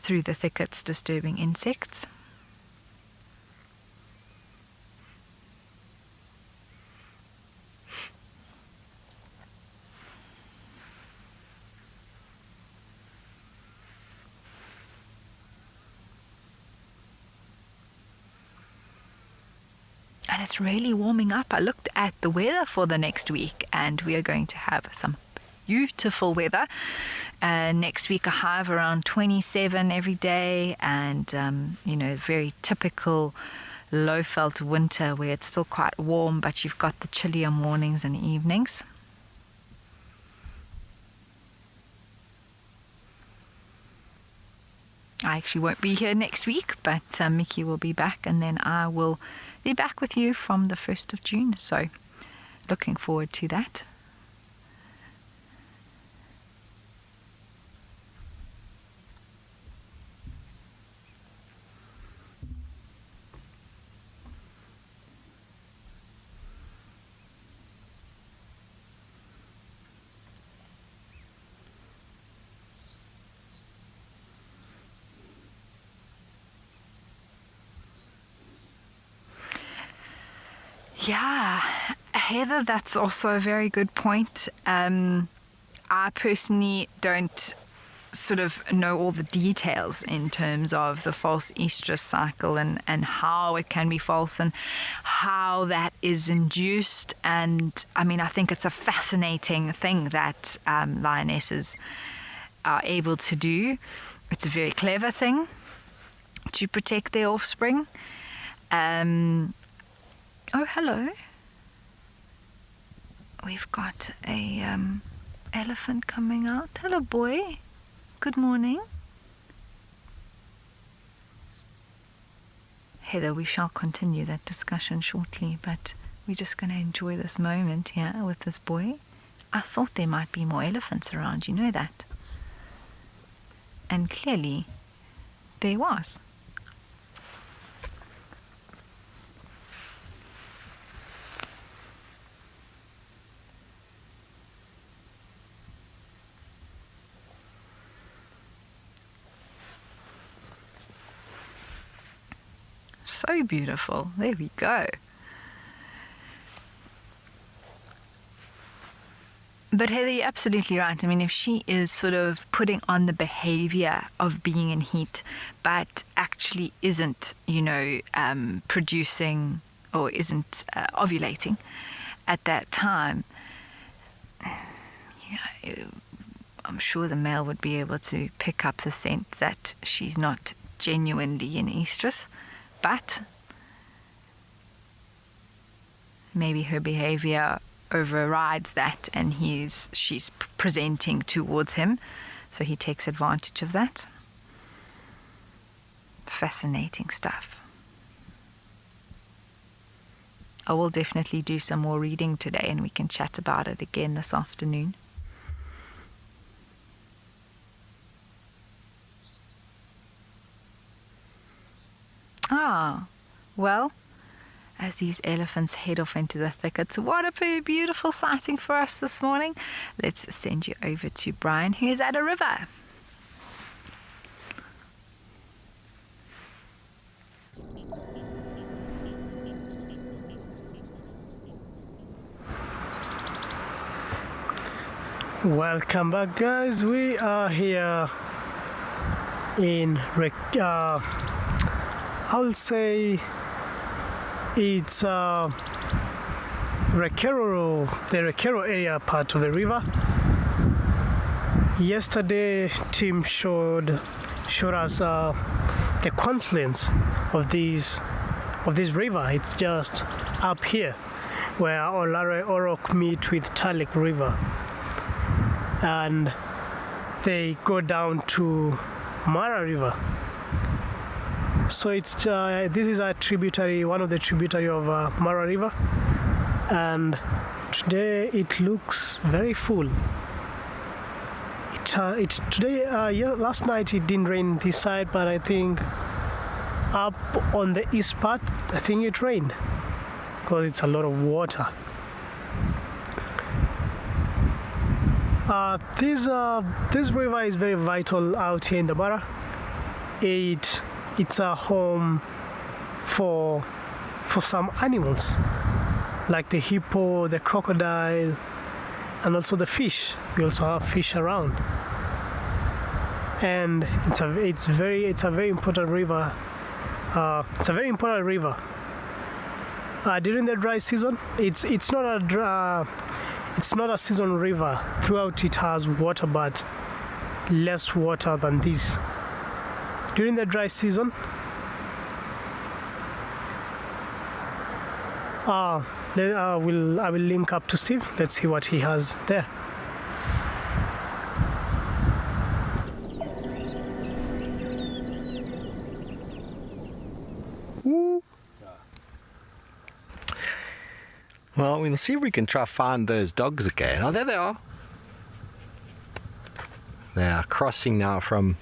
the thickets, disturbing insects. And it's really warming up. I looked at the weather for the next week, and we are going to have some beautiful weather. Next week, a high of around 27 every day, and very typical low felt winter where it's still quite warm, but you've got the chillier mornings and evenings. I actually won't be here next week, but Mickey will be back, and then I will be back with you from the 1st of June. So looking forward to that. Yeah, Heather, that's also a very good point. I personally don't sort of know all the details in terms of the false estrus cycle and how it can be false and how that is induced. And I mean, I think it's a fascinating thing that lionesses are able to do. It's a very clever thing to protect their offspring. Oh, hello. We've got a elephant coming out. Hello, boy. Good morning. Heather, we shall continue that discussion shortly, but we're just going to enjoy this moment here with this boy. I thought there might be more elephants around, you know that? And clearly, there was. So beautiful. There we go. But Heather, you're absolutely right. I mean, if she is sort of putting on the behavior of being in heat, but actually isn't, producing or isn't ovulating at that time, I'm sure the male would be able to pick up the scent that she's not genuinely in estrus. But maybe her behavior overrides that and she's presenting towards him, so he takes advantage of that. Fascinating stuff. I will definitely do some more reading today and we can chat about it again this afternoon. Ah, well, as these elephants head off into the thickets, what a beautiful sighting for us this morning. Let's send you over to Brian, who is at a river. Welcome back, guys. We are here in I'll say it's the Rekero area part of the river. Yesterday, team showed us the confluence of this river. It's just up here where Olare Orok meet with Talik River, and they go down to Mara River. So it's this is a tributary, one of the tributary of Mara River, and today it looks very full. Last night it didn't rain this side, but I think up on the east part, I think it rained because it's a lot of water. This river is very vital out here in the Mara. It's a home for some animals like the hippo, the crocodile, and also the fish. We also have fish around, and it's a very important river. It's a very important river. During the dry season, it's not a season river. Throughout it has water, but less water than this. During the dry season, I will link up to Steve. Let's see what he has there. Well, we'll see if we can try find those dogs again. Oh, there they are. They are crossing now from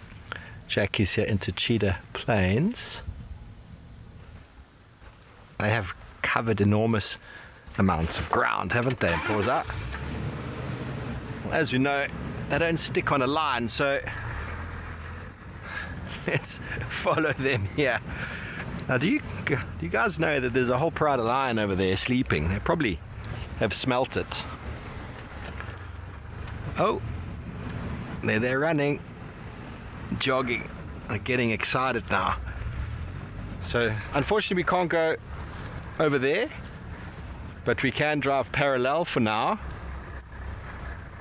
Jackie's here into Cheetah Plains. They have covered enormous amounts of ground, haven't they, Pausa? Well, as we know, they don't stick on a line, so let's follow them here. Now, do you guys know that there's a whole pride of lion over there sleeping? They probably have smelt it. Oh, they're running, jogging. They're getting excited now. So, unfortunately, we can't go over there, but we can drive parallel for now.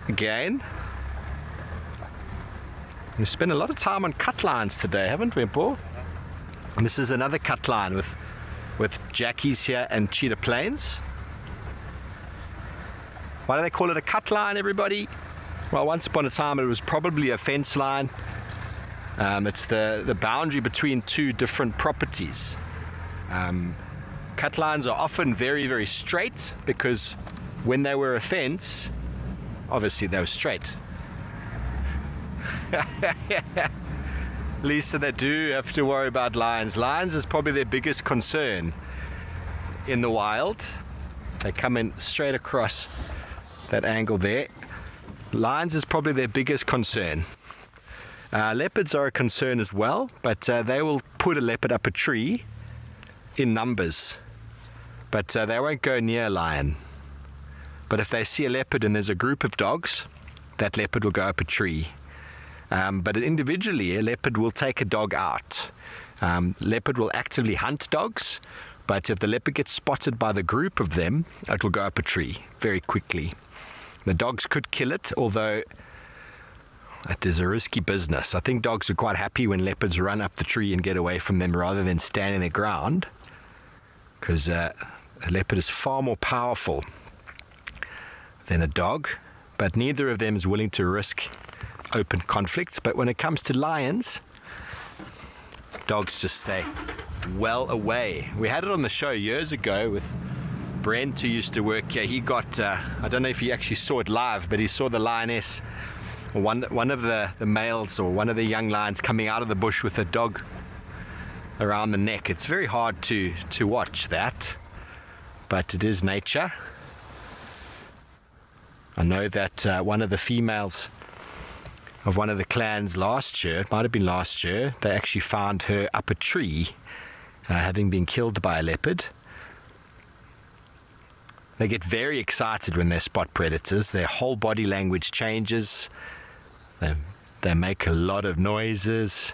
Again. We spent a lot of time on cut lines today, haven't we, Paul? And this is another cut line with Jackies here and Cheetah Plains. Why do they call it a cut line, everybody? Well, once upon a time it was probably a fence line. It's the boundary between two different properties. Cut lines are often very, very straight because when they were a fence, obviously they were straight. Lisa, they do have to worry about lions. Lions is probably their biggest concern in the wild. They come in straight across that angle there. Lions is probably their biggest concern. Leopards are a concern as well, but they will put a leopard up a tree in numbers, but they won't go near a lion. But if they see a leopard and there's a group of dogs, that leopard will go up a tree. But individually, a leopard will take a dog out. Leopard will actively hunt dogs, but if the leopard gets spotted by the group of them, it will go up a tree very quickly. The dogs could kill it, although it is a risky business. I think dogs are quite happy when leopards run up the tree and get away from them rather than standing their ground, because a leopard is far more powerful than a dog, but neither of them is willing to risk open conflicts. But when it comes to lions, dogs just stay well away. We had it on the show years ago with Brent, who used to work here. He got, I don't know if he actually saw it live, but he saw the lioness, one of the males or one of the young lions coming out of the bush with a dog around the neck. It's very hard to watch that, but it is nature. I know that one of the females of one of the clans last year, it might have been last year, they actually found her up a tree, having been killed by a leopard. They get very excited when they spot predators. Their whole body language changes. They make a lot of noises.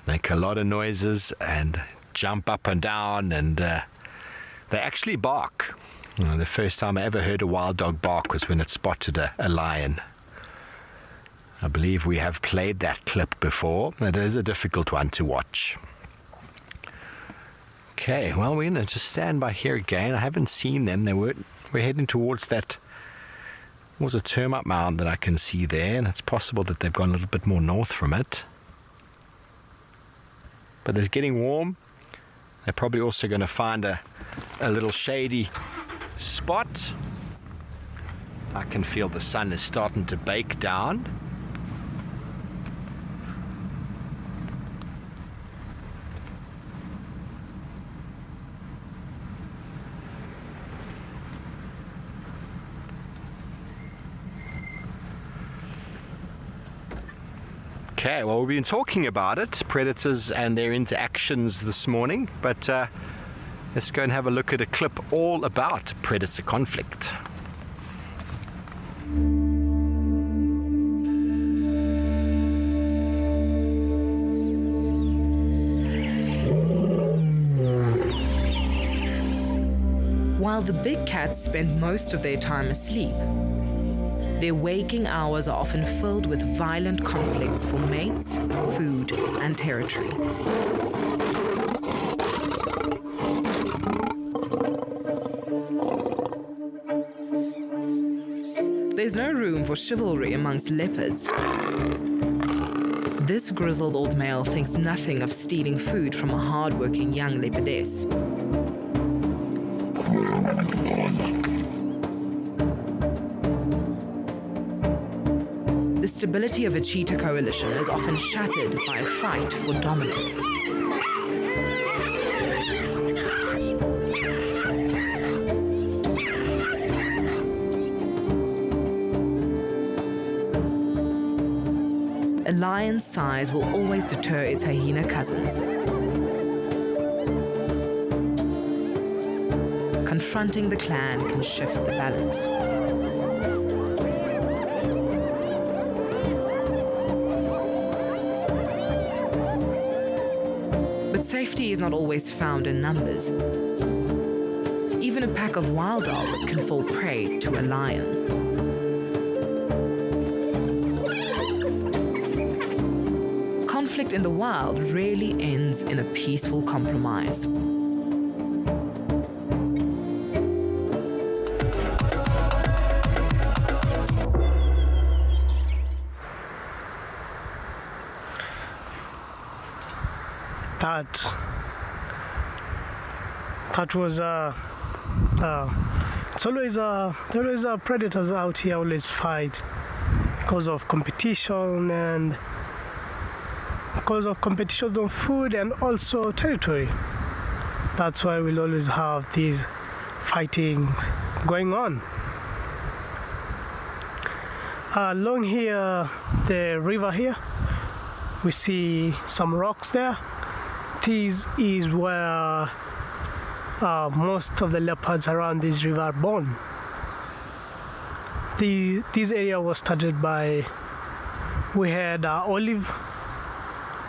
And jump up and down, and they actually bark. The first time I ever heard a wild dog bark was when it spotted a lion. I believe we have played that clip before. It is a difficult one to watch. Okay, well, we're going to just stand by here again. I haven't seen them. We're heading towards that. There's a termite mound that I can see there, and it's possible that they've gone a little bit more north from it. But it's getting warm. They're probably also going to find a little shady spot. I can feel the sun is starting to bake down. Okay, well, we've been talking about it, predators and their interactions this morning, but let's go and have a look at a clip all about predator conflict. While the big cats spend most of their time asleep, their waking hours are often filled with violent conflicts for mates, food, and territory. There's no room for chivalry amongst leopards. This grizzled old male thinks nothing of stealing food from a hard-working young leopardess. The stability of a cheetah coalition is often shattered by a fight for dominance. A lion's size will always deter its hyena cousins. confronting the clan can shift the balance. But safety is not always found in numbers. Even a pack of wild dogs can fall prey to a lion. Conflict in the wild rarely ends in a peaceful compromise. That was it's always predators out here always fight because of competition and because of competition on food and also territory. That's why we'll always have these fighting going on. Along here, the river here, we see some rocks there. This is where most of the leopards around this river are born. This area was started by, we had Olive.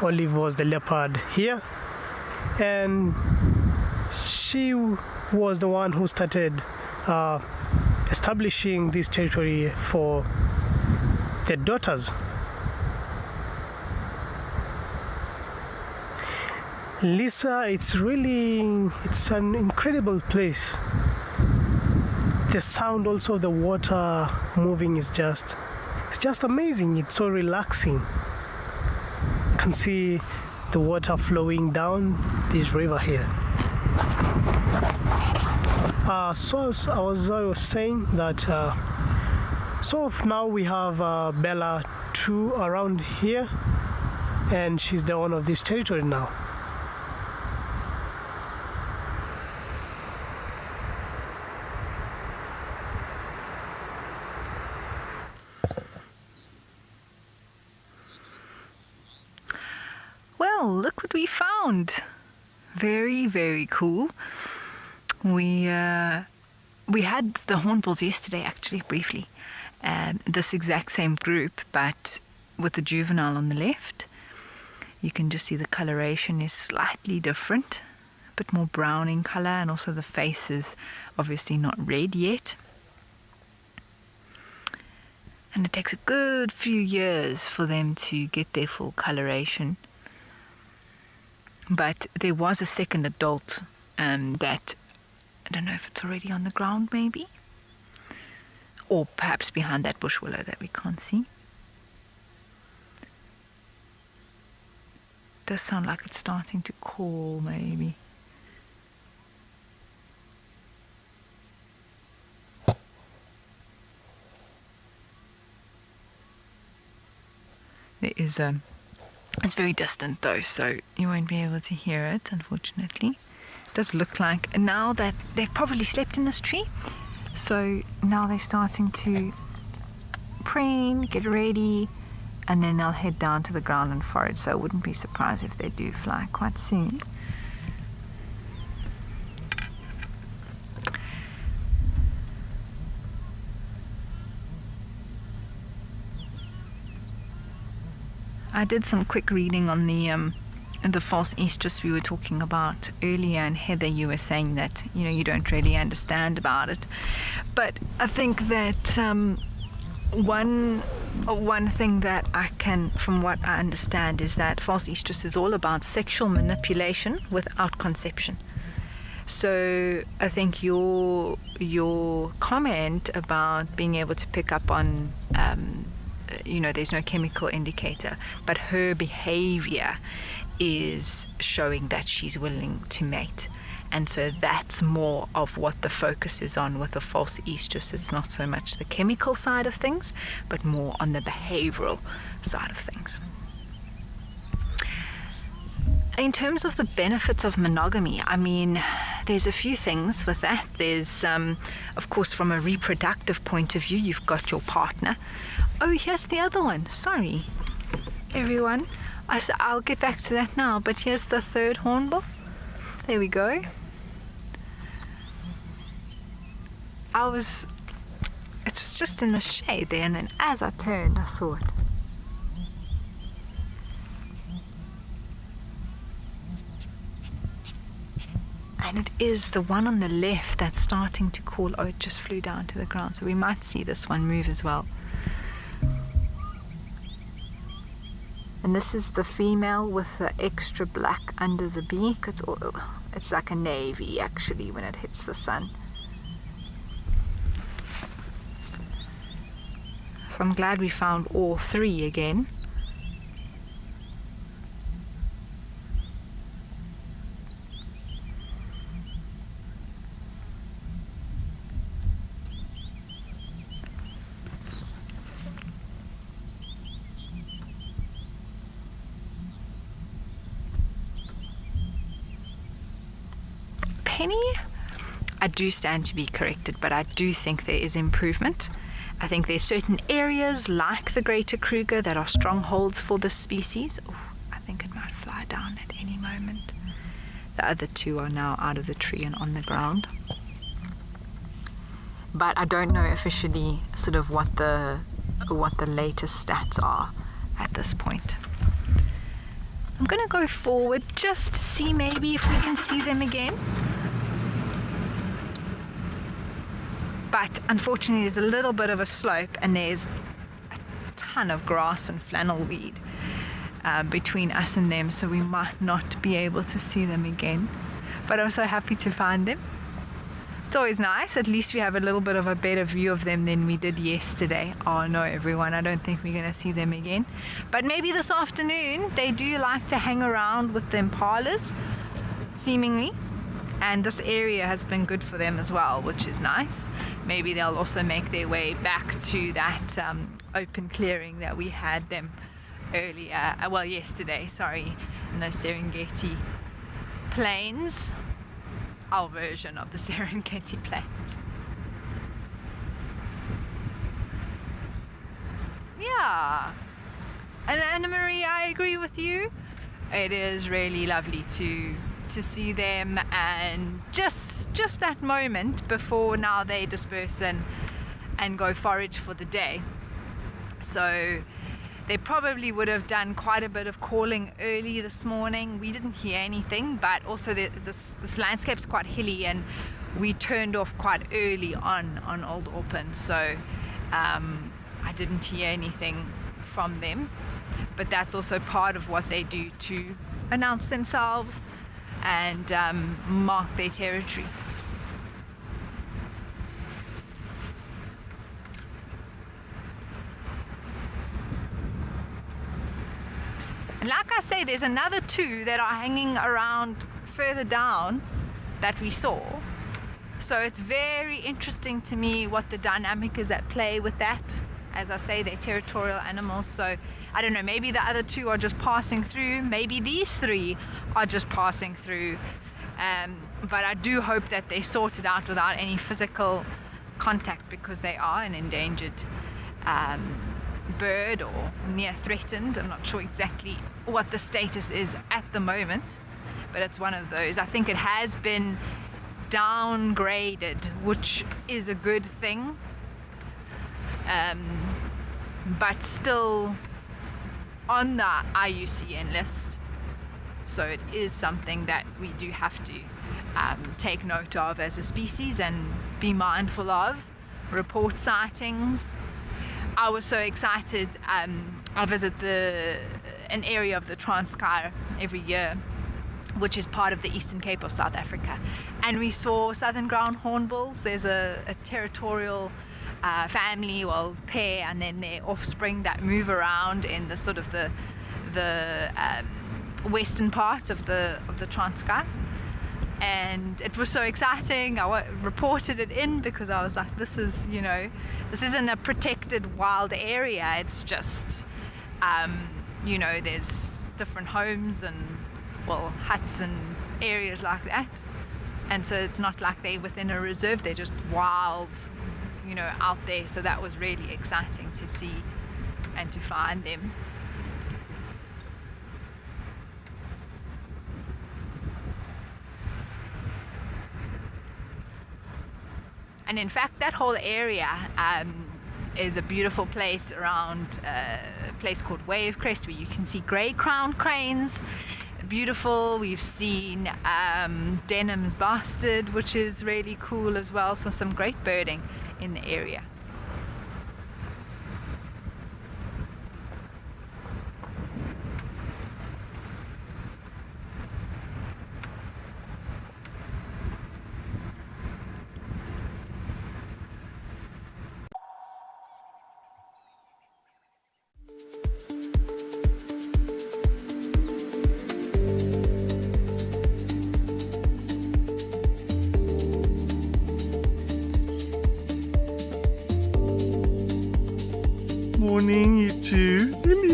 Olive was the leopard here, and she was the one who started establishing this territory for their daughters. Lisa, it's an incredible place. The sound also of the water moving is just amazing. It's so relaxing. You can see the water flowing down this river here. So I was saying that so now we have Bella 2 around here, and she's the owner of this territory now. Well, look what we found. Very, very cool. We had the hornbills yesterday, actually, briefly. This exact same group, but with the juvenile on the left. You can just see the coloration is slightly different, a bit more brown in color, and also the face is obviously not red yet. And it takes a good few years for them to get their full coloration. But there was a second adult that, I don't know if it's already on the ground maybe, or perhaps behind that bush willow that we can't see. It does sound like it's starting to call maybe. There is it's very distant though, so you won't be able to hear it, unfortunately. It does look like now that they've probably slept in this tree, so now they're starting to preen, get ready, and then they'll head down to the ground and forage, so I wouldn't be surprised if they do fly quite soon. I did some quick reading on the false estrus we were talking about earlier, and Heather, you were saying that you don't really understand about it, but I think that one thing that I can, from what I understand, is that false estrus is all about sexual manipulation without conception. So I think your comment about being able to pick up on there's no chemical indicator, but her behavior is showing that she's willing to mate. And so that's more of what the focus is on with the false estrus. It's not so much the chemical side of things, but more on the behavioral side of things. In terms of the benefits of monogamy, I mean, there's a few things with that. There's, of course, from a reproductive point of view, you've got your partner. Oh, here's the other one. Sorry, everyone. I'll get back to that now, but here's the third hornbill. There we go. it was just in the shade there, and then as I turned, I saw it. And it is the one on the left that's starting to call. Oh, it just flew down to the ground, so we might see this one move as well. And this is the female with the extra black under the beak. It's like a navy actually when it hits the sun. So I'm glad we found all three again. Penny, I do stand to be corrected, but I do think there is improvement. I think there's certain areas like the Greater Kruger that are strongholds for this species. Ooh, I think it might fly down at any moment. The other two are now out of the tree and on the ground. But I don't know officially sort of what the latest stats are at this point. I'm going to go forward just to see maybe if we can see them again. But unfortunately there's a little bit of a slope and there's a ton of grass and flannel weed between us and them, so we might not be able to see them again. But I'm so happy to find them. It's always nice, at least we have a little bit of a better view of them than we did yesterday. Oh no everyone, I don't think we're going to see them again. But maybe this afternoon. They do like to hang around with the impalas, seemingly. And this area has been good for them as well, which is nice. Maybe they'll also make their way back to that open clearing that we had them earlier, yesterday, in the Serengeti plains, our version of the Serengeti plains. Yeah, and Anna Marie, I agree with you. It is really lovely to see them, and just that moment before now they disperse and go forage for the day. So they probably would have done quite a bit of calling early this morning. We didn't hear anything, but also this landscape's quite hilly and we turned off quite early on Old Auckland, so I didn't hear anything from them. But that's also part of what they do to announce themselves and mark their territory. And like I say, there's another two that are hanging around further down that we saw. So it's very interesting to me what the dynamic is at play with that. As I say, they're territorial animals, so I don't know, maybe the other two are just passing through, maybe these three are just passing through, but I do hope that they sort it out without any physical contact, because they are an endangered bird or near threatened. I'm not sure exactly what the status is at the moment, but it's one of those. I think it has been downgraded, which is a good thing. But still on the IUCN list, so it is something that we do have to take note of as a species and be mindful of. Report sightings. I was so excited. I visit an area of the Transkei every year, which is part of the Eastern Cape of South Africa, and we saw southern ground hornbills. There's a territorial family, pair, and then their offspring that move around in the sort of the western part of the Transkei, and it was so exciting. I reported it in because I was like, this isn't a protected wild area, it's just there's different homes and huts and areas like that, and so it's not like they're within a reserve, they're just wild out there. So that was really exciting to see and to find them. And in fact, that whole area is a beautiful place around a place called Wave Crest, where you can see grey crowned cranes. Beautiful. We've seen Denham's bastard, which is really cool as well. So some great birding in the area. Morning, you two. Hello.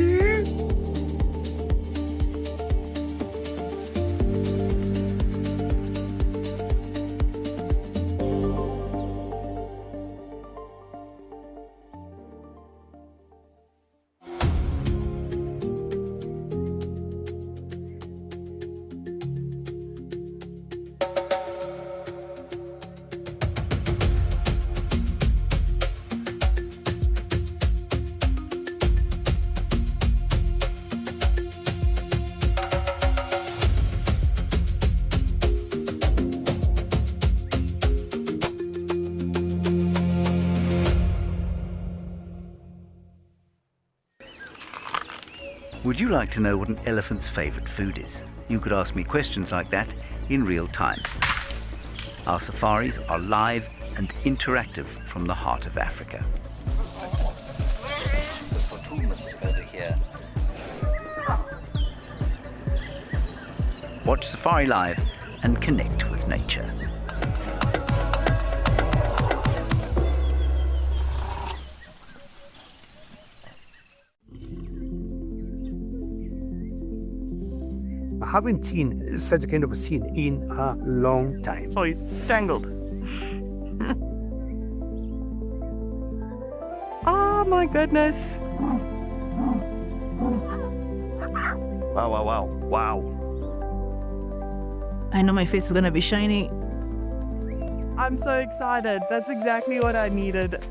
Would you like to know what an elephant's favourite food is? You could ask me questions like that in real time. Our safaris are live and interactive from the heart of Africa. Over here. Watch Safari Live and connect with nature. I haven't seen such a kind of a scene in a long time. Oh, he's tangled. Oh my goodness. Wow, wow, wow, wow. I know my face is gonna be shiny. I'm so excited. That's exactly what I needed.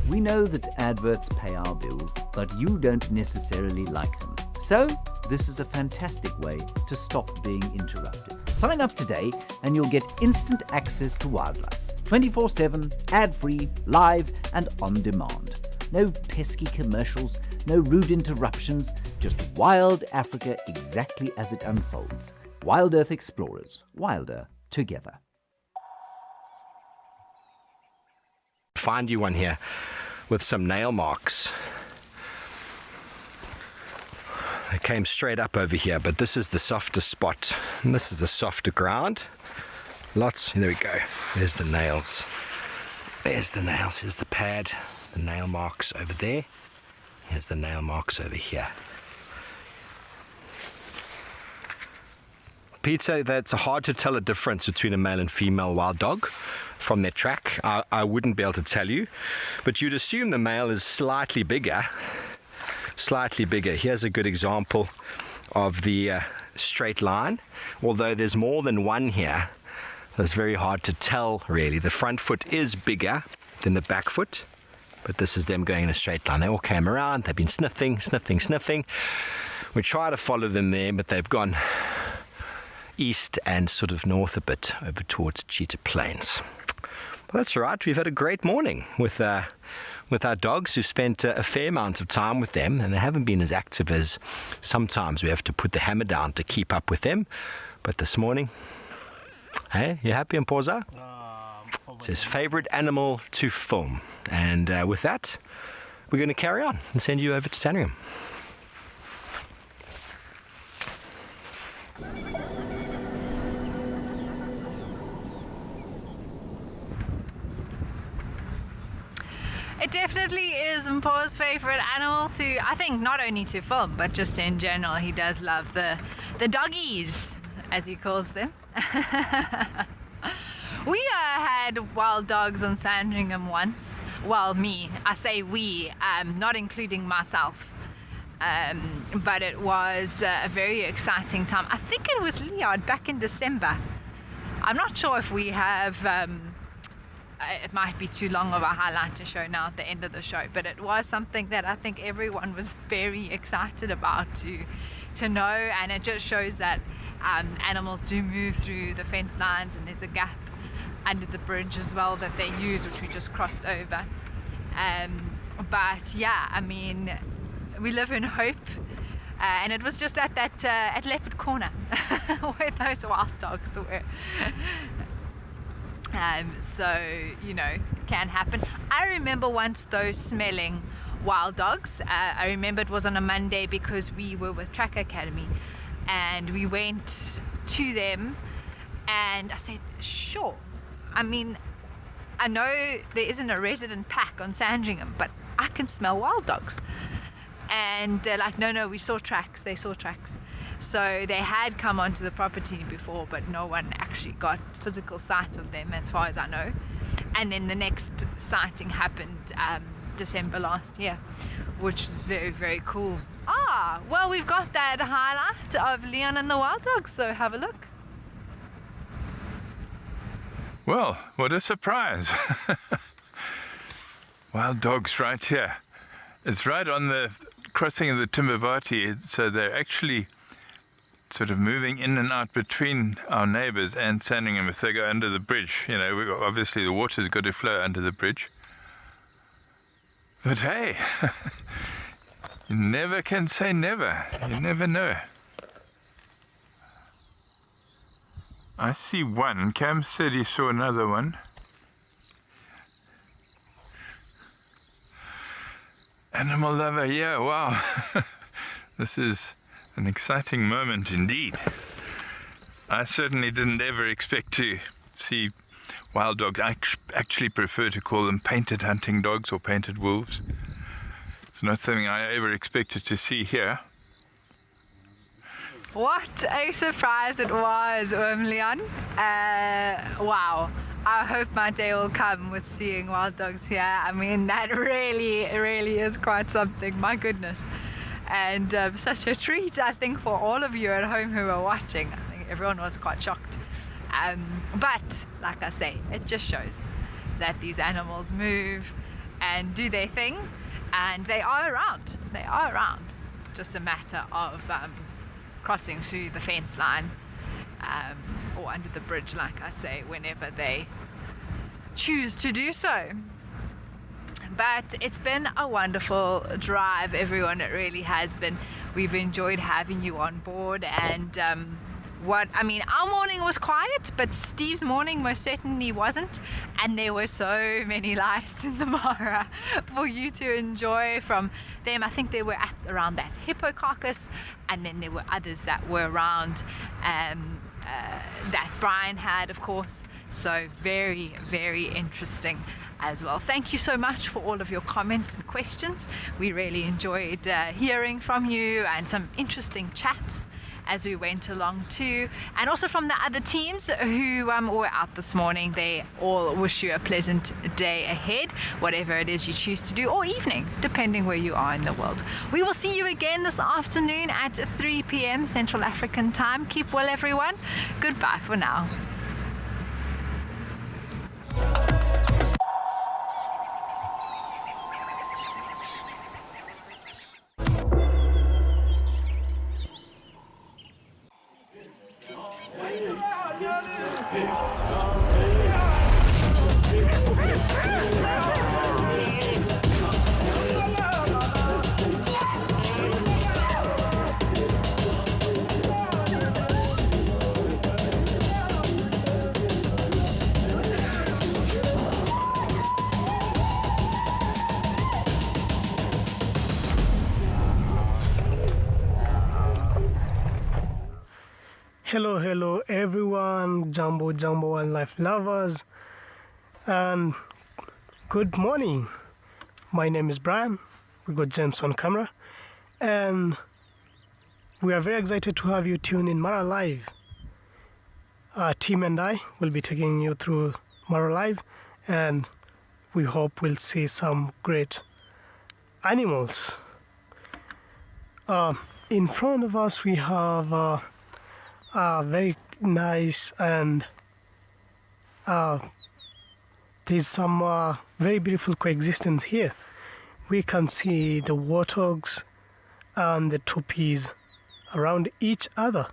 We know that adverts pay our bills, but you don't necessarily like them. So, this is a fantastic way to stop being interrupted. Sign up today and you'll get instant access to wildlife. 24/7, ad-free, live and on demand. No pesky commercials, no rude interruptions, just wild Africa exactly as it unfolds. Wild Earth Explorers, wilder together. Find you one here with some nail marks. They came straight up over here, but this is the softer spot, and this is the softer ground. Lots, there we go. There's the nails. There's the nails, here's the pad, the nail marks over there. Here's the nail marks over here. Pete said that it's hard to tell a difference between a male and female wild dog from their track. I wouldn't be able to tell you, but you'd assume the male is slightly bigger. Slightly bigger. Here's a good example of the straight line. Although there's more than one here, it's very hard to tell really. The front foot is bigger than the back foot, but this is them going in a straight line. They all came around, they've been sniffing. We try to follow them there, but they've gone east and sort of north a bit over towards Cheetah Plains. Well, that's all right. We've had a great morning with our dogs. We've spent a fair amount of time with them, and they haven't been as active as sometimes we have to put the hammer down to keep up with them. But this morning, hey, you happy, Mpoza? It's his favorite animal to film. And with that, we're going to carry on and send you over to Sandringham. It definitely is Mpo's favorite animal to, I think, not only to film, but just in general. He does love the doggies, as he calls them. We had wild dogs on Sandringham once. Well, me, I say we, not including myself. But it was a very exciting time. I think it was, Leon, back in December. I'm not sure if we have, it might be too long of a highlight to show now at the end of the show, but it was something that I think everyone was very excited about to know, and it just shows that animals do move through the fence lines, and there's a gap under the bridge as well that they use, which we just crossed over. But yeah, I mean, we live in hope, and it was just at that at Leopard Corner where those wild dogs were. So, you know, it can happen. I remember once though smelling wild dogs. I remember it was on a Monday because we were with Track Academy, and we went to them, and I said, sure. I mean, I know there isn't a resident pack on Sandringham, but I can smell wild dogs. And they're like, no, we saw tracks. They saw tracks. So they had come onto the property before, but no one actually got physical sight of them as far as I know. And then the next sighting happened December last year, which was very, very cool. Well, we've got that highlight of Leon and the wild dogs, so have a look. Well, what a surprise. Wild dogs right here. It's right on the crossing of the Timbavati, so they're actually sort of moving in and out between our neighbours and Sandringham if they go under the bridge. You know, obviously the water's got to flow under the bridge. But hey, you never can say never. You never know. I see one. Cam said he saw another one. Animal lover, yeah, wow. This is an exciting moment indeed. I certainly didn't ever expect to see wild dogs. I actually prefer to call them painted hunting dogs or painted wolves. It's not something I ever expected to see here. What a surprise it was, Leon. Wow. I hope my day will come with seeing wild dogs here. I mean, that really is quite something. My goodness. And such a treat, I think, for all of you at home who are watching. I think everyone was quite shocked. But, like I say, it just shows that these animals move and do their thing. And they are around. They are around. It's just a matter of crossing through the fence line. Or under the bridge, like I say, whenever they choose to do so. But it's been a wonderful drive, everyone. It really has been. We've enjoyed having you on board, and our morning was quiet, but Steve's morning most certainly wasn't, and there were so many lights in the Mara for you to enjoy from them. I think they were at around that hippo carcass, and then there were others that were around that Brian had, of course. So very, very interesting as well. Thank you so much for all of your comments and questions. We really enjoyed hearing from you, and some interesting chats as we went along too, and also from the other teams who were out this morning. They all wish you a pleasant day ahead, whatever it is you choose to do, or evening, depending where you are in the world. We will see you again this afternoon at 3 p.m. Central African time. Keep well, everyone. Goodbye for now. Hello everyone, Jumbo wildlife lovers, and good morning. My name is Brian. We got James on camera, and we are very excited to have you tune in Mara Live. Our team and I will be taking you through Mara Live, and we hope we'll see some great animals. In front of us we have a very nice and there's some very beautiful coexistence here. We can see the warthogs and the topis around each other.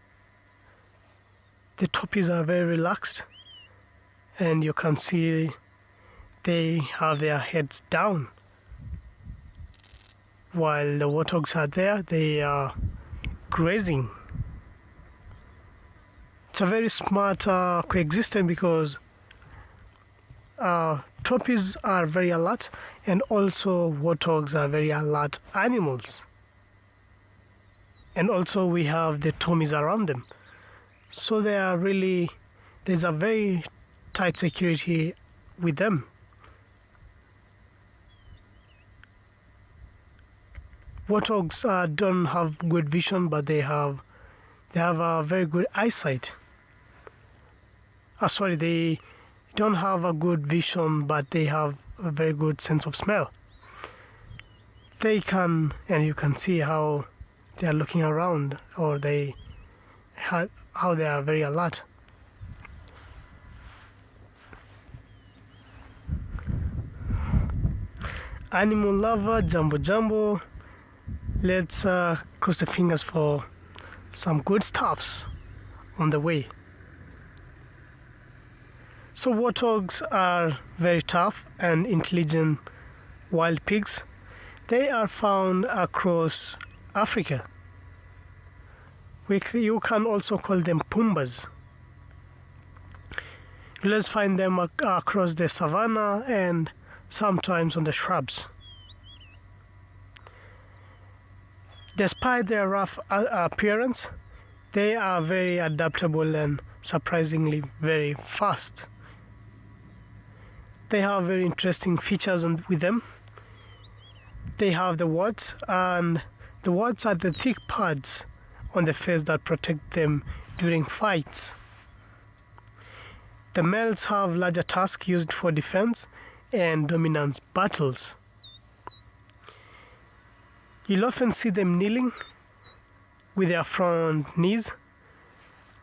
The topis are very relaxed, and you can see they have their heads down. While the warthogs are there, they are grazing. It's a very smart coexistence because topis are very alert, and also warthogs are very alert animals. And also we have the tomis around them. So they are really, there's a very tight security with them. Warthogs don't have good vision, but they have a very good eyesight. Sorry, they don't have a good vision, but they have a very good sense of smell. They can, and you can see how they are looking around, or how they are very alert. Animal lover, Jumbo Jumbo. Let's cross the fingers for some good stuffs on the way. So warthogs are very tough and intelligent wild pigs. They are found across Africa. You can also call them pumbas. You'll find them across the savannah and sometimes on the shrubs. Despite their rough appearance, they are very adaptable and surprisingly very fast. They have very interesting features with them. They have the warts, and the warts are the thick pads on the face that protect them during fights. The males have larger tusks used for defense and dominance battles. You'll often see them kneeling with their front knees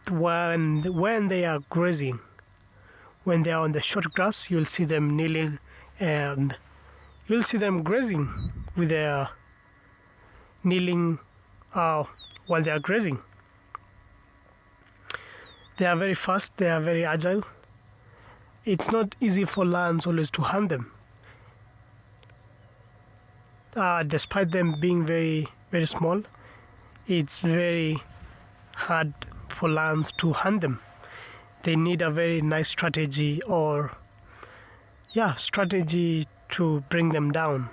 when they are grazing. When they are on the short grass, you'll see them kneeling, and you'll see them grazing with their kneeling while they are grazing. They are very fast, they are very agile. It's not easy for lions always to hunt them. Despite them being very, very small, it's very hard for lions to hunt them. They need a very nice strategy to bring them down.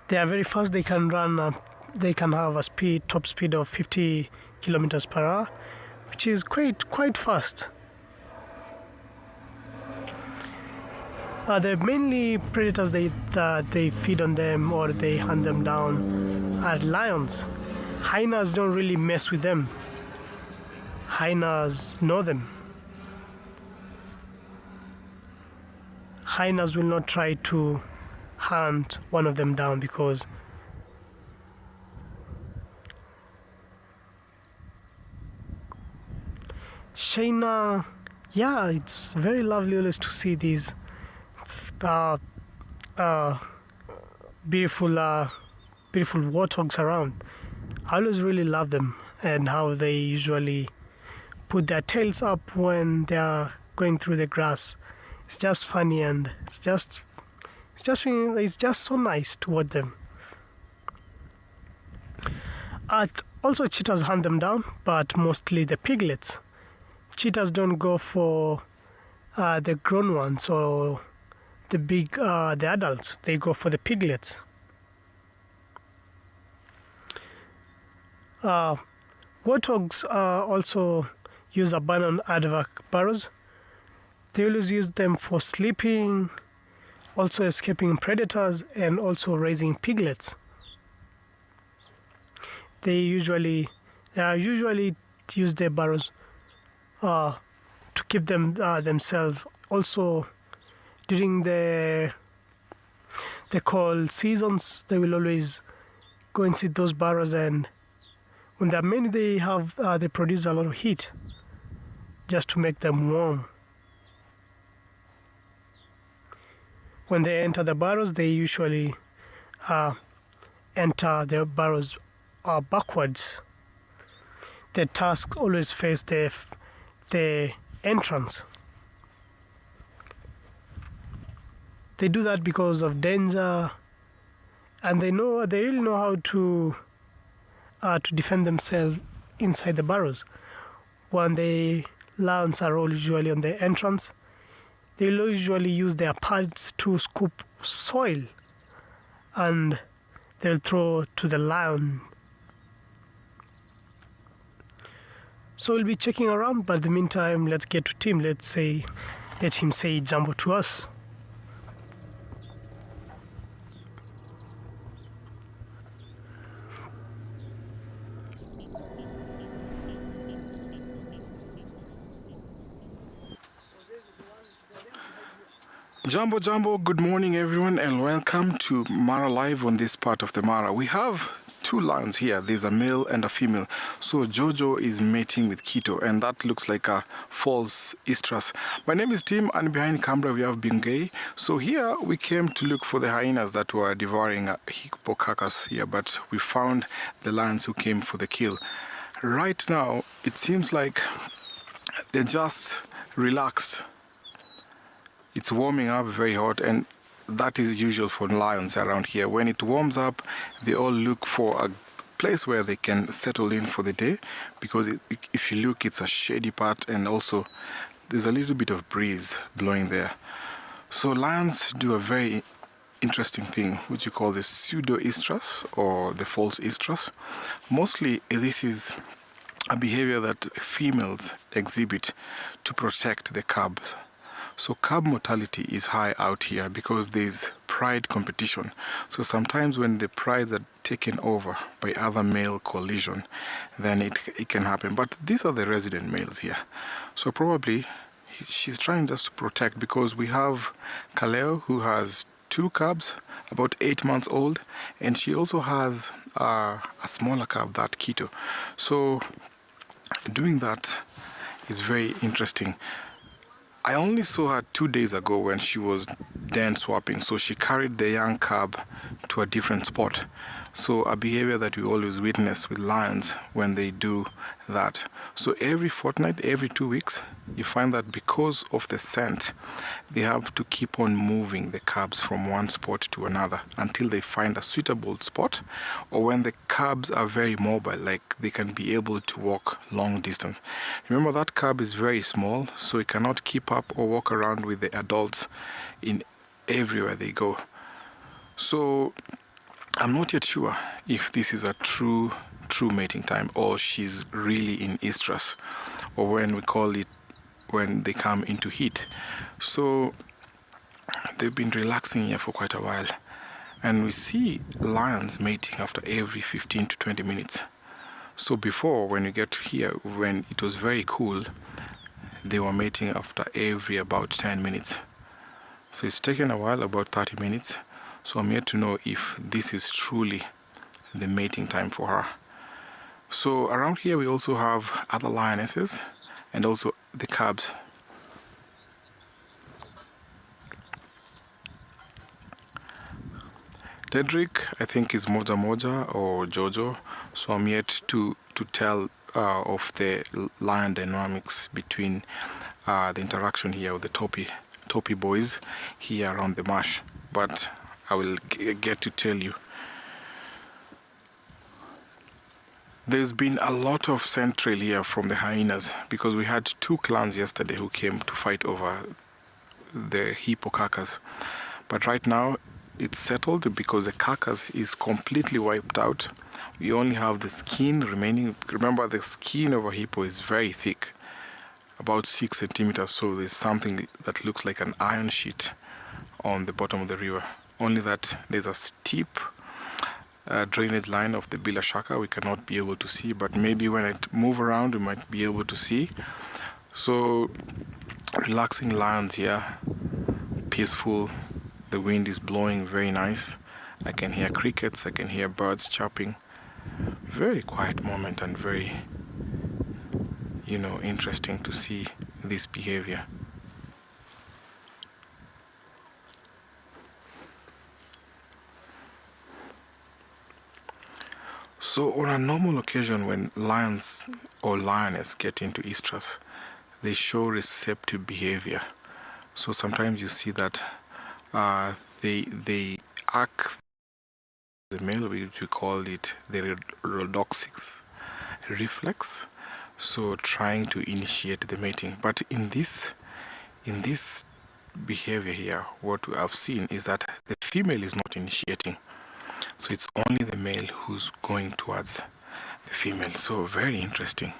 They are very fast. They can run. They can have a top speed of 50 kilometers per hour, which is quite fast. The mainly predators that they feed on them or they hunt them down are lions. Hyenas don't really mess with them. Hyenas know them. Hyenas will not try to hunt one of them down because Shayna, yeah, it's very lovely always to see these beautiful warthogs around. I always really love them and how they usually put their tails up when they are going through the grass. It's just funny, and it's just so nice to watch them. Also, cheetahs hunt them down, but mostly the piglets. Cheetahs don't go for the grown ones or the adults. They go for the piglets. Warthogs also use abandoned aardvark burrows. They always use them for sleeping, also escaping predators, and also raising piglets. They usually use their burrows to keep them themselves. Also, during the the cold seasons, they will always go inside those burrows, and when there are many, they produce a lot of heat just to make them warm. When they enter the burrows, they usually enter their burrows backwards. The tusk always face the entrance. They do that because of danger, and they really know how to defend themselves inside the burrows. When the lions are all usually on the entrance, they'll usually use their pads to scoop soil, and they'll throw to the lion. So we'll be checking around, but in the meantime, let's get to Tim. Let him say jumbo to us. Jambo Jambo, good morning everyone, and welcome to Mara Live on this part of the Mara. We have two lions here. There's a male and a female. So Jojo is mating with Kito, and that looks like a false estrus. My name is Tim, and behind camera we have Bingay. So here we came to look for the hyenas that were devouring a hippo carcass here, but we found the lions who came for the kill. Right now it seems like they're just relaxed. It's warming up very hot, and that is usual for lions around here. When it warms up, they all look for a place where they can settle in for the day, because if you look, it's a shady part, and also there's a little bit of breeze blowing there. So lions do a very interesting thing, which you call the pseudo estrus or the false estrus. Mostly this is a behavior that females exhibit to protect the cubs. So cub mortality is high out here because there's pride competition. So sometimes when the prides are taken over by other male collision, then it can happen. But these are the resident males here. So probably she's trying just to protect, because we have Kaleo, who has two cubs, about 8 months old, and she also has a smaller cub, that Kito. So doing that is very interesting. I only saw her 2 days ago when she was den swapping, so she carried the young cub to a different spot. So a behavior that we always witness with lions when they do that. So every fortnight, every 2 weeks, you find that because of the scent, they have to keep on moving the cubs from one spot to another until they find a suitable spot, or when the cubs are very mobile, like they can be able to walk long distance. Remember, that cub is very small, so it cannot keep up or walk around with the adults in everywhere they go. So I'm not yet sure if this is a true mating time, or she's really in estrus, or when we call it when they come into heat. So they've been relaxing here for quite a while, and we see lions mating after every 15 to 20 minutes. So before, when you get here, when it was very cool, they were mating after every about 10 minutes. So it's taken a while, about 30 minutes. So I'm yet to know if this is truly the mating time for her. So around here we also have other lionesses and also the cubs. Dedrick, I think, is Moja Moja or Jojo. So I'm yet to tell of the lion dynamics between the interaction here with the Topi boys here around the marsh. But I will get to tell you. There's been a lot of scent trail here from the hyenas, because we had two clans yesterday who came to fight over the hippo carcass. But right now it's settled because the carcass is completely wiped out. We only have the skin remaining. Remember, the skin of a hippo is very thick, about 6 centimeters, so there's something that looks like an iron sheet on the bottom of the river. Only that there's a steep drainage line of the Bila Shaka we cannot be able to see, but maybe when I move around we might be able to see. So relaxing lions here, peaceful, The wind is blowing very nice. I can hear crickets, I can hear birds chirping. Very quiet moment and very, interesting to see this behavior. So on a normal occasion, when lions or lioness get into estrus, they show receptive behavior. So sometimes you see that they act the male, which we call it the rhodoxics reflex, so trying to initiate the mating. But in this behavior here, what we have seen is that the female is not initiating, so it's only the male who's going towards the female. So very interesting.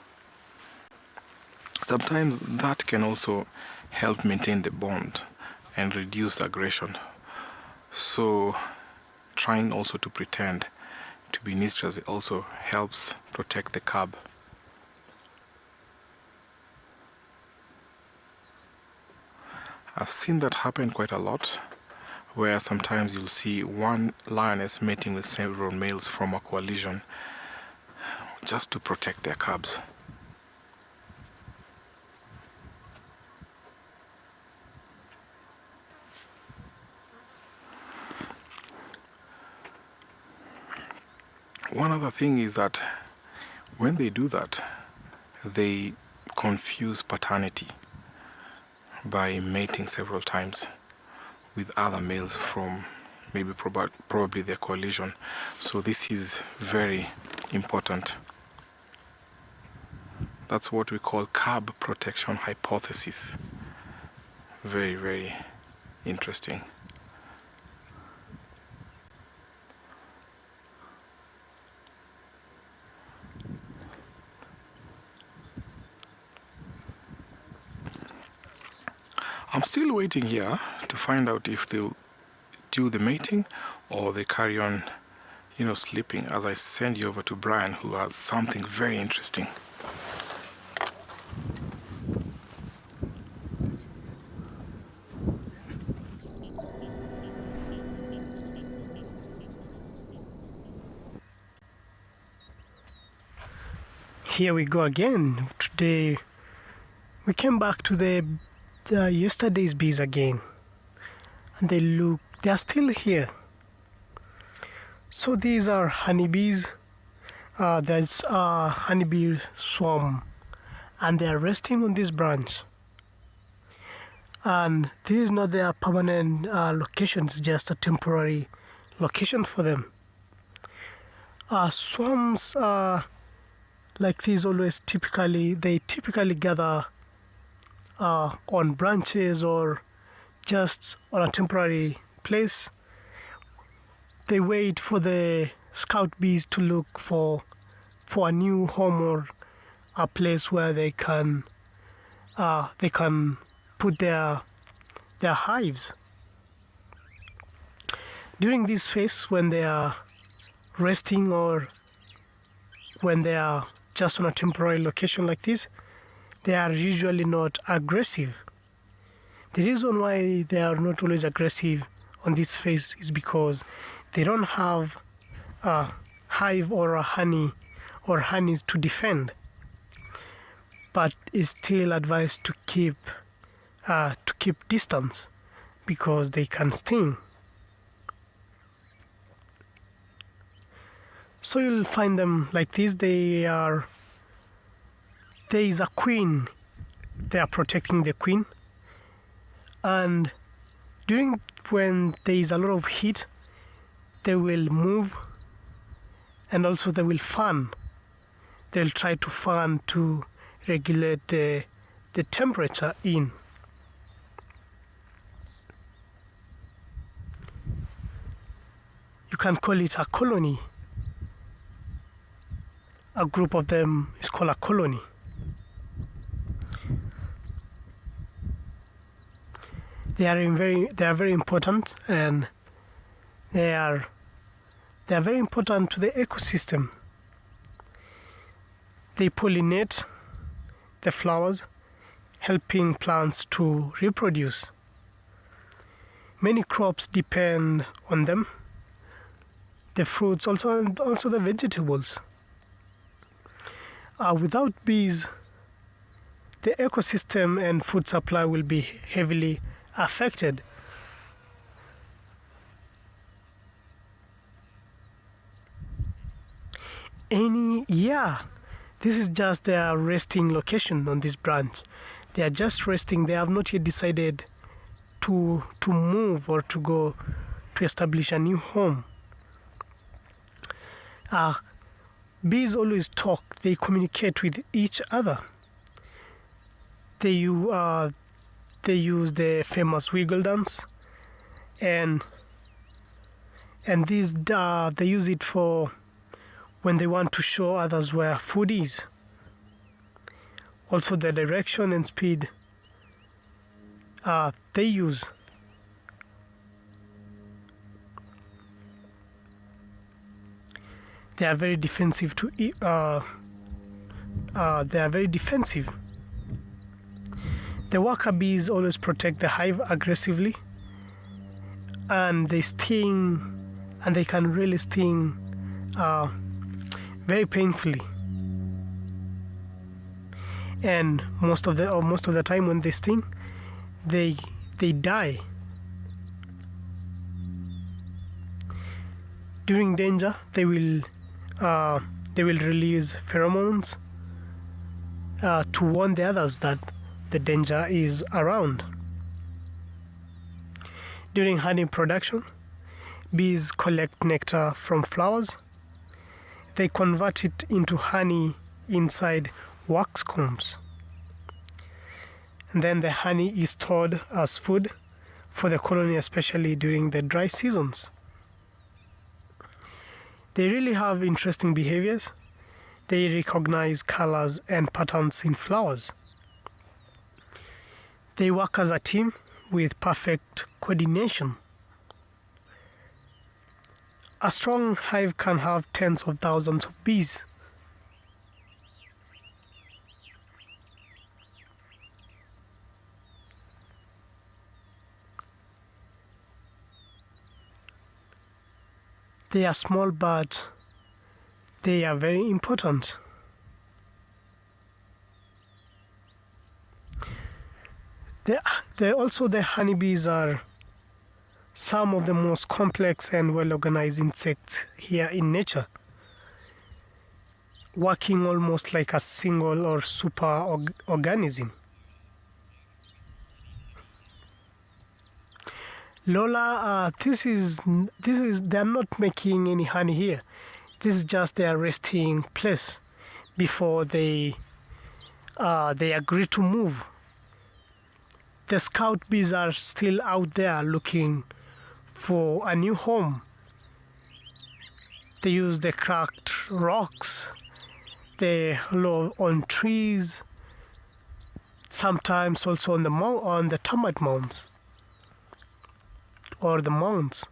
Sometimes that can also help maintain the bond and reduce aggression. So trying also to pretend to be mistress also helps protect the cub. I've seen that happen quite a lot, where sometimes you'll see one lioness mating with several males from a coalition just to protect their cubs. One other thing is that when they do that, they confuse paternity by mating several times with other males from maybe probably their coalition. So this is very important. That's what we call cub protection hypothesis. Very, very interesting. I'm still waiting here to find out if they'll do the mating or they carry on, sleeping, as I send you over to Brian, who has something very interesting. Here we go again. Today we came back to the yesterday's bees again, and they are still here. So these are honeybees. There's a honeybee swarm, and they are resting on this branch. And this is not their permanent location, it's just a temporary location for them. Swarms like these typically gather on branches or just on a temporary place. They wait for the scout bees to look for a new home or a place where they can put their hives. During this phase, when they are resting or when they are just on a temporary location like this, they are usually not aggressive. The reason why they are not always aggressive on this phase is because they don't have a hive or a honey or honeys to defend. But it's still advised to keep distance because they can sting. So you'll find them like this. There is a queen. They are protecting the queen, and when there is a lot of heat, they will move, and also they will fan. They'll try to fan to regulate the temperature in. You can call it a colony. A group of them is called a colony. They are very important, and they are very important to the ecosystem. They pollinate the flowers, helping plants to reproduce. Many crops depend on them. The fruits, also the vegetables. Without bees, the ecosystem and food supply will be heavily affected. This is just their resting location on this branch. They are just resting. They have not yet decided to move or to go to establish a new home. Bees always talk. They communicate with each other. They use the famous wiggle dance, and these they use it for when they want to show others where food is. Also the direction and speed they use. They are very defensive they are very defensive. The worker bees always protect the hive aggressively, and they sting, and they can really sting very painfully. And most of the time when they sting, they die. During danger, they will release pheromones to warn the others that the danger is around. During honey production, bees collect nectar from flowers. They convert it into honey inside wax combs. And then the honey is stored as food for the colony, especially during the dry seasons. They really have interesting behaviors. They recognize colors and patterns in flowers. They work as a team with perfect coordination. A strong hive can have tens of thousands of bees. They are small, but they are very important. Also the honeybees are some of the most complex and well-organized insects here in nature, working almost like a single or super organism. Lola, this is they are not making any honey here. This is just their resting place before they agree to move. The scout bees are still out there looking for a new home. They use the cracked rocks, they hollow on trees, sometimes also on the termite mounds or the mounds.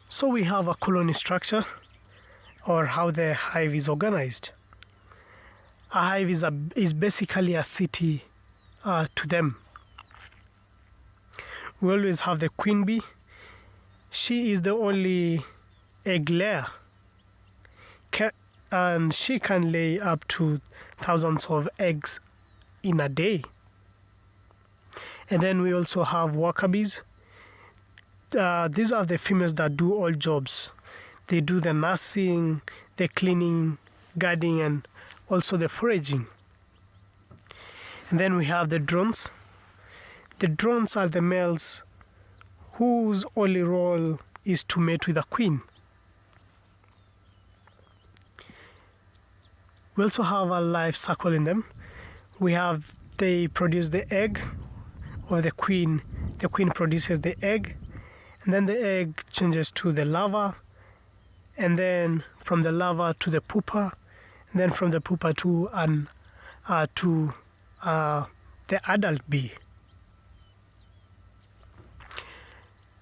So we have a colony structure, or how the hive is organized. A hive is basically a city to them. We always have the queen bee. She is the only egg layer, and she can lay up to thousands of eggs in a day. And then we also have worker bees. These are the females that do all jobs. They do the nursing, the cleaning, guarding, and also the foraging. And then we have the drones. The drones are the males whose only role is to mate with a queen. We also have a life cycle in them. They produce the egg of the queen. The queen produces the egg, and then the egg changes to the larva, and then from the larva to the pupa, and then from the pupa to the adult bee.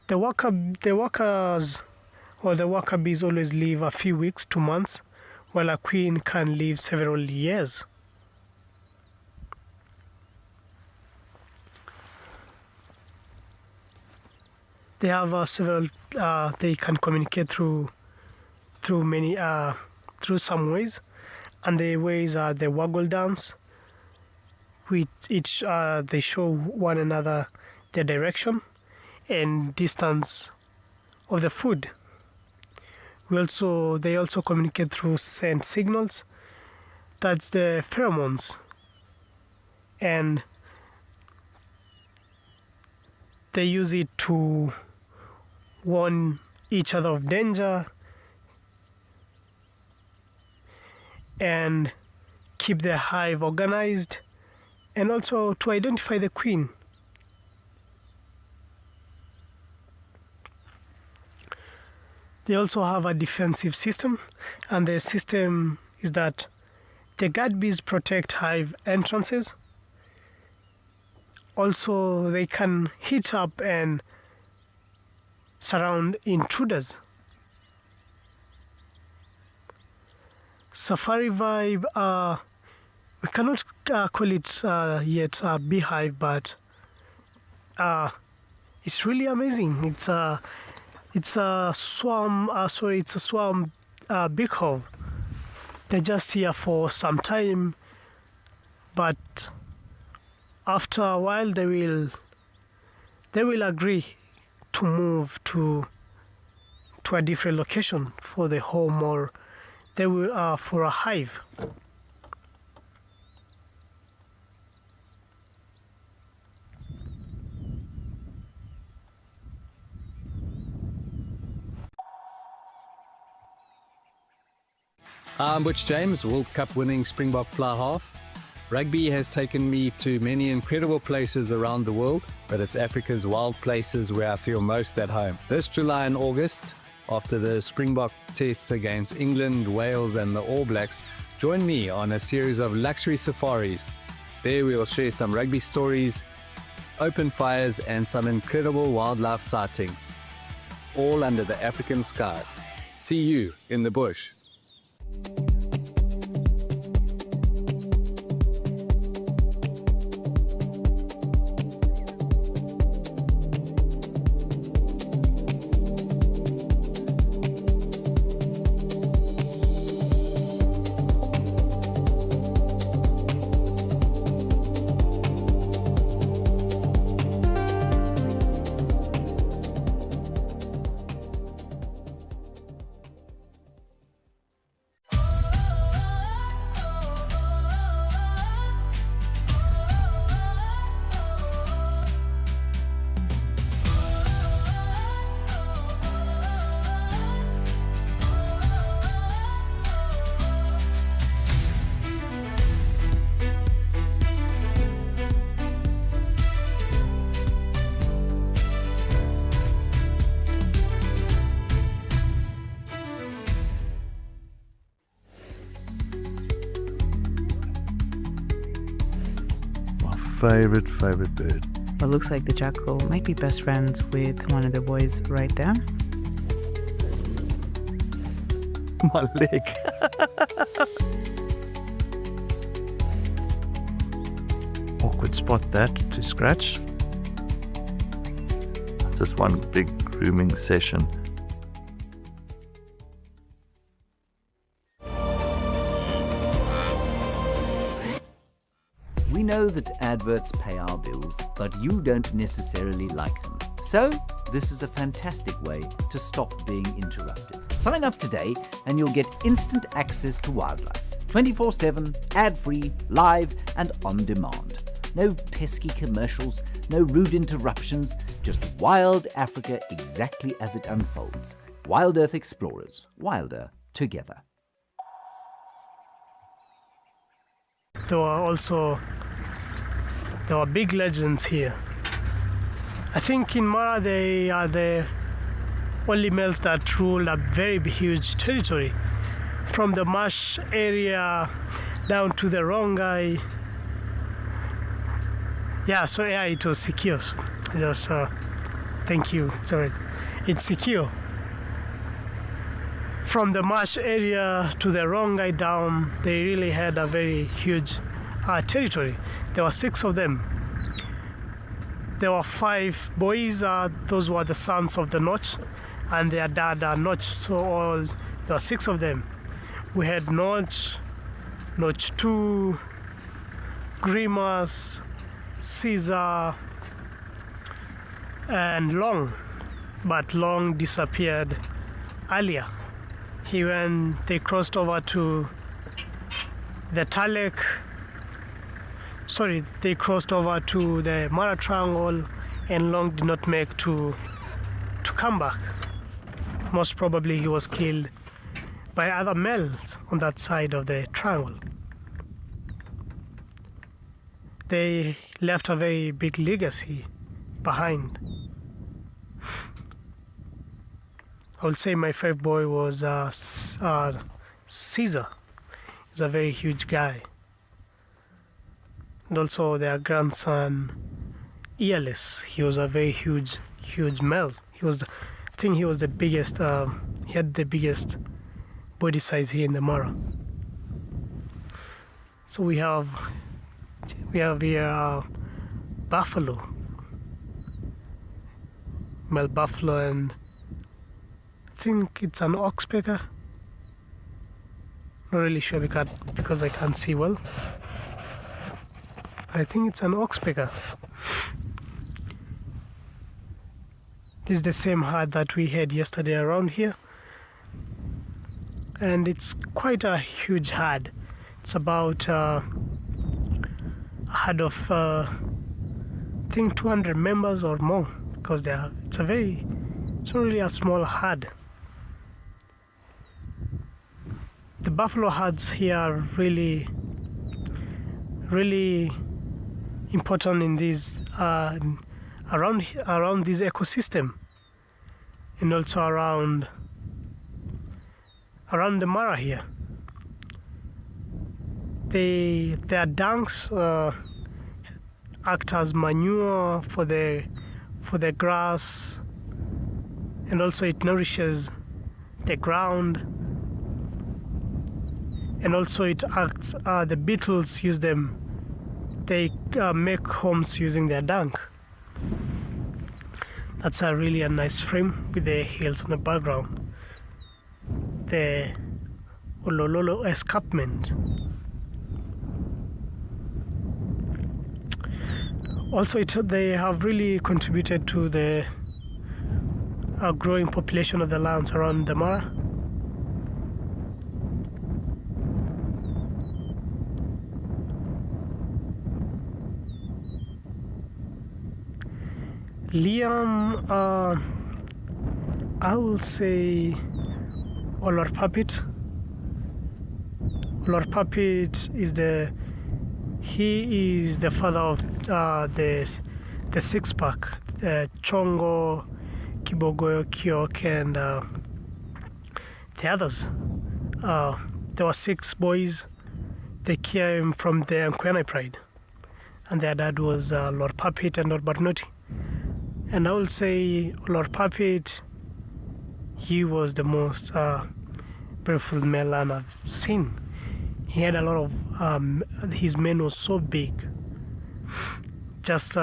The workers or the worker bees always live a few weeks to months, while a queen can live several years. They have several. They can communicate through some ways, and the ways are the waggle dance. With each, they show one another the direction and distance of the food. They also communicate through scent signals. That's the pheromones, and they use it to warn each other of danger and keep the hive organized, and also to identify the queen. They also have a defensive system, and the system is that the guard bees protect hive entrances. Also, they can heat up and surround intruders. SafariLIVE, we cannot call it yet a beehive, but it's really amazing. It's a swarm. It's a swarm beehive. They're just here for some time, but after a while they will agree to move to a different location for the home, or they will for a hive. I'm Butch James, World Cup winning Springbok fly half. Rugby has taken me to many incredible places around the world, but it's Africa's wild places where I feel most at home. This July and August, after the Springbok tests against England, Wales and the All Blacks, join me on a series of luxury safaris. There we will share some rugby stories, open fires and some incredible wildlife sightings, all under the African skies. See you in the bush. Favorite bird. It looks like the jackal might be best friends with one of the boys right there. My leg. Awkward spot that to scratch. Just one big grooming session. We know that adverts pay our bills, but you don't necessarily like them. So, this is a fantastic way to stop being interrupted. Sign up today and you'll get instant access to wildlife. 24/7, ad-free, live and on demand. No pesky commercials, no rude interruptions, just wild Africa exactly as it unfolds. Wild Earth Explorers, wilder together. There were big legends here. I think in Mara they are the only males that rule a very huge territory, from the marsh area down to the Rongai. It was secure. Thank you. Sorry, it's secure. From the marsh area to the Rongai down, they really had a very huge territory. There were 6 of them. there were 5 boys. Those were the sons of the Notch, and their dad Notch. So there were 6 of them. We had Notch, Notch 2, Grimace, Caesar, and Long. But Long disappeared earlier. They crossed over to the Talek. Sorry, they crossed over to the Mara Triangle, and Long did not make to come back. Most probably he was killed by other males on that side of the triangle. They left a very big legacy behind. I would say my favorite boy was Caesar. He's a very huge guy. And also their grandson Earless. He was a very huge male. I think he was the biggest. He had the biggest body size here in the Mara. So we have here buffalo, male buffalo, and I think it's an oxpecker. Not really sure because I can't see well. I think it's an oxpecker. This is the same herd that we had yesterday around here, and it's quite a huge herd. It's about a herd of I think 200 members or more, because it's not really a small herd. The buffalo herds here are really important in this around this ecosystem, and also around the Mara here. Their dunks act as manure for the grass, and also it nourishes the ground, and also it acts. The beetles use them. They make homes using their dung. That's really a nice frame with the hills on the background. The Olololo escarpment. Also, they have really contributed to the growing population of the lions around the Mara. Liam, I will say Olor Puppet. Olor Puppet is the father of the 6-pack, Chongo, Kibogoyo, Kiok, and the others. There were 6 boys. They came from the Nkwena Pride, and their dad was Lord Puppet and Lord Barnoti. And I will say Lord Puppet, he was the most beautiful male lion I've seen. He had a lot of, his mane was so big. Just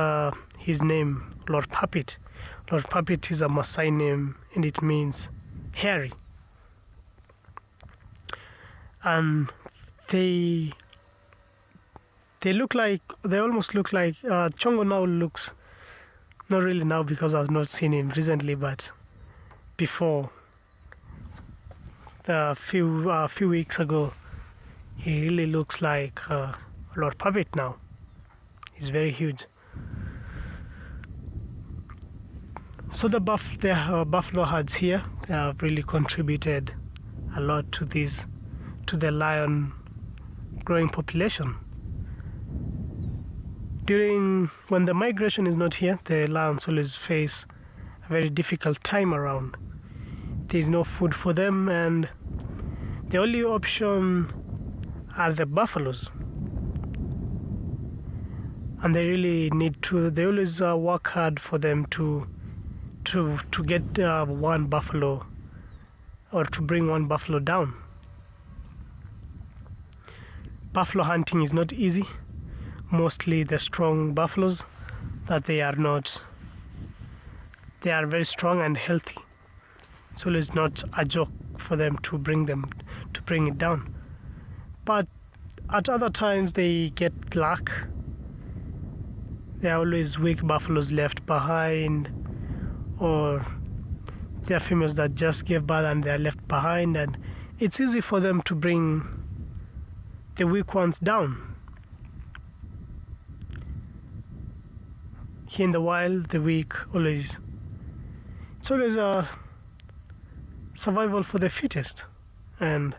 his name, Lord Puppet. Lord Puppet is a Maasai name, and it means hairy. And they almost look like, Chongo now looks, not really now because I've not seen him recently, but before, a few weeks ago, he really looks like Lord Puppet now. He's very huge. So the buffalo herds here, they have really contributed a lot to the lion growing population. When the migration is not here, the lions always face a very difficult time around. There is no food for them, and the only option are the buffaloes. And they really they always work hard for them to get one buffalo, or to bring one buffalo down. Buffalo hunting is not easy. Mostly the strong buffaloes that they are very strong and healthy. It's always not a joke for them to bring it down. But at other times they get luck. There are always weak buffaloes left behind, or there are females that just gave birth and they are left behind, and it's easy for them to bring the weak ones down. Here in the wild, the weak it's always a survival for the fittest, and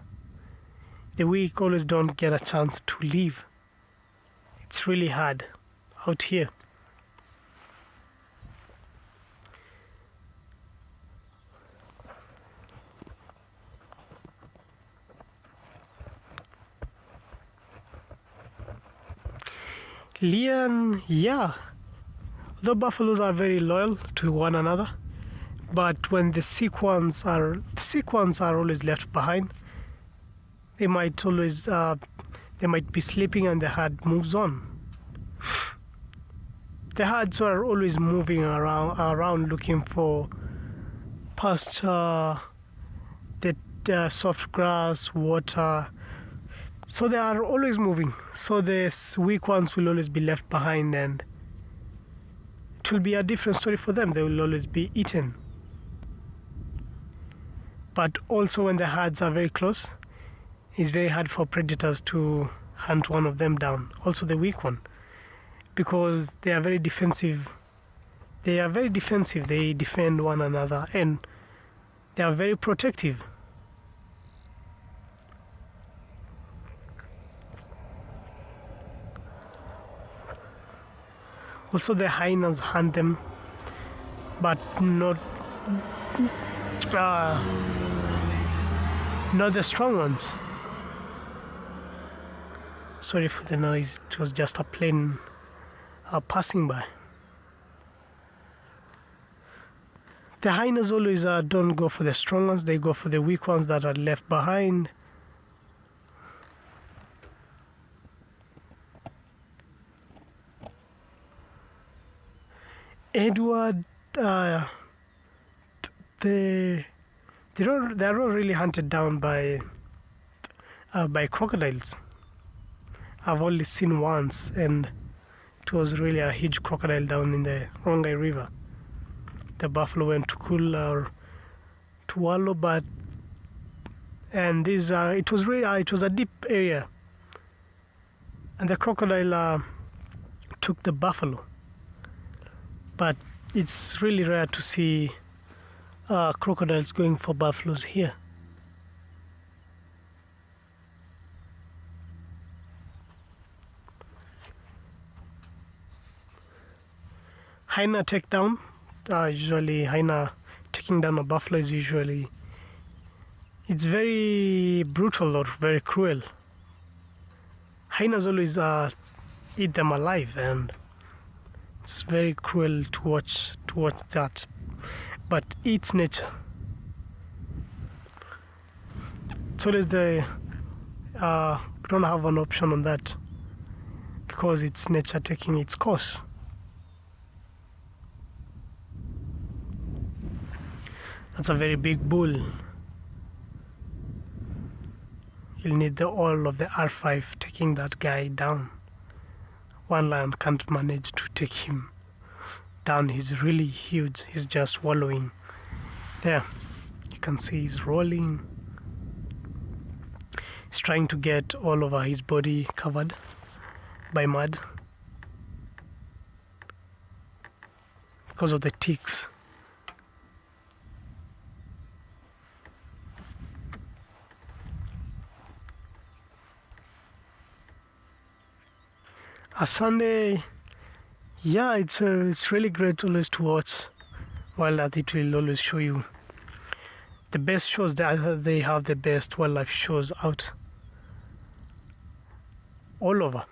the weak always don't get a chance to live. It's really hard out here. Lion, yeah, the buffaloes are very loyal to one another, but when the sick ones are always left behind. They might be sleeping and the herd moves on. The herds are always moving around looking for pasture, the soft grass, water. So they are always moving. So the weak ones will always be left behind, and it will be a different story for them. They will always be eaten. But also when the herds are very close, it's very hard for predators to hunt one of them down, also the weak one, because they are very defensive. They defend one another, and they are very protective. Also the hyenas hunt them, but not the strong ones. Sorry for the noise, it was just a plane passing by. The hyenas always don't go for the strong ones, they go for the weak ones that are left behind. Edward, they're not really hunted down by crocodiles. I've only seen once, and it was really a huge crocodile down in the Rongai River. The buffalo went to cool or to wallow, it was a deep area, and the crocodile took the buffalo. But it's really rare to see crocodiles going for buffaloes here. Hyena takedown, hyena taking down a buffalo is usually, it's very brutal or very cruel. Hyenas always eat them alive, and it's very cruel to watch that, but it's nature. So they don't have an option on that, because it's nature taking its course. That's a very big bull. You'll need all of the R5 taking that guy down. One lion can't manage to take him down. He's really huge. He's just wallowing. There, you can see he's rolling. He's trying to get all over his body covered by mud because of the ticks. A Sunday, yeah, it's really great always to watch wildlife. It will always show you the best shows. They have the best wildlife shows out all over.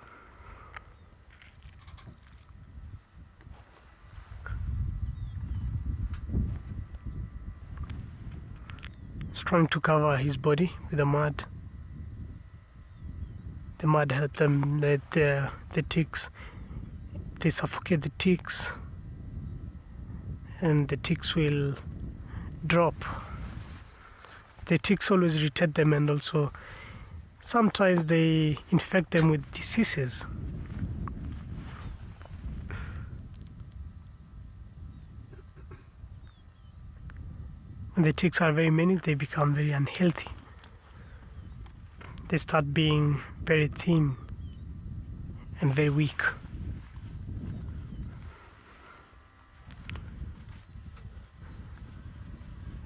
He's trying to cover his body with the mud. The mud helped them let the ticks. they suffocate the ticks, and the ticks will drop. The ticks always irritate them, and also sometimes they infect them with diseases. When the ticks are very many, they become very unhealthy. They start being very thin and very weak.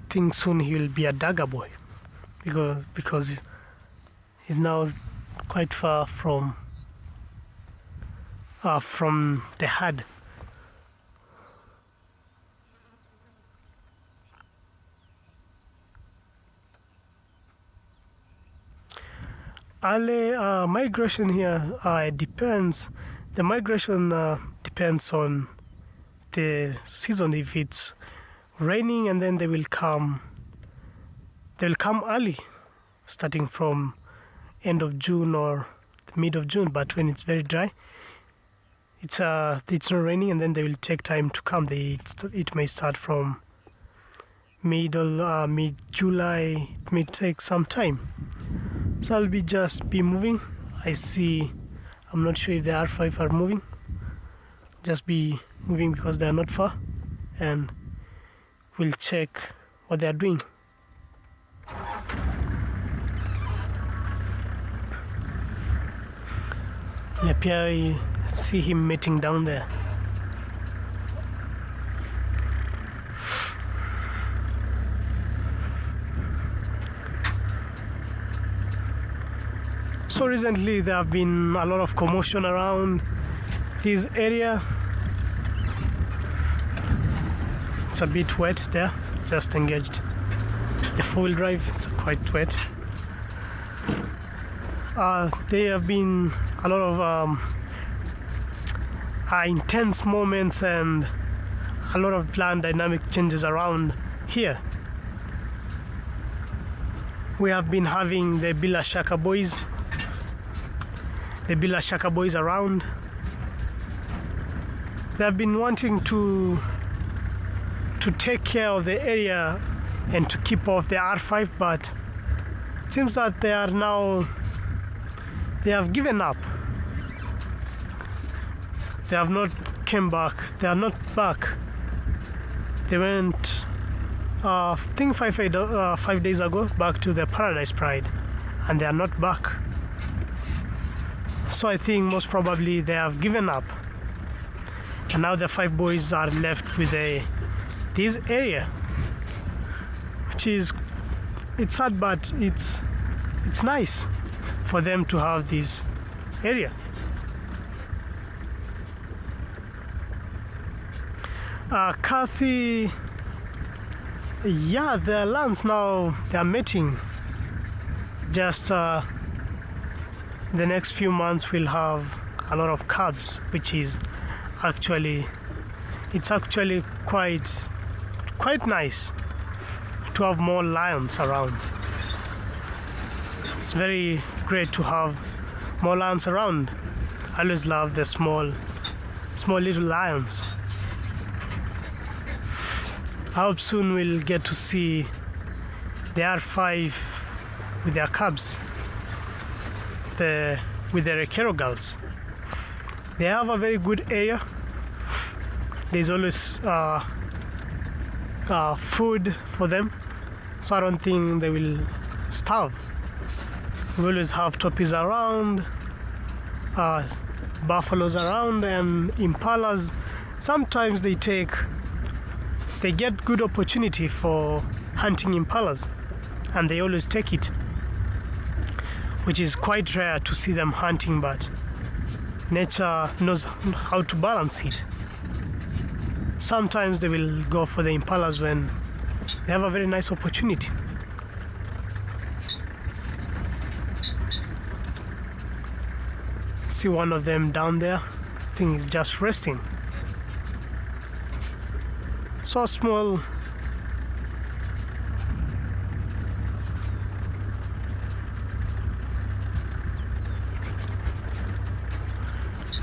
I think soon he will be a dagger boy, because he's now quite far from the herd. Migration here depends. The migration depends on the season. If it's raining, and then they will come early, starting from end of June or the mid of June. But when it's very dry, it's not raining, and then they will take time to come. It may start from mid July. It may take some time. So I'll just be moving. I'm not sure if the R5 are moving. Just be moving because they are not far, and we'll check what they are doing. Yep, here I see him mating down there. So recently there have been a lot of commotion around this area. It's a bit wet there. Just engaged the four-wheel drive. It's quite wet. There have been a lot of intense moments and a lot of planned dynamic changes around here. We have been having the Bila Shaka boys. The Bila Shaka boys around. They have been wanting to take care of the area and to keep off the R5, but it seems that they have given up. They have not came back. They are not back. They went, I think 5 days ago, back to the Paradise Pride, and they are not back. So I think most probably they have given up, and now the 5 boys are left with this area, which is, it's sad, but it's nice for them to have this area. Kathy, yeah, the lambs now, they are mating. Just the next few months we'll have a lot of calves, which is actually quite nice to have more lions around. It's very great to have more lions around. I always love the small little lions. I hope soon we'll get to see the R5 with their cubs, with their Rekero girls. They have a very good area. There's always food for them, so I don't think they will starve. We always have toppies around, buffaloes around, and impalas. Sometimes they get good opportunity for hunting impalas, and they always take it, which is quite rare to see them hunting, but nature knows how to balance it. Sometimes they will go for the impalas when they have a very nice opportunity. See one of them down there, I think he's just resting. So small.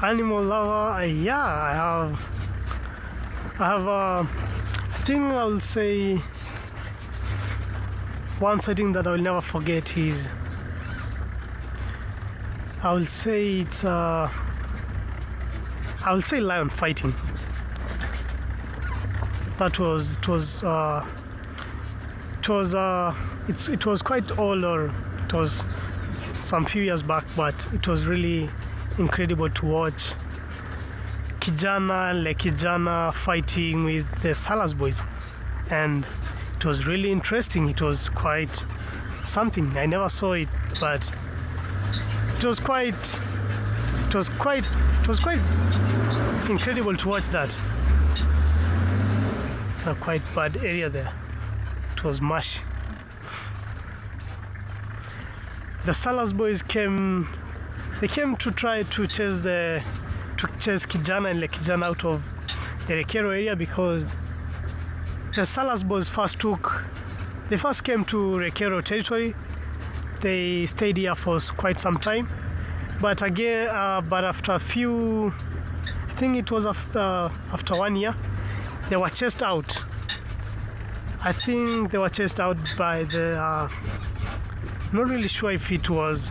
Animal lover, yeah, I have I think I will say one sighting that I will never forget is, I will say lion fighting. It was quite old, or it was some few years back, but it was really incredible to watch kijana fighting with the Salas boys, and it was really interesting. It was quite something. I never saw it, but it was quite incredible to watch that. A quite bad area there. It was mush. The Salas boys came to try to chase Kijana and Lekijana out of the Rekero area, because the Salas boys first came to Rekero territory. They stayed here for quite some time, but after a few, I think it was after 1 year, they were chased out. I think they were chased out by the not really sure if it was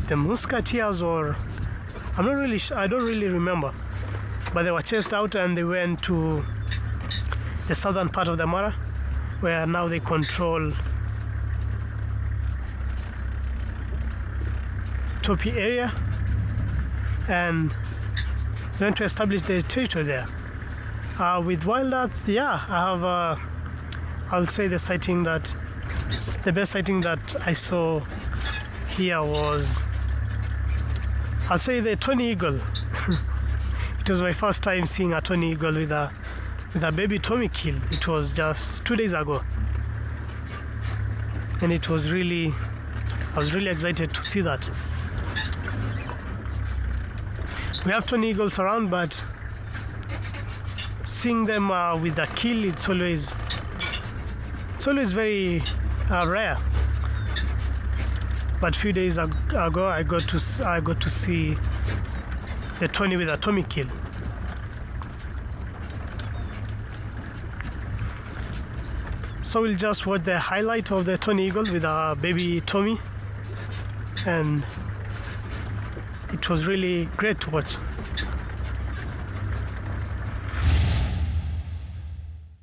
the Musketeers or I don't really remember, but they were chased out and they went to the southern part of the Mara, where now they control Topi area, and went to establish their territory there. With wild earth, yeah, I have I'll say the best sighting that I saw here was, I'll say the tawny eagle. It was my first time seeing a tawny eagle with a baby Tommy kill. It was just 2 days ago, and I was really excited to see that. We have tawny eagles around, but seeing them with a kill, it's always very rare. But a few days ago, I got to see the Tony with a Tommy kill. So we'll just watch the highlight of the Tony eagle with a baby Tommy, and it was really great to watch.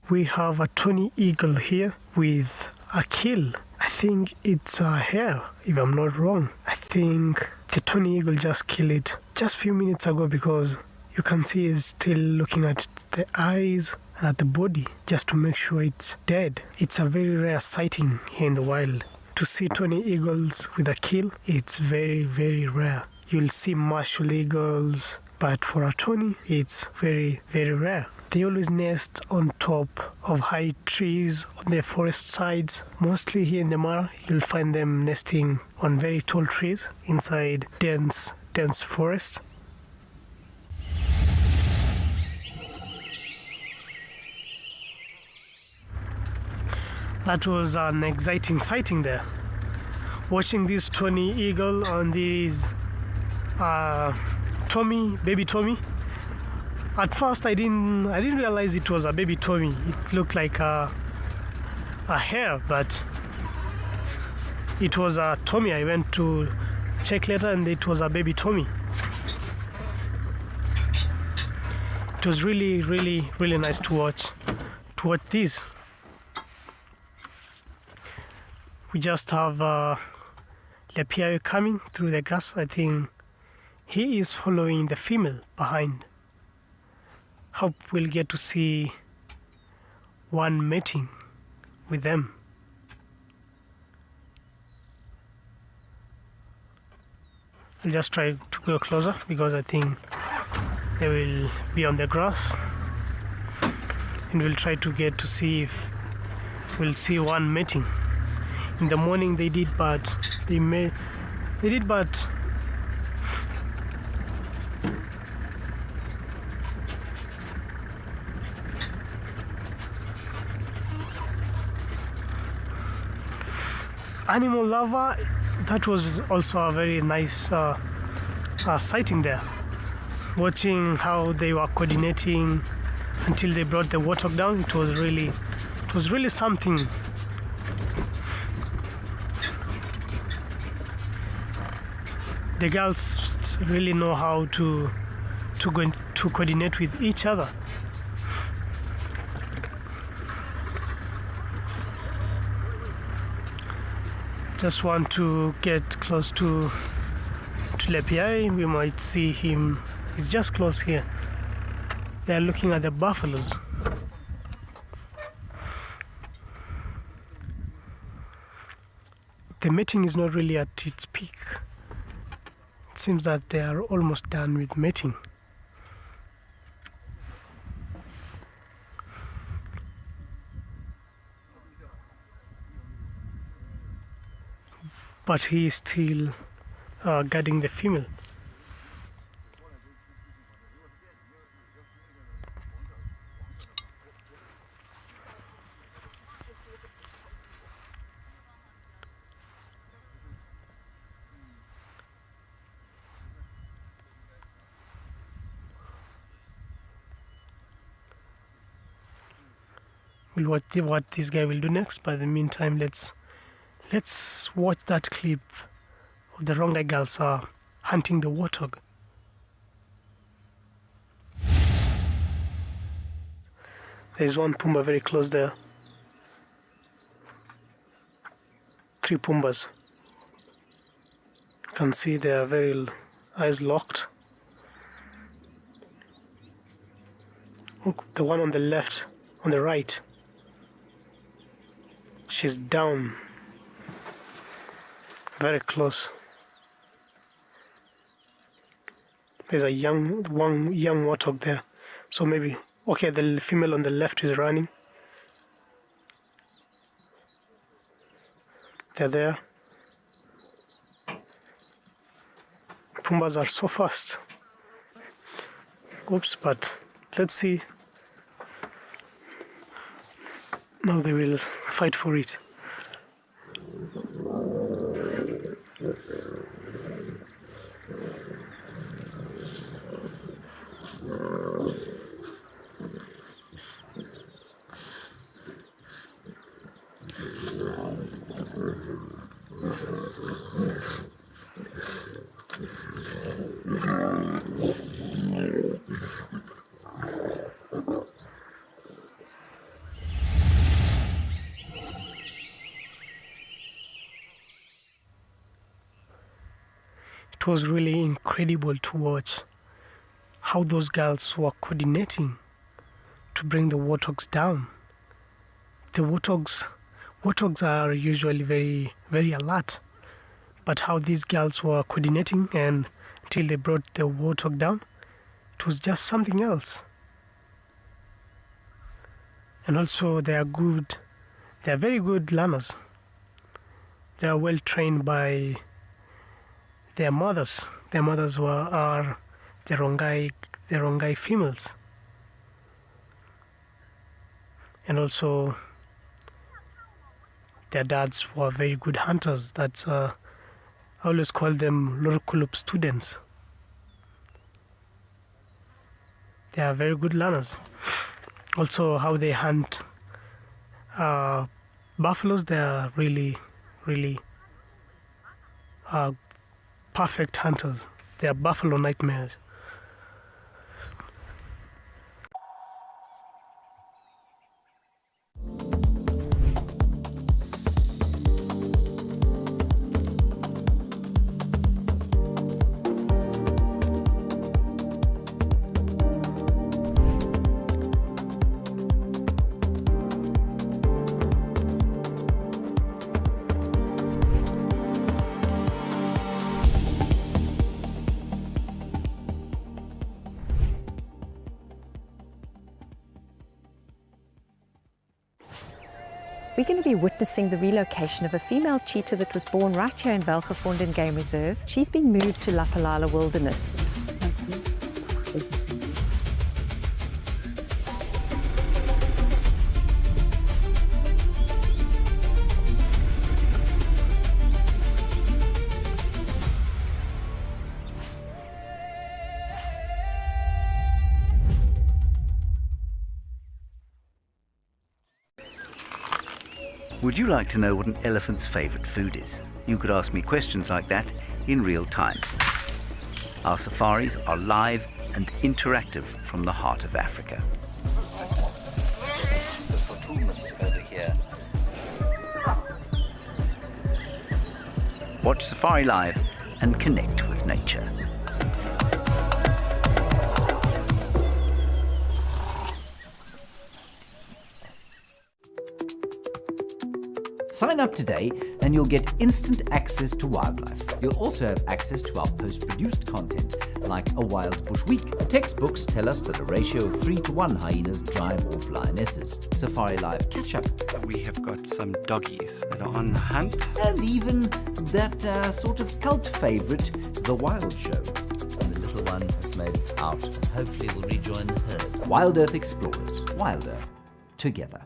We have a tawny eagle here with a kill. I think it's a hare, if I'm not wrong. I think the tawny eagle just killed it just a few minutes ago, because you can see it's still looking at the eyes and at the body just to make sure it's dead. It's a very rare sighting here in the wild. To see tawny eagles with a kill, it's very, very rare. You'll see marshal eagles, but for a tawny, it's very, very rare. They always nest on top of high trees on the forest sides. Mostly here in the Mara, you'll find them nesting on very tall trees inside dense forests. That was an exciting sighting there. Watching this tawny eagle on these baby Tommy. At first, I didn't realize it was a baby Tommy. It looked like a hare, but it was a Tommy. I went to check later, and it was a baby Tommy. It was really, really, really nice to watch this. We just have Lepiayo coming through the grass. I think he is following the female behind. Hope we'll get to see one mating with them. I'll just try to go closer, because I think they will be on the grass, and we'll try to get to see if we'll see one mating. In the morning they did, but animal lover, that was also a very nice sighting there. watching how they were coordinating until they brought the warthog down. It was really something. The girls really know how to coordinate with each other. Just want to get close to Lepiai. We might see him. He's just close here. They are looking at the buffaloes. The mating is not really at its peak. It seems that they are almost done with mating. But he is still guarding the female. We'll watch what this guy will do next. But in the meantime, let's watch that clip of the Rongai girls hunting the warthog. There's one Pumba very close there. 3 Pumbas. You can see they are very eyes locked. Look, the one on the left, on the right, she's down. Very close. There's a young warthog there. So maybe, okay, the female on the left is running. They're there. Pumbas are so fast. Oops, but let's see. Now they will fight for it. It was really incredible to watch how those girls were coordinating to bring the warthogs down. The warthogs are usually very, very alert, but how these girls were coordinating and until they brought the warthog down, it was just something else. And also they are very good learners. They are well trained by their mothers. Their mothers are the Rongai females. And also their dads were very good hunters. That's I always call them Lorukulup students. They are very good learners. Also how they hunt buffaloes, they are really perfect hunters. They are buffalo nightmares. We're going to be witnessing the relocation of a female cheetah that was born right here in Welgevonden Game Reserve. She's been moved to Lapalala Wilderness. Would you like to know what an elephant's favorite food is? You could ask me questions like that in real time. Our safaris are live and interactive from the heart of Africa. Over here. Watch Safari Live and connect with nature. Sign up today and you'll get instant access to wildlife. You'll also have access to our post-produced content, like a wild bush week. Textbooks tell us that a ratio of 3-to-1 hyenas drive off lionesses. Safari Live catch up. We have got some doggies that are on the hunt. And even that sort of cult favorite, The Wild Show. And the little one has made it out and hopefully will rejoin the herd. Wild Earth Explorers. Wilder. Together.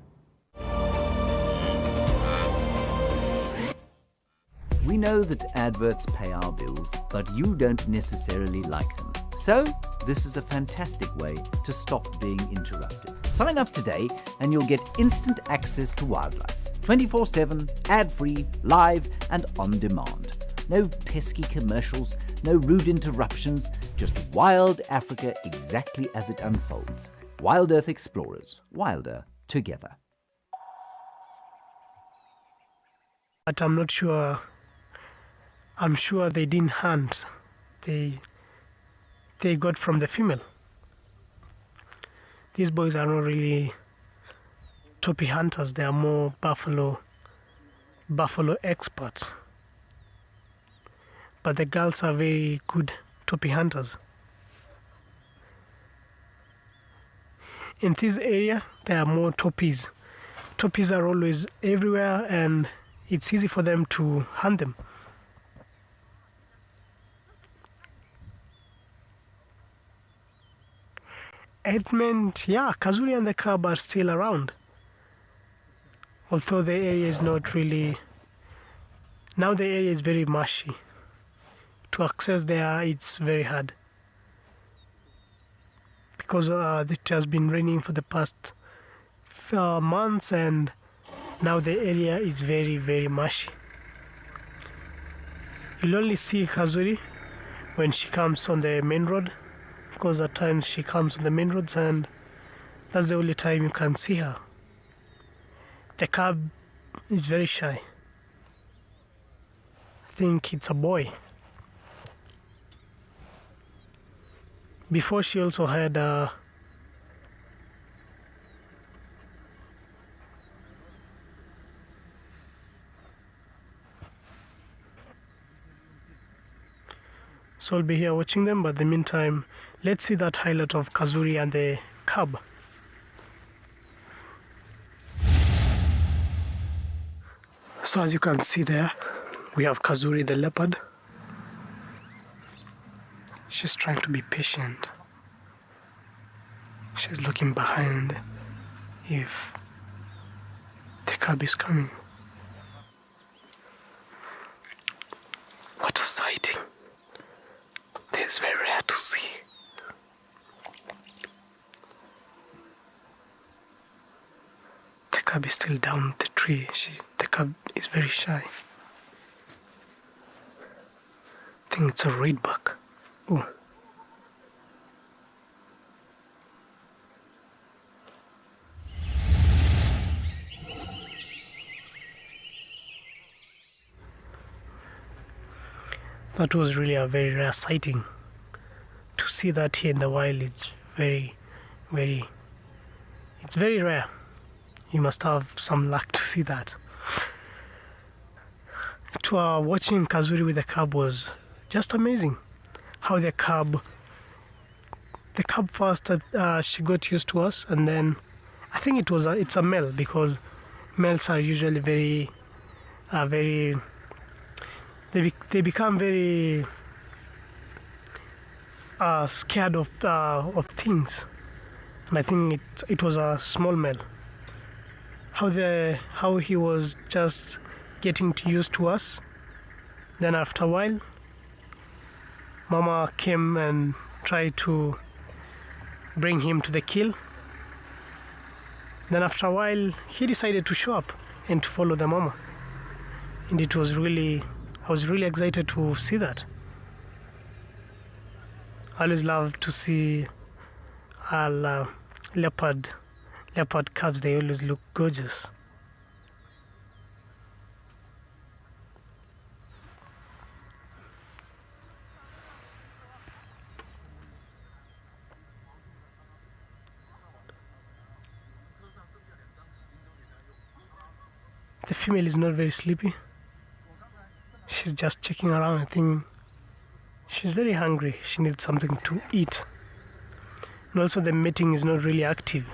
We know that adverts pay our bills, but you don't necessarily like them. So, this is a fantastic way to stop being interrupted. Sign up today and you'll get instant access to wildlife. 24/7, ad-free, live and on demand. No pesky commercials, no rude interruptions, just wild Africa exactly as it unfolds. Wild Earth Explorers. Wilder. Together. But I'm not sure. I'm sure they didn't hunt. They got from the female. These boys are not really topi hunters. They are more buffalo experts. But the girls are very good topi hunters. In this area, there are more topis. Topis are always everywhere, and it's easy for them to hunt them. It meant, yeah, Kazuri and the cub are still around. Although the area is not really... Now the area is very marshy. To access there, it's very hard. Because it has been raining for the past months, and now the area is very, very marshy. You'll only see Kazuri when she comes on the main road, because at times she comes on the main roads and that's the only time you can see her. The cub is very shy. I think it's a boy. Before she also had so I'll be here watching them, but in the meantime, let's see that highlight of Kazuri and the cub. So as you can see there, we have Kazuri the leopard. She's trying to be patient. She's looking behind if the cub is coming. What a sighting. This is very rare to see. The cub is still down the tree. The cub is very shy. I think it's a redback. Oh. That was really a very rare sighting. To see that here in the wild, it's very, very, it's very rare. You must have some luck to see that. Watching Kazuri with the cub was just amazing. How the cub first she got used to us, and then I think it's a male, because males are usually very they become very scared of things, and I think it was a small male. How he was just getting used to us. Then after a while, Mama came and tried to bring him to the kill. Then after a while, he decided to show up. and to follow the mama. And I was really excited to see that. I always love to see leopard calves. They always look gorgeous. The female is not very sleepy. She's just checking around. I think she's very hungry. She needs something to eat. And also the mating is not really active.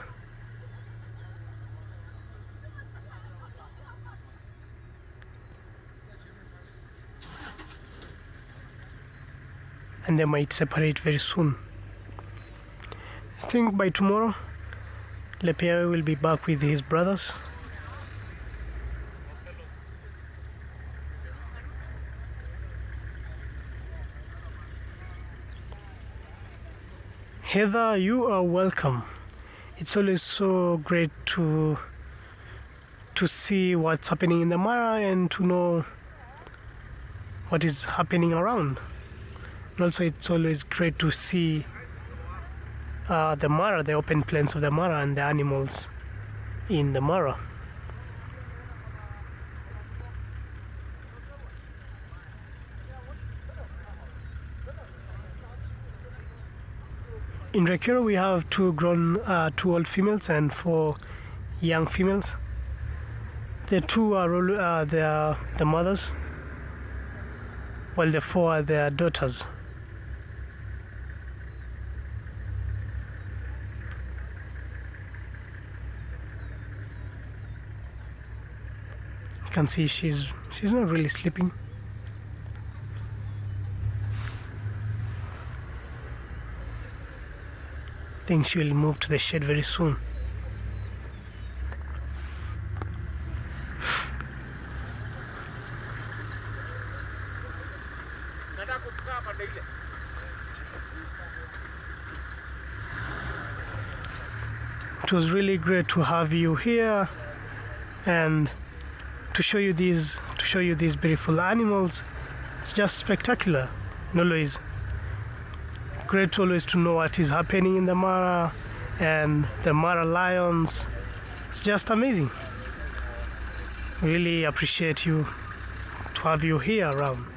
And they might separate very soon. I think by tomorrow, Lepeawe will be back with his brothers. Heather, you are welcome. It's always so great to see what's happening in the Mara and to know what is happening around. And also it's always great to see the Mara, the open plains of the Mara and the animals in the Mara. In Rekiro we have two old females and 4 young females. The 2 are the mothers, while the 4 are their daughters. You can see she's not really sleeping. I think she will move to the shed very soon. It was really great to have you here and to show you these beautiful animals. It's just spectacular. And always great always to know what is happening in the Mara and the Mara lions. It's just amazing. Really appreciate you to have you here around.